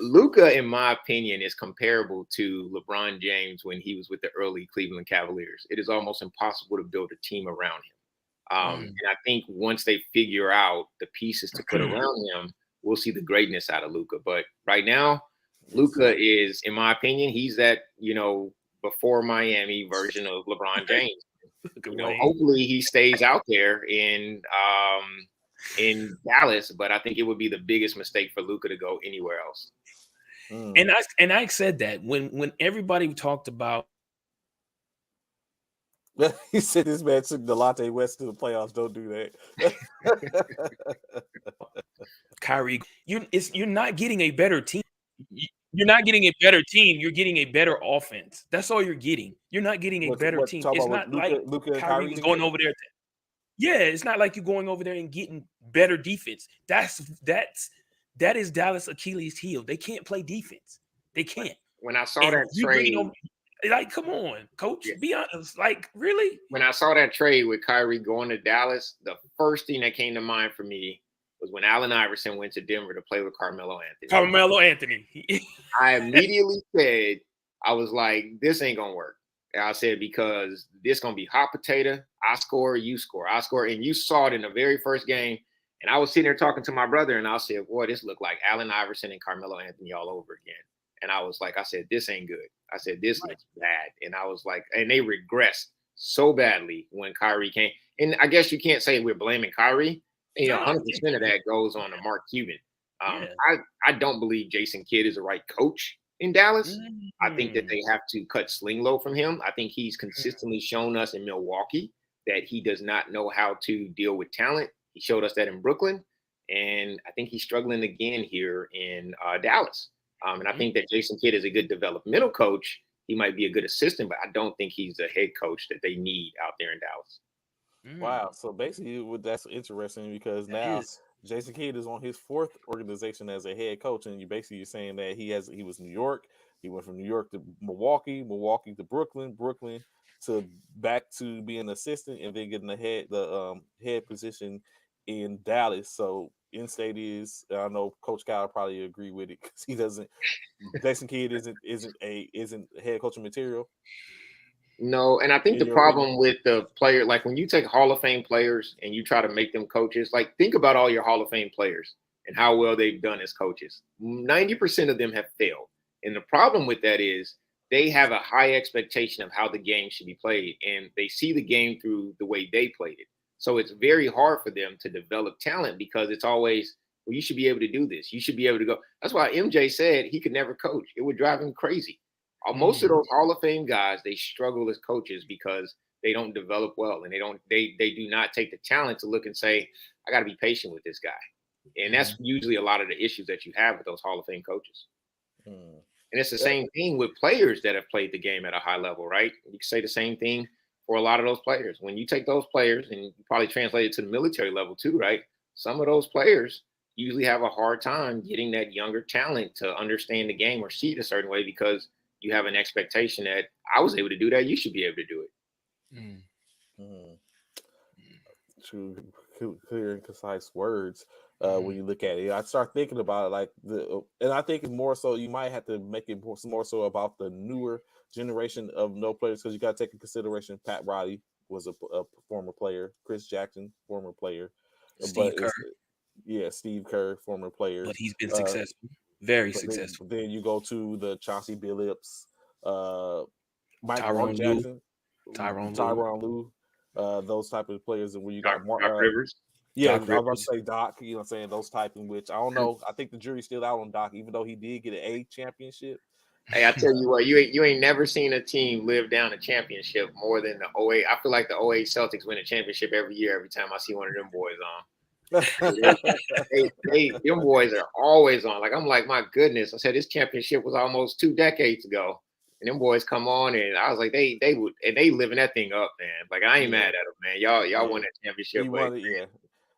S4: Luka, in my opinion, is comparable to LeBron James when he was with the early Cleveland Cavaliers. It is almost impossible to build a team around him. And I think once they figure out the pieces to put around him, we'll see the greatness out of Luka. But right now, Luka is, in my opinion, he's that, before Miami version of LeBron James. Hopefully he stays out there in Dallas, but I think it would be the biggest mistake for Luka to go anywhere else.
S5: And I said that when everybody talked about
S1: he said this man took Delonte West to the playoffs. Don't do that.
S5: Kyrie, you're not getting a better team. You're not getting a better team. You're getting a better offense. That's all you're getting. You're not getting a better team.
S1: Talk
S5: It's
S1: about
S5: not like
S1: Luka and
S5: Kyrie was going over there. Yeah, it's not like you're going over there and getting better defense. That is Dallas' Achilles heel. They can't play defense. They can't.
S4: When I saw that trade,
S5: like, come on, coach, be honest. Like, really?
S4: When I saw that trade with Kyrie going to Dallas, the first thing that came to mind for me was when Allen Iverson went to Denver to play with Carmelo Anthony. I immediately said, I was like, this ain't going to work. And I said, because this going to be hot potato. I score, you score. I score. And you saw it in the very first game. And I was sitting there talking to my brother, and I said, boy, this looked like Allen Iverson and Carmelo Anthony all over again. And I was like, I said, this ain't good. I said, this looks bad. And I was like, and they regressed so badly when Kyrie came. And I guess you can't say we're blaming Kyrie. 100% of that goes on to Mark Cuban. I don't believe Jason Kidd is the right coach in Dallas. I think that they have to cut sling low from him. I think he's consistently shown us in Milwaukee that he does not know how to deal with talent. He showed us that in Brooklyn. And I think he's struggling again here in Dallas. And I think that Jason Kidd is a good developmental coach. He might be a good assistant, but I don't think he's the head coach that they need out there in Dallas.
S1: Wow. So basically, that's interesting because now Jason Kidd is on his fourth organization as a head coach, and you're saying that he was New York. He went from New York to Milwaukee, Milwaukee to Brooklyn, Brooklyn to back to being an assistant, and then getting the head position in Dallas. So in-state is, I know Coach Kyle probably agree with it because he doesn't. Jason Kidd isn't head coaching material.
S4: No, and I think the problem with the player, like when you take Hall of Fame players and you try to make them coaches, like think about all your Hall of Fame players and how well they've done as coaches. 90% of them have failed. And the problem with that is they have a high expectation of how the game should be played, and they see the game through the way they played it. So it's very hard for them to develop talent because it's always, well, you should be able to do this. You should be able to go. That's why MJ said he could never coach. It would drive him crazy. Most of those Hall of Fame guys, they struggle as coaches because they don't develop well, and they do not take the talent to look and say, I got to be patient with this guy. And that's usually a lot of the issues that you have with those Hall of Fame coaches. And it's the same thing with players that have played the game at a high level, right? You can say the same thing for a lot of those players. When you take those players, and you probably translate it to the military level too, right? Some of those players usually have a hard time getting that younger talent to understand the game or see it a certain way because you have an expectation that I was able to do that. You should be able to do it.
S1: True, clear and concise words. When you look at it, I start thinking about it and I think more so you might have to make it more so about the newer generation of no players because you got to take in consideration Pat Riley was a former player, Chris Jackson, former player,
S5: Steve
S1: Kerr, former player,
S5: but he's been successful. Very successful.
S1: Then you go to the Chauncey Billups, Mike
S5: Jackson,
S1: Tyronn Lue, those type of players, and where you got
S4: Doc Rivers.
S1: Yeah, I was about to say Doc. You know what I'm saying? Those type in which I don't know. I think the jury's still out on Doc, even though he did get an A championship.
S4: Hey, I tell you what, you ain't never seen a team live down a championship more than the 08. I feel like the 08 Celtics win a championship every year. Every time I see one of them boys on. Them boys are always on. Like I'm like, my goodness. I said this championship was almost 2 decades ago, and them boys come on, and I was like, they would, and they living that thing up, man. Like I ain't mad at them, man. Y'all won that championship.
S1: He won it, yeah.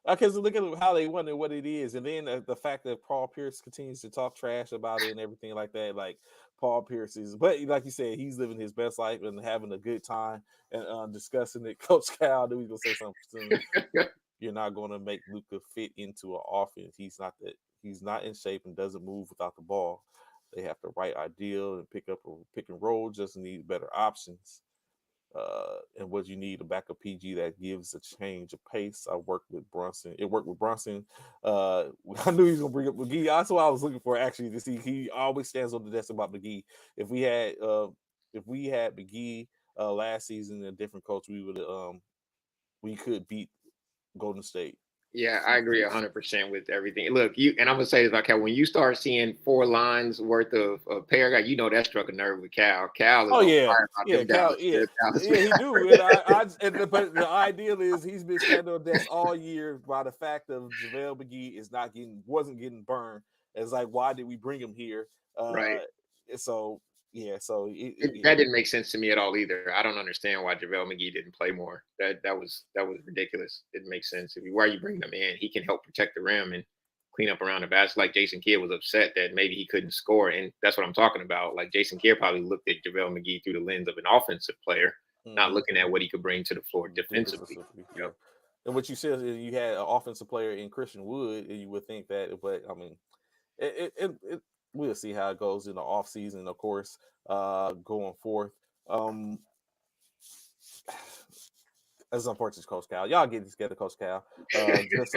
S1: Because look at how they won it, what it is, and then the fact that Paul Pierce continues to talk trash about it and everything like that. Like Paul Pierce is, but like you said, he's living his best life and having a good time and discussing it. Coach Cal knew he was gonna say something soon. You're not going to make Luka fit into an offense. He's not in shape and doesn't move without the ball. They have the right ideal and pick and roll. Just need better options. And what you need a backup PG that gives a change of pace. I worked with Brunson. It worked with Brunson. I knew he was gonna bring up McGee. That's what I was looking for actually to see. He always stands on the desk about McGee. If we had McGee, last season, a different coach, we could beat Golden State.
S4: Yeah, I agree 100% with everything. Look, and I'm gonna say this about Cal. When you start seeing 4 lines worth of paragraph, you know that struck a nerve with Cal. Cal is
S1: Oh
S4: on
S1: yeah,
S4: fire about
S1: yeah,
S4: them
S1: Cal,
S4: Dallas,
S1: yeah,
S4: them Dallas.
S1: yeah, he do. And but the ideal is he's been standing on desk all year by the fact of JaVale McGee wasn't getting burned. It's like, why did we bring him here?
S4: Right.
S1: So yeah, so
S4: That didn't make sense to me at all either. I don't understand why JaVale McGee didn't play more. That was ridiculous. It makes sense. Why are you bringing him in? He can help protect the rim and clean up around the basket. Like Jason Kidd was upset that maybe he couldn't score, and that's what I'm talking about. Like Jason Kidd probably looked at JaVale McGee through the lens of an offensive player, not looking at what he could bring to the floor defensively.
S1: yeah.
S4: Yep.
S1: And what you said is you had an offensive player in Christian Wood, and you would think that, but I mean, it we'll see how it goes in the off season, of course, going forth. That's unfortunate, Coach Cal. Y'all get this together, Coach Cal. Just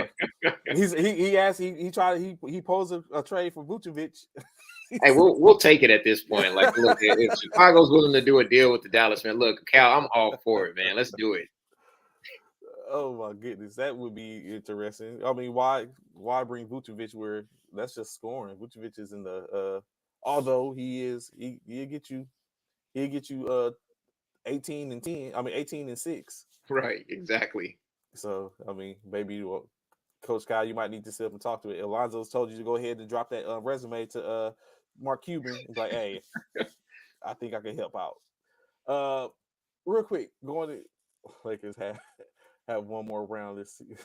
S1: he posed a trade for Vucevic.
S4: Hey, we'll take it at this point. Like, look, if Chicago's willing to do a deal with the Dallas, man, look, Cal, I'm all for it, man. Let's do it.
S1: Oh my goodness, that would be interesting. I mean, why bring Vucevic where that's just scoring? Vucevic is in the although he'll get you 18 and 10. I mean 18 and 6.
S4: Right, exactly.
S1: So I mean, maybe Coach Kyle, you might need to sit up and talk to it. Alonzo's told you to go ahead and drop that resume to Mark Cuban. It's like, hey, I think I can help out. Real quick, going to Lakers have one more round this season.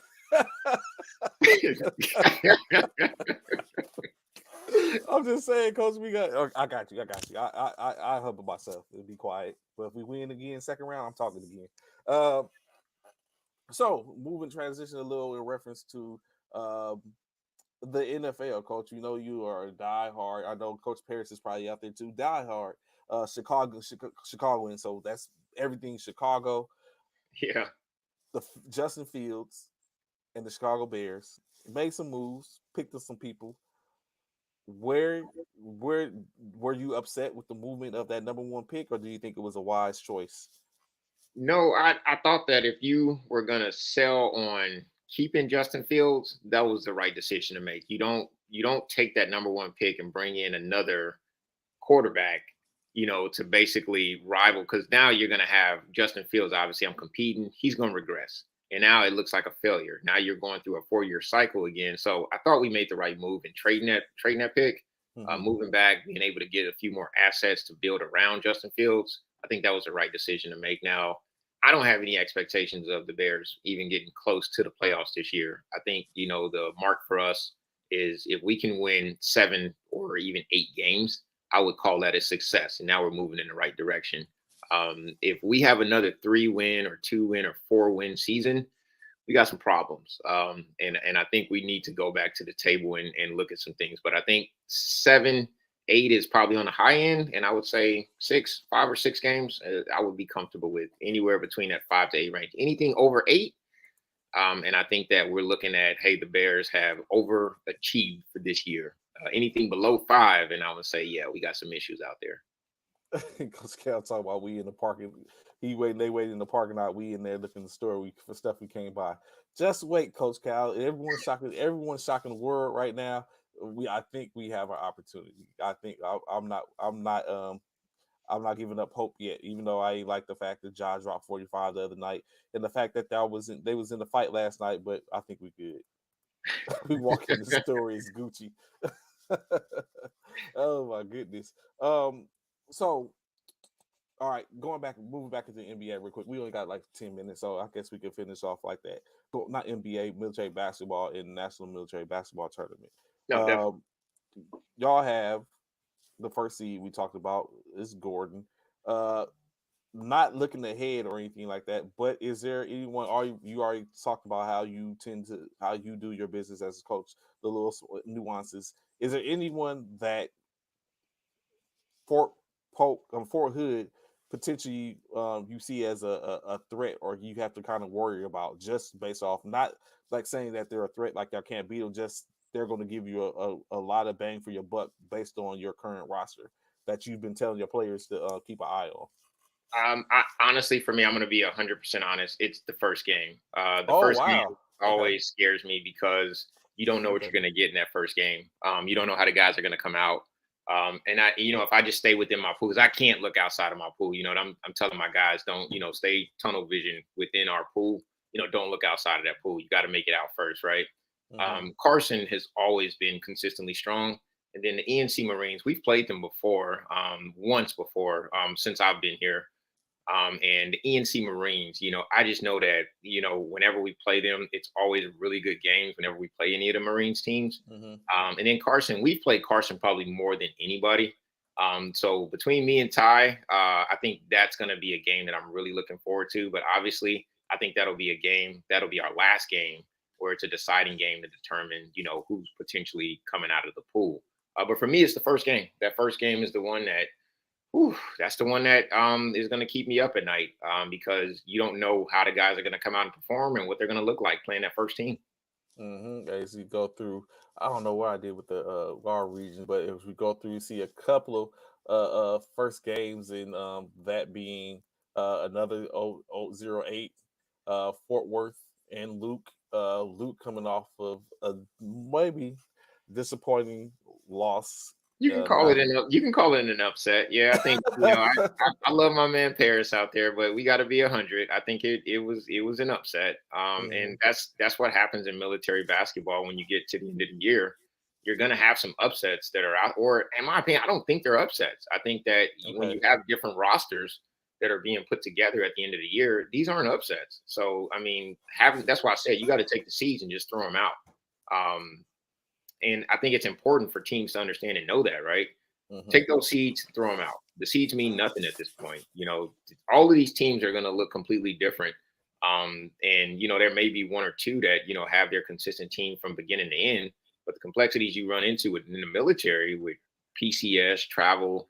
S1: I'm just saying, Coach. I got you. I humble myself and be quiet. But if we win again, second round, I'm talking again. So moving transition a little in reference to the NFL, Coach. You know you are a diehard. I know Coach Paris is probably out there too. Diehard, Chicagoan. So that's everything Chicago.
S4: Yeah.
S1: Justin Fields and the Chicago Bears made some moves, picked up some people. Where were you upset with the movement of that number one pick, or do you think it was a wise choice?
S4: No, I thought that if you were gonna sell on keeping Justin Fields, that was the right decision to make. You don't take that number one pick and bring in another quarterback, to basically rival, because now you're gonna have Justin Fields. Obviously, I'm competing. He's gonna regress. And now it looks like a failure. Now you're going through a 4-year cycle again. So I thought we made the right move in trading that pick, moving back, being able to get a few more assets to build around Justin Fields. I think that was the right decision to make. Now, I don't have any expectations of the Bears even getting close to the playoffs this year. I think, the mark for us is if we can win 7 or even 8 games, I would call that a success. And now we're moving in the right direction. If we have another 3-win or 2-win or 4-win season, we got some problems. And I think we need to go back to the table and look at some things. But I think 7, 8 is probably on the high end. And I would say 5 or 6 games, I would be comfortable with anywhere between that 5 to 8 range. Anything over 8. And I think that we're looking at, hey, the Bears have overachieved for this year. Anything below 5, and I would say, yeah, we got some issues out there.
S1: Coach Cal talking about we in the parking. They waiting in the parking lot. We in there looking in the store for stuff we came by. Just wait, Coach Cal. Everyone's shocking the world right now. I think we have an opportunity. I think I'm not giving up hope yet, even though I ain't like the fact that Josh dropped 45 the other night, and the fact that they was in the fight last night. But I think we good. We walk in the store is Gucci. Oh my goodness. So, all right, moving back into the NBA real quick. We only got like 10 minutes, so I guess we can finish off like that. But not NBA, military basketball in National Military Basketball Tournament.
S4: No, definitely.
S1: Y'all have the first seed we talked about is Gordon. Not looking ahead or anything like that, but is there anyone? You already talked about how you do your business as a coach, the little nuances. Is there anyone that Fort Hood potentially you see as a threat, or you have to kind of worry about just based off, not like saying that they're a threat, like y'all can't beat them, just they're going to give you a lot of bang for your buck based on your current roster that you've been telling your players to keep an eye on?
S4: Honestly, for me, I'm going to be 100% honest. It's the first game. The
S1: Oh
S4: first game
S1: wow. Okay.
S4: always scares me because you don't know what
S1: Okay.
S4: you're going to get in that first game. You don't know how the guys are going to come out. And if I just stay within my pool, because I can't look outside of my pool. I'm telling my guys, don't, stay tunnel vision within our pool. Don't look outside of that pool. You got to make it out first, right?
S1: Mm-hmm.
S4: Carson has always been consistently strong. And then the ENC Marines, we've played them before, once before, since I've been here. And the ENC Marines, I just know that, whenever we play them, it's always really good games whenever we play any of the Marines teams.
S1: Mm-hmm.
S4: And then Carson, we've played Carson probably more than anybody. So between me and Ty, I think that's going to be a game that I'm really looking forward to. But obviously, I think that'll be our last game where it's a deciding game to determine, who's potentially coming out of the pool. But for me, it's the first game. That first game is the one that that's the one that is going to keep me up at night because you don't know how the guys are going to come out and perform and what they're going to look like playing that first team.
S1: Mm-hmm. As you go through, I don't know what I did with the guard region, but as we go through, you see a couple of first games, and that being another 08, Fort Worth and Luke. Luke coming off of a maybe disappointing loss. Not.
S4: You can call it an upset. Yeah, I think I love my man Paris out there, but we got to be 100. I think it was an upset.
S1: Mhm.
S4: And that's what happens in military basketball when you get to the end of the year. You're gonna have some upsets that are out, or in my opinion, I don't think they're upsets. I think that when
S1: Okay.
S4: you have different rosters that are being put together at the end of the year, these aren't upsets. So I mean, having that's why I said you got to take the seeds and just throw them out. Um, and I think it's important for teams to understand and know that, right?
S1: Mhm.
S4: Take those seeds, throw them out. The seeds mean nothing at this point. All of these teams are going to look completely different. And there may be one or two that have their consistent team from beginning to end, but the complexities you run into in the military with PCS, travel,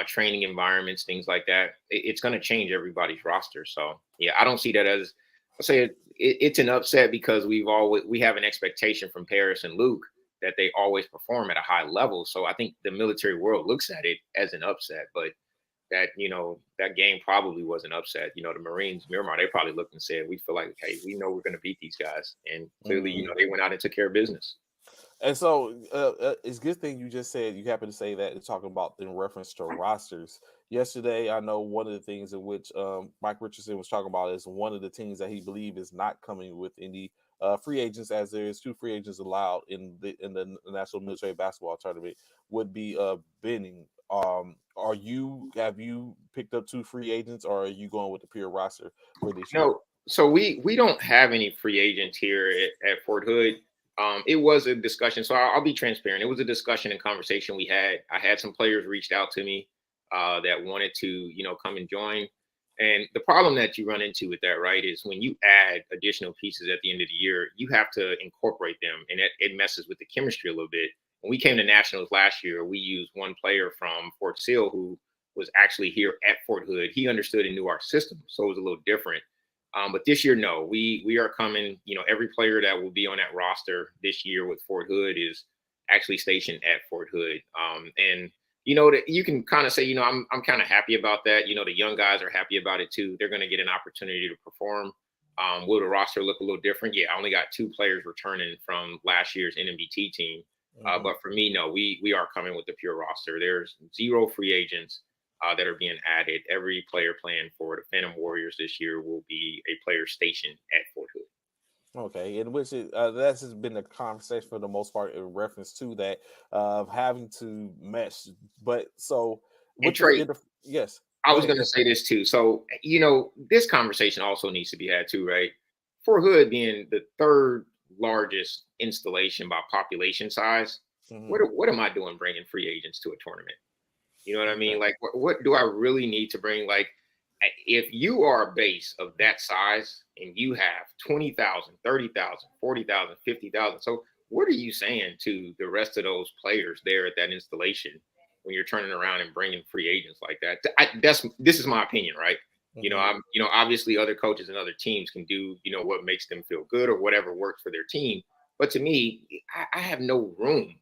S4: training environments, things like that, it's going to change everybody's roster. So yeah, I don't see that as I say it's an upset because we have an expectation from Paris and Luke that they always perform at a high level. So I think the military world looks at it as an upset, but that game probably was an upset. The Marines, Miramar, they probably looked and said, we feel like, hey, we know we're going to beat these guys. And clearly,
S1: Mhm.
S4: they went out and took care of business.
S1: And so it's a good thing you just said you happen to say that and talking about in reference to rosters. Yesterday, I know one of the things in which Mike Richardson was talking about is one of the teams that he believe is not coming with any free agents, as there is 2 free agents allowed in the National Military Basketball Tournament, would be Benning. Have you picked up 2 free agents, or are you going with the pure roster for this year?
S4: No, so we don't have any free agents here at Fort Hood. It was a discussion, so I'll be transparent. It was a discussion and conversation we had. I had some players reached out to me that wanted to, come and join. And the problem that you run into with that, right, is when you add additional pieces at the end of the year, you have to incorporate them, and it messes with the chemistry a little bit. When we came to nationals last year, we used one player from Fort Sill who was actually here at Fort Hood. He understood and knew our system, so it was a little different. But this year, no, we are coming. Every player that will be on that roster this year with Fort Hood is actually stationed at Fort Hood. And that you can kind of say, I'm kind of happy about that. The young guys are happy about it too. They're going to get an opportunity to perform. Will the roster look a little different? Yeah, I only got 2 players returning from last year's NBT team.
S1: Hmm.
S4: But for me, no, we are coming with the pure roster. There's 0 free agents that are being added. Every player playing for the Phantom Warriors this year will be a player stationed at Fort Hood.
S1: Okay, in which that's has been a conversation for the most part in reference to that of having to mesh. But so
S4: And
S1: with the
S4: Trey,
S1: yes,
S4: I
S1: go
S4: was
S1: ahead.
S4: going to say this too. So, this conversation also needs to be had too, right? Fort Hood being the 3rd largest installation by population size,
S1: Hmm.
S4: what am I doing bringing free agents to a tournament? You know what I mean?
S1: Okay.
S4: Like, what do I really need to bring? Like, if you are a base of that size and you have 20,000, 30,000, 40,000, 50,000, so what are you saying to the rest of those players there at that installation when you're turning around and bringing free agents like that? This is my opinion, right?
S1: Hmm.
S4: Obviously other coaches and other teams can do, what makes them feel good or whatever works for their team. But to me, I have no room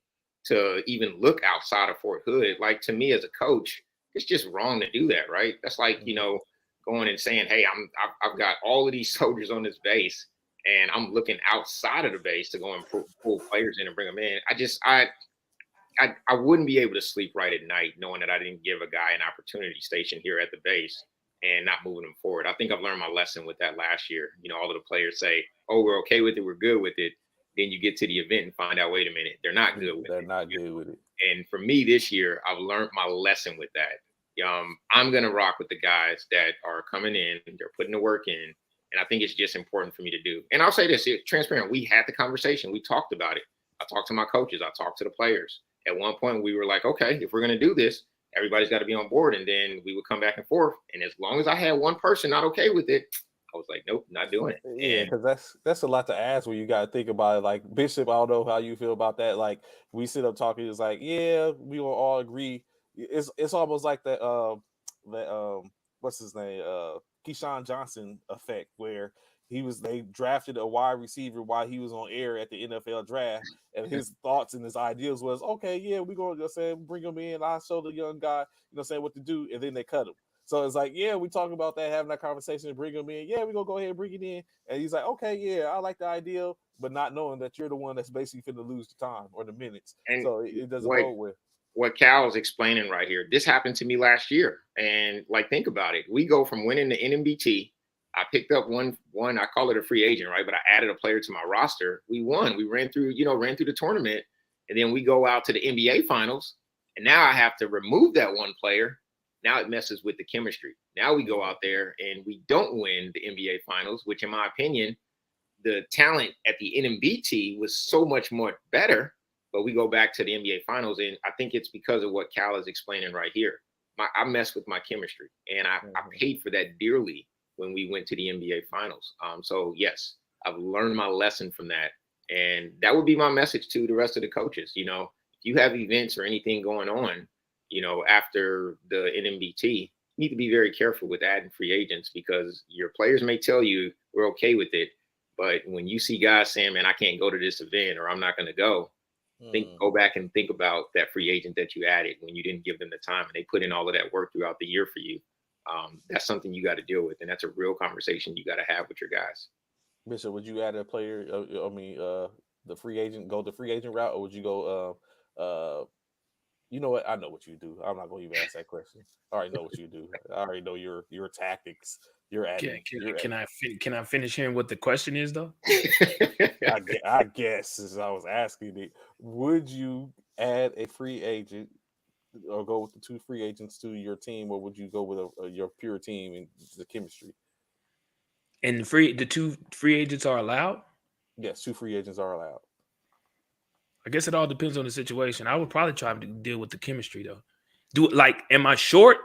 S4: to even look outside of Fort Hood. Like to me as a coach, it's just wrong to do that, right? That's like,
S1: Hmm.
S4: going and saying, "Hey, I've got all of these soldiers on this base, and I'm looking outside of the base to go and pull players in and bring them in." I wouldn't be able to sleep right at night knowing that I didn't give a guy an opportunity station here at the base and not moving him forward. I think I've learned my lesson with that last year. All of the players say, "Oh, we're okay with it. We're good with it." Then you get to the event and find out, wait a minute, they're not good with it.
S1: They're not good with it.
S4: And for me this year, I've learned my lesson with that. I'm going to rock with the guys that are coming in. They're putting the work in. And I think it's just important for me to do. And I'll say this, it's transparent. We had the conversation. We talked about it. I talked to my coaches. I talked to the players. At one point, we were like, okay, if we're going to do this, everybody's got to be on board. And then we would come back and forth. And as long as I had one person not okay with it, I was like, nope, not doing it.
S1: Yeah, because that's a lot to ask when you got to think about it. Like Bishop, I don't know how you feel about that. Like we sit up talking, it's like, yeah, we will all agree. It's almost like that what's his name, Keyshawn Johnson effect, where they drafted a wide receiver while he was on air at the NFL draft, and his thoughts and his ideas was, okay, yeah, we're going to say bring him in. I'll show the young guy, saying what to do, and then they cut him. So it's like, yeah, we talking about that, having that conversation, and bring him in. Yeah, we're going to go ahead and bring it in. And he's like, okay, yeah, I like the idea, but not knowing that you're the one that's basically finna lose the time or the minutes.
S4: And
S1: so it doesn't go with
S4: what Cal is explaining right here. This happened to me last year. And think about it. We go from winning the NBMT. I picked up one, I call it a free agent, right? But I added a player to my roster. We won. We ran through the tournament. And then we go out to the NBA finals. And now I have to remove that one player. Now it messes with the chemistry. Now we go out there and we don't win the NBA finals, which in my opinion, the talent at the NBT was so much more better, but we go back to the NBA finals. And I think it's because of what Cal is explaining right here. I messed with my chemistry, and I paid for that dearly when we went to the NBA finals. So yes, I've learned my lesson from that. And that would be my message to the rest of the coaches. If you have events or anything going on, after the NBT, you need to be very careful with adding free agents, because your players may tell you we're okay with it. But when you see guys saying, man, I can't go to this event, or I'm not going to go, go back and think about that free agent that you added when you didn't give them the time, and they put in all of that work throughout the year for you. That's something you got to deal with. And that's a real conversation you got to have with your guys.
S1: Bishop, would you add a player? The free agent, go the free agent route, or would you go, you know what? I know what you do. I'm not going to even ask that question. I already know what you do. I already know your tactics.
S5: Can I finish hearing what the question is, though?
S1: I guess, as I was asking it, would you add a free agent or go with the two free agents to your team, or would you go with your pure team and the chemistry?
S5: And the two free agents are allowed?
S1: Yes, two free agents are allowed.
S5: I guess it all depends on the situation. I would probably try to deal with the chemistry, though. Am I short?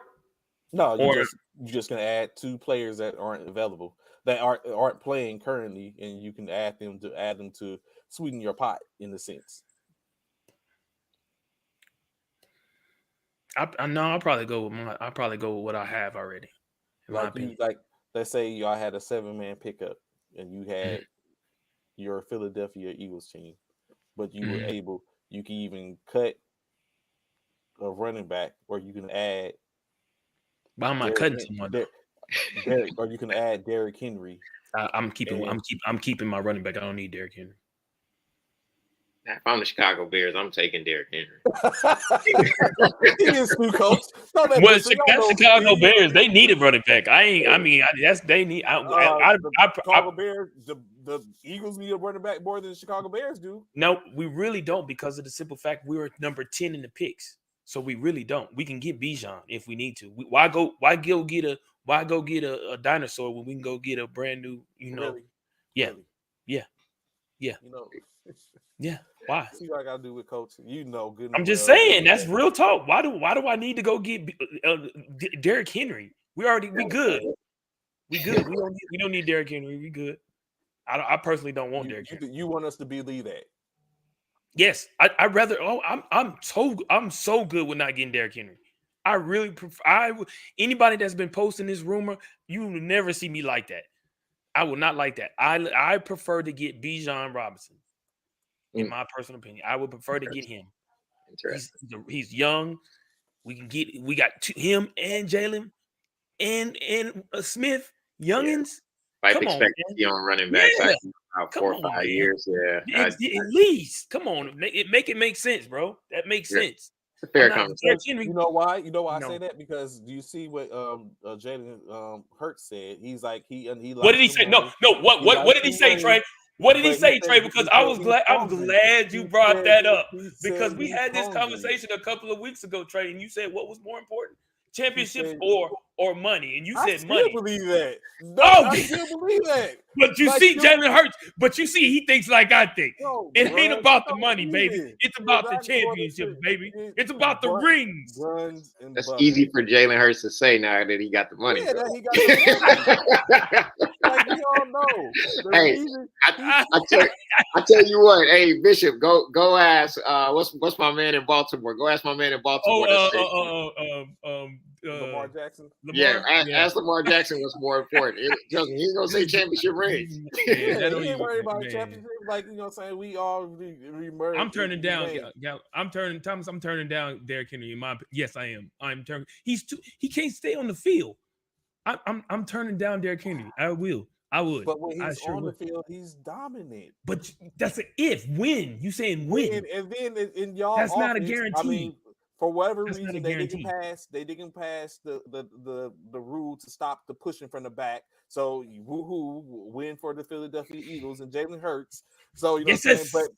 S1: No, you're just gonna add two players that aren't available, that aren't playing currently, and you can add them to sweeten your pot in a sense.
S5: I'll probably go with what I have already.
S1: Let's say y'all had a 7-man pickup and you had your Philadelphia Eagles team, but you were able, you can even cut a running back, or you can add.
S5: Why am I cutting someone?
S1: Or you can add Derrick Henry.
S5: I'm keeping my running back. I don't need Derrick Henry.
S4: If I'm the Chicago Bears, I'm taking Derrick Henry.
S1: He is new coach.
S5: Well, Chicago Bears, they needed running back. They need.
S1: Chicago Bears, the Eagles need a running back more than the Chicago Bears do.
S5: No, we really don't, because of the simple fact we were number 10 in the picks. So we really don't. We can get Bijan if we need to. Why go get a dinosaur when we can go get a brand new?
S1: Really?
S5: Yeah.
S1: Really?
S5: Yeah. Yeah. Why?
S1: See what I gotta do with coach. Good.
S5: I'm just saying, that's real talk. Why do I need to go get Derrick Henry? We good. We good. We don't need Derrick Henry. We good. I personally don't want Derrick Henry.
S1: You want us to believe that?
S5: Yes, I'd rather. I'm so good with not getting Derrick Henry. I really prefer. Anybody that's been posting this rumor, you will never see me like that. I will not like that. I prefer to get Bijan Robinson. In my personal opinion, I would prefer to get him. He's young. We got him and Jalen. and Smith, youngins.
S4: Life
S5: Come on, man.
S4: expectancy on running backs,
S5: Yeah.
S4: I think about
S5: Come
S4: 4 or
S5: on,
S4: 5
S5: man.
S4: years. Yeah,
S5: At least, come on, make it make sense, bro. That makes
S4: yeah,
S5: sense.
S4: it's a fair
S5: I'm not
S4: conversation.
S5: Derrick Henry.
S1: You know why? You know why I
S5: No.
S1: say that? Because do you see what Jalen Hurts said? He's like he
S5: What did
S1: likes
S5: he
S1: the
S5: say? No,
S1: money.
S5: no. What
S1: He
S5: what what
S1: likes
S5: did he
S1: the
S5: say,
S1: money,
S5: Trey? What did he
S1: but he
S5: say, Trey?
S1: said
S5: Because I was
S1: he's
S5: glad
S1: hungry.
S5: you
S1: He
S5: brought
S1: said
S5: that up
S1: he
S5: because
S1: said
S5: we
S1: he's
S5: had this
S1: hungry.
S5: conversation a couple of weeks ago, Trey, and you said what was more important,
S1: He
S5: championships
S1: said,
S5: or money, and you
S1: I
S5: said
S1: still
S5: money.
S1: believe that. No,
S5: Oh,
S1: I still believe that.
S5: but you
S1: Like
S5: see, Jalen Hurts. But you see, he thinks like I think.
S1: no,
S5: It ain't
S1: bruh,
S5: about the
S1: no,
S5: money, baby.
S1: even
S5: It's
S1: you're
S5: about the
S1: not going
S5: championships,
S1: into
S5: baby.
S1: it,
S5: It's about the rings.
S1: buns and
S4: That's
S1: buttons.
S4: easy for Jalen Hurts to say now that he got the money.
S1: Yeah, that he got the money. Like we all know, the
S4: Hey,
S1: reason
S4: I tell you what, hey Bishop, go ask what's my man in Baltimore? Go ask my man in Baltimore.
S1: Lamar Jackson.
S4: Yeah,
S5: Lamar.
S4: ask Lamar Jackson what's more important. Trust me, he's gonna say championship rings.
S5: Yeah,
S1: Yeah,
S5: that
S1: he
S5: don't
S1: ain't
S5: even
S1: worried about
S5: man.
S1: championship. Like you know, what I'm saying we all remerge.
S5: I'm turning down. I'm turning down Derrick Henry. Yes, I am. I'm turning. He can't stay on the field. I'm turning down Derrick Henry. I will. I would.
S1: But when
S5: I
S1: he's
S5: sure
S1: on the
S5: would.
S1: field, he's dominant.
S5: But that's an if. When you saying when?
S1: And then in y'all
S5: That's not a
S1: offense,
S5: guarantee.
S1: I mean, for whatever
S5: That's not a
S1: reason, they didn't
S5: guarantee.
S1: pass the rule to stop the pushing from the back. So woohoo, win for the Philadelphia Eagles and Jalen Hurts. So you know
S5: Yes,
S1: what I'm saying,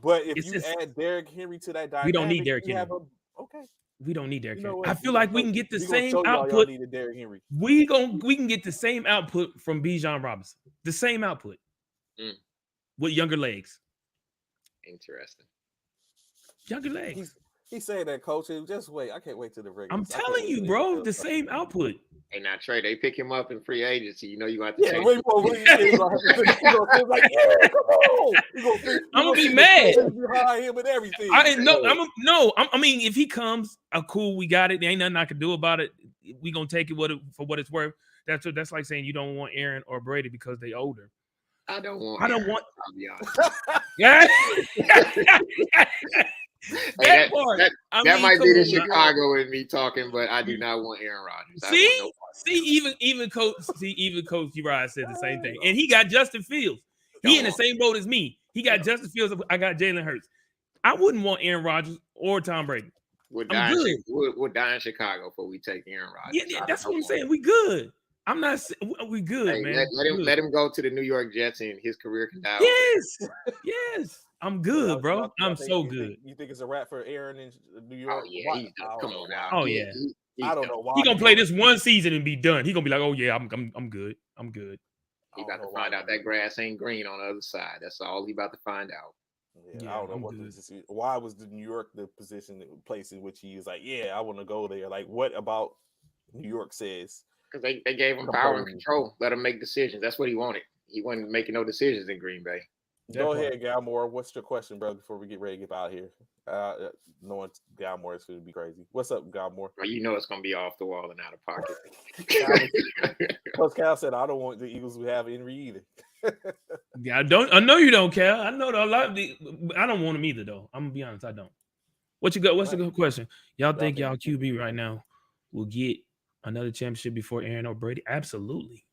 S1: but if
S5: it's
S1: you
S5: just
S1: add Derrick Henry to that
S5: we don't need
S1: dynamic,
S5: Derrick
S1: you
S5: Henry.
S1: have a okay.
S5: We don't need Derrick
S1: You know
S5: Henry.
S1: what?
S5: I feel like we can get the
S1: We're gonna
S5: same
S1: show y'all
S5: output.
S1: needed Derrick Henry.
S5: We can get the same output from Bijan Robinson. The same output with younger legs.
S4: Interesting.
S5: Younger legs.
S1: He's saying that, coach. Just wait. I can't wait till the regular.
S5: I'm telling you, bro, the same output.
S4: Hey, now Trey, they pick him up in free agency. You know you got to
S1: Yeah,
S4: change.
S1: wait, like, yeah, come on.
S5: I'm gonna be mad
S1: behind him and everything.
S5: I mean, if he comes, cool, we got it. There ain't nothing I can do about it. We gonna take it for what it's worth. That's like saying you don't want Aaron or Brady because they older.
S4: I don't want. I'll be honest.
S5: Yeah.
S4: That might be the
S5: on,
S4: Chicago in me talking, but I do not want Aaron Rodgers.
S5: Even Coach Uriah said the same thing, and he got Justin Fields. He in the same boat as me. He got Justin Fields. I got Jalen Hurts. I wouldn't want Aaron Rodgers or Tom Brady.
S4: We'll
S5: I'm good.
S4: We'll die in Chicago before we take Aaron Rodgers.
S5: Yeah, that's what I'm saying. We good. I'm not. We good,
S4: hey,
S5: man.
S4: Let him go to the New York Jets and his career can die.
S5: Yes. I'm good, bro. I'm so good.
S1: You think it's a wrap for Aaron in New York?
S4: Oh yeah, he's done. Come on now.
S5: Oh yeah.
S1: I don't know why
S5: he gonna play this one season and be done. He gonna be like, oh yeah, I'm good. I'm good.
S4: He about to find out that grass ain't green on the other side. That's all he about to find out.
S1: Yeah, I don't know why was the New York the place in which he is like, yeah, I want to go there. Like, what about New York says?
S4: Because they gave him power and control, let him make decisions. That's what he wanted. He wasn't making no decisions in Green Bay.
S1: Go ahead, Galmore. What's your question, brother? Before we get ready to get out of here, knowing Galmore is going to be crazy. What's up, Galmore?
S4: Well, you know it's going to be off the wall and out of pocket.
S1: Coach Cal said, "I don't want the Eagles to have Henry either."
S5: Yeah, I know you don't, Cal. I know a lot of I don't want him either, though. I'm gonna be honest. I don't. What you got? What's the good question? Y'all think y'all QB right now will get another championship before Aaron or Brady? Absolutely.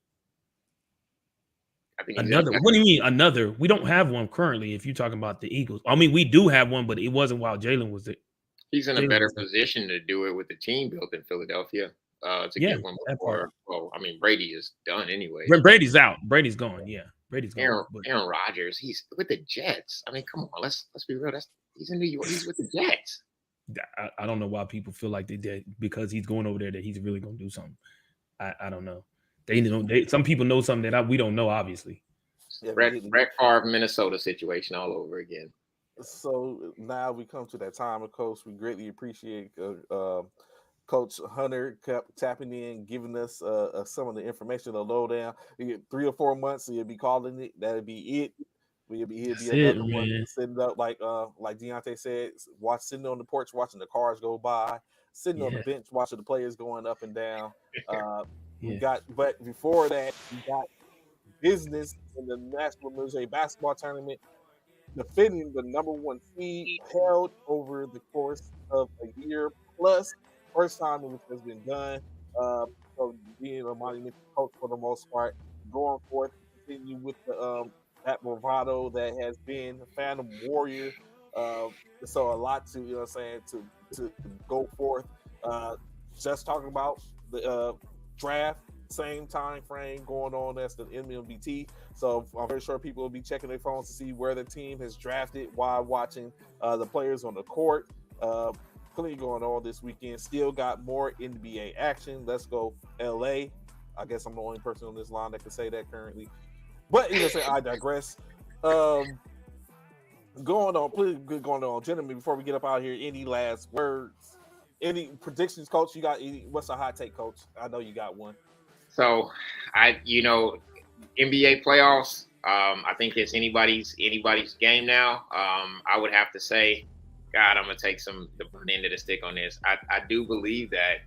S5: Another? What do you mean another? We don't have one currently. If you're talking about the Eagles, I mean we do have one, but it wasn't while Jalen was there.
S4: He's in a better position to do it with the team built in Philadelphia to get one before. Well, I mean Brady is done anyway.
S5: Brady's out. Brady's gone. Yeah, Brady's gone.
S4: Aaron Rodgers, he's with the Jets. I mean, come on, let's be real. He's in New York. He's with the Jets.
S5: I don't know why people feel like they did because he's going over there that he's really going to do something. I don't know. Some people know something that we don't know, obviously.
S4: Yeah, Brett Favre, Minnesota situation all over again.
S1: So now we come to that time, of course. We greatly appreciate Coach Hunter kept tapping in, giving us some of the information, the lowdown. 3 or 4 months, so you'll be calling it. That'll be it. He'll be another one sitting up like Deontay said, sitting on the porch watching the cars go by, sitting on the bench watching the players going up and down. But before that, we got business in the National Military Basketball Tournament, defending the number 1 seed, held over the course of a year plus. First time it has been done. So for being a monumental coach for the most part, going forth, continue with the that bravado that has been Phantom Warrior. Uh, so a lot to to go forth. Uh, just talking about the draft, same time frame going on as the NBMT. So I'm very sure people will be checking their phones to see where the team has drafted while watching the players on the court. Plenty going on this weekend. Still got more NBA action. Let's go LA. I guess I'm the only person on this line that can say that currently. But I digress. Going on, gentlemen. Before we get up out of here, any last words? Any predictions, Coach? You got? What's a hot take, Coach? I know you got one.
S4: So, NBA playoffs. I think it's anybody's game now. I would have to say, God, I'm gonna take the end of the stick on this. I do believe that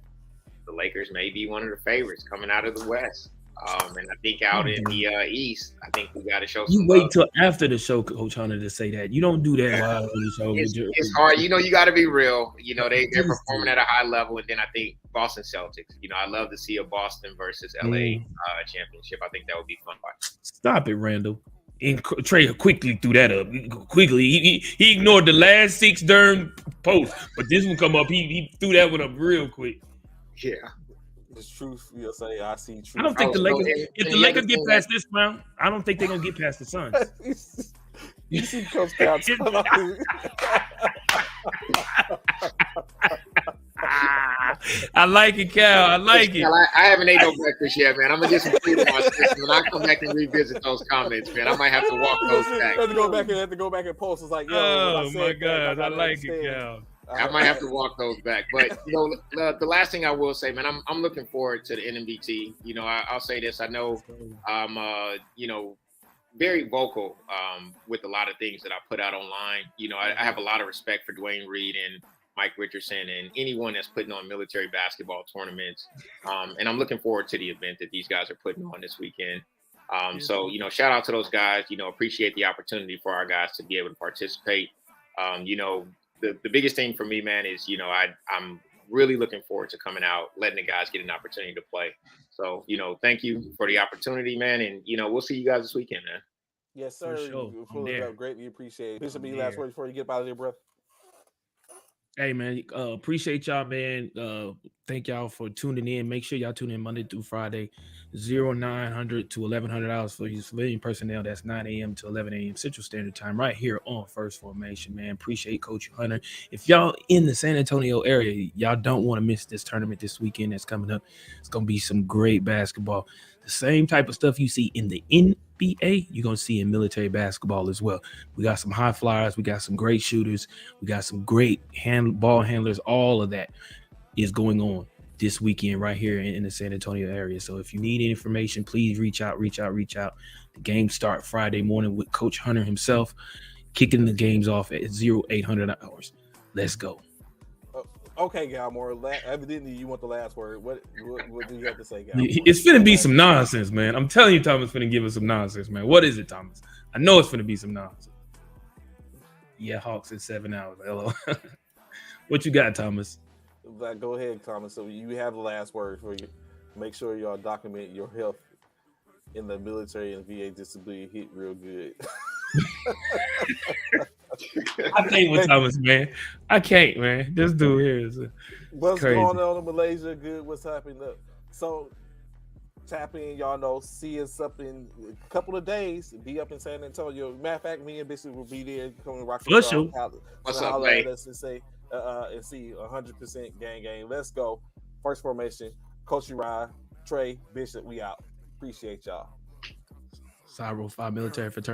S4: the Lakers may be one of the favorites coming out of the West. And I think out in the East, I think we got to show some
S5: You wait
S4: love.
S5: till after the show, Coach Hunter, to say that. You don't do that while on the show.
S4: It's hard. You got to be real. They're performing at a high level. And then I think Boston Celtics. I love to see a Boston versus LA championship. I think that would be fun.
S5: Stop it, Randall. And Trey quickly threw that up. Quickly. He ignored the last 6 during posts. But this one come up. He threw that one up real quick.
S4: Yeah.
S1: It's truth. You'll say, I see truth.
S5: I don't think the Lakers, if the Lakers get past this round, I don't think they're going to get past the Suns.
S1: You see Coach Cal.
S5: I like it, Cal. I like it.
S4: I haven't ate no breakfast yet, man. I'm going to get some food in my system. When I come back and revisit those comments, man, I might have to walk those back.
S1: I have to go back and post. It's like,
S5: oh, my God. I like it, Cal.
S4: I might have to walk those back. But, the last thing I will say, man, I'm looking forward to the NBT. I'll say this. I know I'm, very vocal with a lot of things that I put out online. I have a lot of respect for Dwayne Reed and Mike Richardson and anyone that's putting on military basketball tournaments. And I'm looking forward to the event that these guys are putting on this weekend. So, shout out to those guys, appreciate the opportunity for our guys to be able to participate. The biggest thing for me, man, is, I'm really looking forward to coming out, letting the guys get an opportunity to play. So, thank you for the opportunity, man. And, we'll see you guys this weekend, man.
S1: Yes, sir.
S5: Sure.
S1: Greatly appreciate it. Bishop, any last words before you get out of there, bro?
S5: Hey, man, appreciate y'all, man. Thank y'all for tuning in. Make sure y'all tune in Monday through Friday, 0900 to 1100 hours for your civilian personnel. That's 9 a.m. to 11 a.m. Central Standard Time right here on First Formation, man. Appreciate Coach Hunter. If y'all in the San Antonio area, y'all don't want to miss this tournament this weekend that's coming up. It's going to be some great basketball. The same type of stuff you see in the NBA, you're going to see in military basketball as well. We got some high flyers. We got some great shooters. We got some great ball handlers. All of that is going on this weekend right here in the San Antonio area. So if you need any information, please reach out. The games start Friday morning with Coach Hunter himself, kicking the games off at 0800 hours. Let's go.
S1: Okay, Galmore. Evidently, you want the last word. What do you have to say, Galmore?
S5: It's finna be some nonsense, man. I'm telling you, Thomas finna give us some nonsense, man. What is it, Thomas? I know it's finna be some nonsense. Yeah, Hawks in 7 hours. Hello. What you got, Thomas?
S1: Go ahead, Thomas. So you have the last word for you. Make sure y'all document your health in the military and VA disability hit real good.
S5: I can't with Thomas, man. I can't, man. This dude here is
S1: what's
S5: crazy.
S1: Going on in Malaysia? Good. What's happening? So tap in, y'all know. See us up in a couple of days. Be up in San Antonio. Matter of fact, me and Bishop will be there. Come and rock the show.
S4: What's up, man?
S1: Us and say and see 100% gang. Let's go. First Formation. Coach Uriah, Trey, Bishop. We out. Appreciate y'all.
S5: Cyber 5 military fraternity.